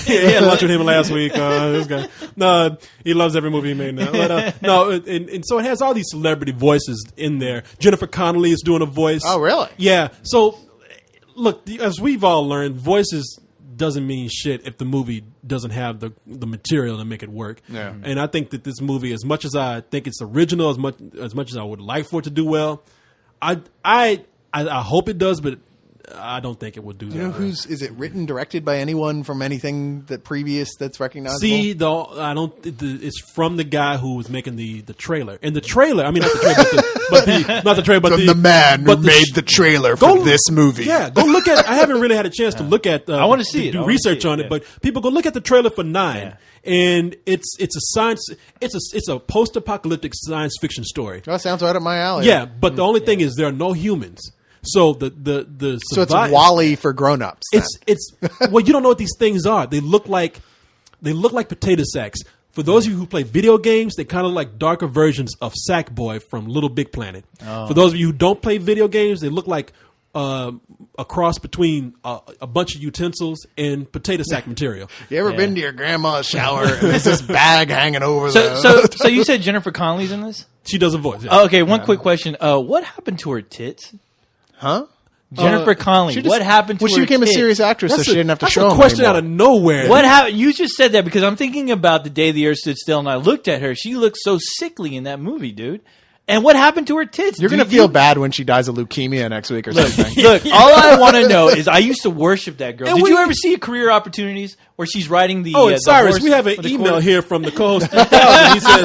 He had lunch with him last week. This guy, no, he loves every movie he made now. But, no, and so it has all these celebrity voices in there. Jennifer Connelly is doing a voice. Oh, really? Yeah. So, look, as we've all learned, voices doesn't mean shit if the movie doesn't have the material to make it work. Yeah. And I think that this movie, as much as I think it's original, as much as I would like for it to do well, I hope it does, but I don't think it would do that. You know is it written, directed by anyone from anything that's recognizable? See, it's from the guy who was making the trailer. And the trailer, I mean, not the trailer, not the trailer, but from the man who but made the trailer for this movie. Yeah, go look at. I haven't really had a chance to look at. I wanna see it. I Do wanna research see it, on yeah. it, but people go look at the trailer for 9, Yeah. and it's a science. It's a post-apocalyptic science fiction story. That sounds right up my alley. Yeah, but the only thing is there are no humans. So the So it's Wall-E for grown-ups. then. it's well, you don't know what these things are. They look like potato sacks. For those of you who play video games, they're kind of like darker versions of Sackboy from Little Big Planet. For those of you who don't play video games, they look like a cross between a bunch of utensils and potato sack material. You ever been to your grandma's shower and there's this bag hanging over So you said Jennifer Connelly's in this? She does a voice. Yeah. Oh, okay, one quick question. What happened to her tits? Huh? Jennifer Connelly. What happened to her Well, she became a tits? serious actress, so she didn't have to That's show a them question anymore. out of nowhere. What happened? You just said that because I'm thinking about The Day the Earth Stood Still, and I looked at her. She looked so sickly in that movie, dude. And what happened to her tits? You're going to feel bad when she dies of leukemia next week or something. Look, all I want to know is I used to worship that girl. And Did we- you ever see Career Opportunities where she's riding the? Oh, and the Cyrus, horse we have an with the email quarter? here from the co-host. 2000. He says,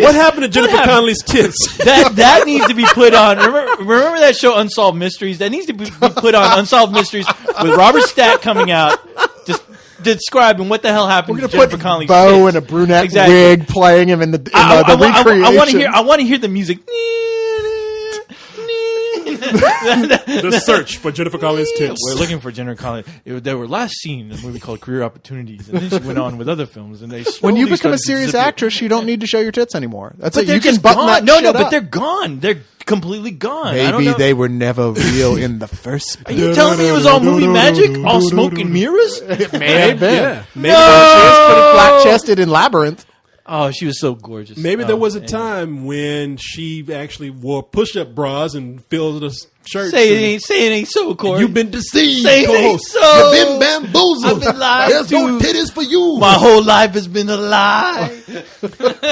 "What happened to Jennifer Connelly's tits?" That needs to be put on. Remember that show Unsolved Mysteries? That needs to be put on Unsolved Mysteries with Robert Stack coming out, just describing what the hell happened We're to going to Jennifer put Connelly's Bo tits. in a brunette Exactly. wig playing him in the recreation. I want to hear the music. The search for Jennifer Connelly's tits. We're looking for Jennifer Connelly. They were last seen in a movie called Career Opportunities, and then she went on with other films. And they When you slowly become a started to serious disappear. actress, you don't need to show your tits anymore. That's But it. they're You can just button gone. that No, shit but up. they're gone. They're completely gone. I don't Maybe know. they were never real in the first Are place. you telling me it was all movie magic, all smoke and mirrors? It may have been. Yeah. Maybe she is pretty flat-chested in Labyrinth. Oh, she was so gorgeous. Maybe Oh, there was a anyway. time when she actually wore push-up bras and filled the shirts. Say it ain't so, Corey. You've been deceived. Say it ain't co-host. so. You've been bamboozled. I've been lied There's no to. titties for you. My whole life has been a lie.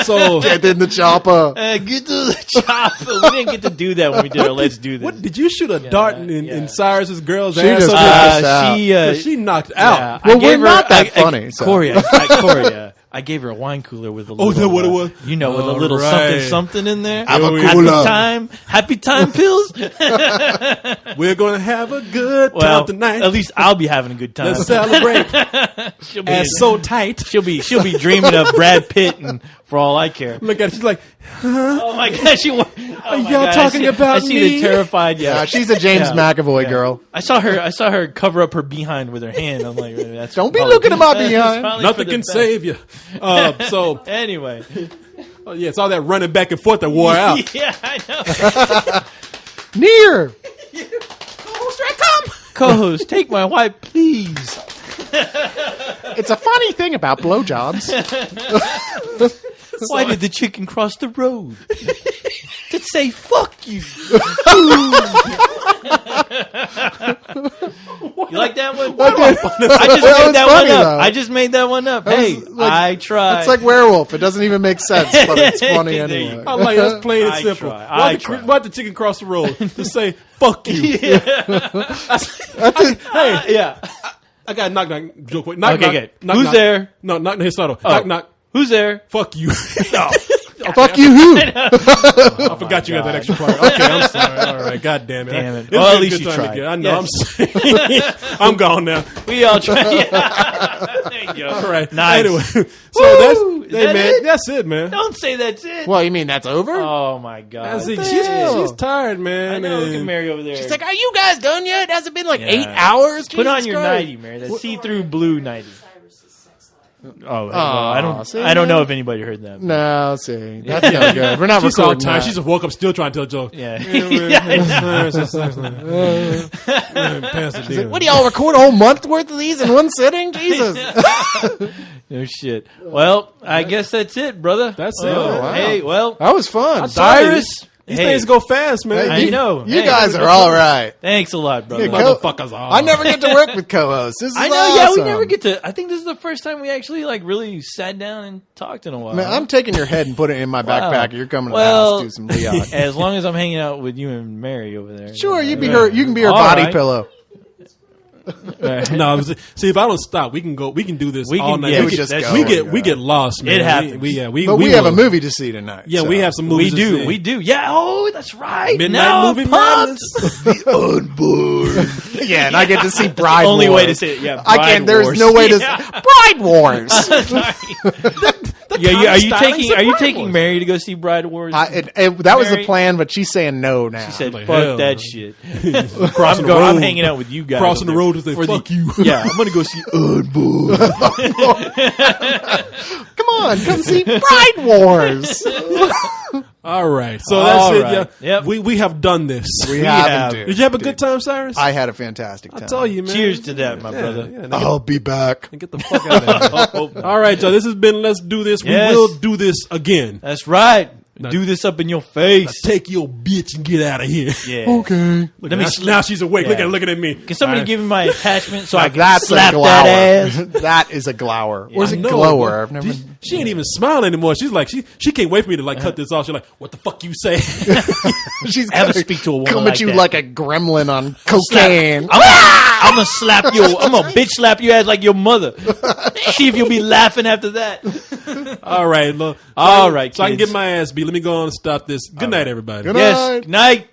So, Get in the chopper. Get to the chopper. We didn't get to do that when we did our Let's Do This. what did you shoot a dart in Cyrus's girl's She ass? just or passed something? out. She knocked out. Well, we're not that funny, so. Corey, I gave her a wine cooler with a little. Oh, is that what it was? You know, with a All little right. something in there. Have a Here cooler. Happy time pills. We're going to have a good time Well, tonight. at least I'll be having a good time. Let's celebrate. She'll be, Ass so tight. she'll be dreaming of Brad Pitt, and for all I care. Look at it. She's like, Oh my god, Are y'all talking about I see me? the terrified. Yeah, She's a James Yeah. McAvoy girl. I saw her cover up her behind with her hand. I'm like, that's Don't be probably- looking at my that's behind. probably for nothing the can best. save you. So, Anyway, yeah, it's all that running back and forth that wore out. yeah, I know. Near. co-host, take my wife, please. It's a funny thing about blowjobs. Why did the chicken cross the road? To say fuck you. You like that one? I just made that one up. I just made that one up. Hey, I tried. It's like Werewolf. It doesn't even make sense, but it's funny There you anyway. I like that's plain and I simple. try. Why'd the chicken cross the road to say fuck you? That's it. Hey, Yeah. I got a knock knock joke. Knock, Okay, knock, good. knock, Who's knock. there? No, knock his subtle. Oh. Knock knock. Who's there? Fuck you. Fuck you, who? I forgot you got that extra part. Okay, I'm sorry. All right, God damn it. Damn it. It's Well, been at a least good you time tried. again. I know. Yes. I'm gone now. We all tried. Yeah. There you go. All right. Nice. Anyway, so Woo! Is that's that man. it? That's it, man. Don't say that's it. Well, you mean that's over? Oh my god. That's it. hell? She's tired, man. I know. Look at and- Mary over there. She's like, are you guys done yet? Has it been like Yeah. 8 hours? put on Jesus your Christ. nightie, Mary. That see-through blue nightie. Cyrus's sex life. Oh, well, I see? don't know if anybody heard that. No, see. That's no good. We're not She's all recording tired. that. She just woke up still trying to tell a joke. Yeah. What do y'all record a whole month worth of these in one sitting? Jesus. No shit. Well, I guess that's it, brother. That's it. Oh, wow. Hey, well, That was fun. Cyrus. These Hey, things go fast, man. I know. You Hey. guys are all right. Thanks a lot, brother. Yeah, go- Motherfuckers are. I never get to work with co-hosts. This is I know. awesome. Yeah, we never get to. I think this is the first time we actually like really sat down and talked in a while. Man, I'm taking your head and putting it in my Wow. backpack. You're coming to Well, the house to do some Leon. as long as I'm hanging out with you and Mary over there. Sure, you be her. You can be her All body right. pillow. No, see, if I don't stop, we can go. We can do this We all can- night. yeah, we we get, just go. we get lost, man. It happens. But we have a will. movie to see tonight. Yeah, so. we have some We movies. to do. see. We do. Yeah. Oh, that's right. Midnight now movie I'm pumped. madness. Yeah, and I get to see Bride Only Wars. way to say it. Yeah. I Bride can't. There's Wars. no way to. Yeah. Bride Wars. Yeah, common are you stylings taking? of Are you Bride taking Wars. Mary to go see Bride Wars? That was the Mary- plan, but she's saying no now. She said, Like, "Fuck hell that no." shit." Crossing the I'm road. hanging out with you guys. Crossing the over road there to say for the- fuck you. Yeah, I'm gonna go see Unborn. Come on, come see Bride Wars. All right, so that's All it. right. Yeah, Yep. we have done this. We have. have. Dude. Did you have a good time, Cyrus? I had a fantastic time. I tell you, man. Cheers to that, my brother. Yeah, now I'll be back. get the fuck out of here. Oh, All right, y'all. This has been Let's Do This. Yes. We will do this again. that's right. Do this up in your face. Take your bitch and get out of here. Yeah. Okay. Look, Let me now, sl- now she's awake. Yeah. Looking at me. Can somebody give me my attachment so I can That's slap a glower. that ass? That is a glower. Or is I it know, glower? but I've never. She ain't even smiling anymore. She's like, she can't wait for me to like cut this off. She's like, what the fuck you say? She's Have to gonna speak to a woman come like at you that. like a gremlin on cocaine. I'm gonna slap you. I'm gonna bitch slap your ass like your mother. See if you'll be laughing after that. All right, look. All right, So I can kids. get my ass beat. Let me go on and stop this. Good night, everybody. Good Yes. night. Good night.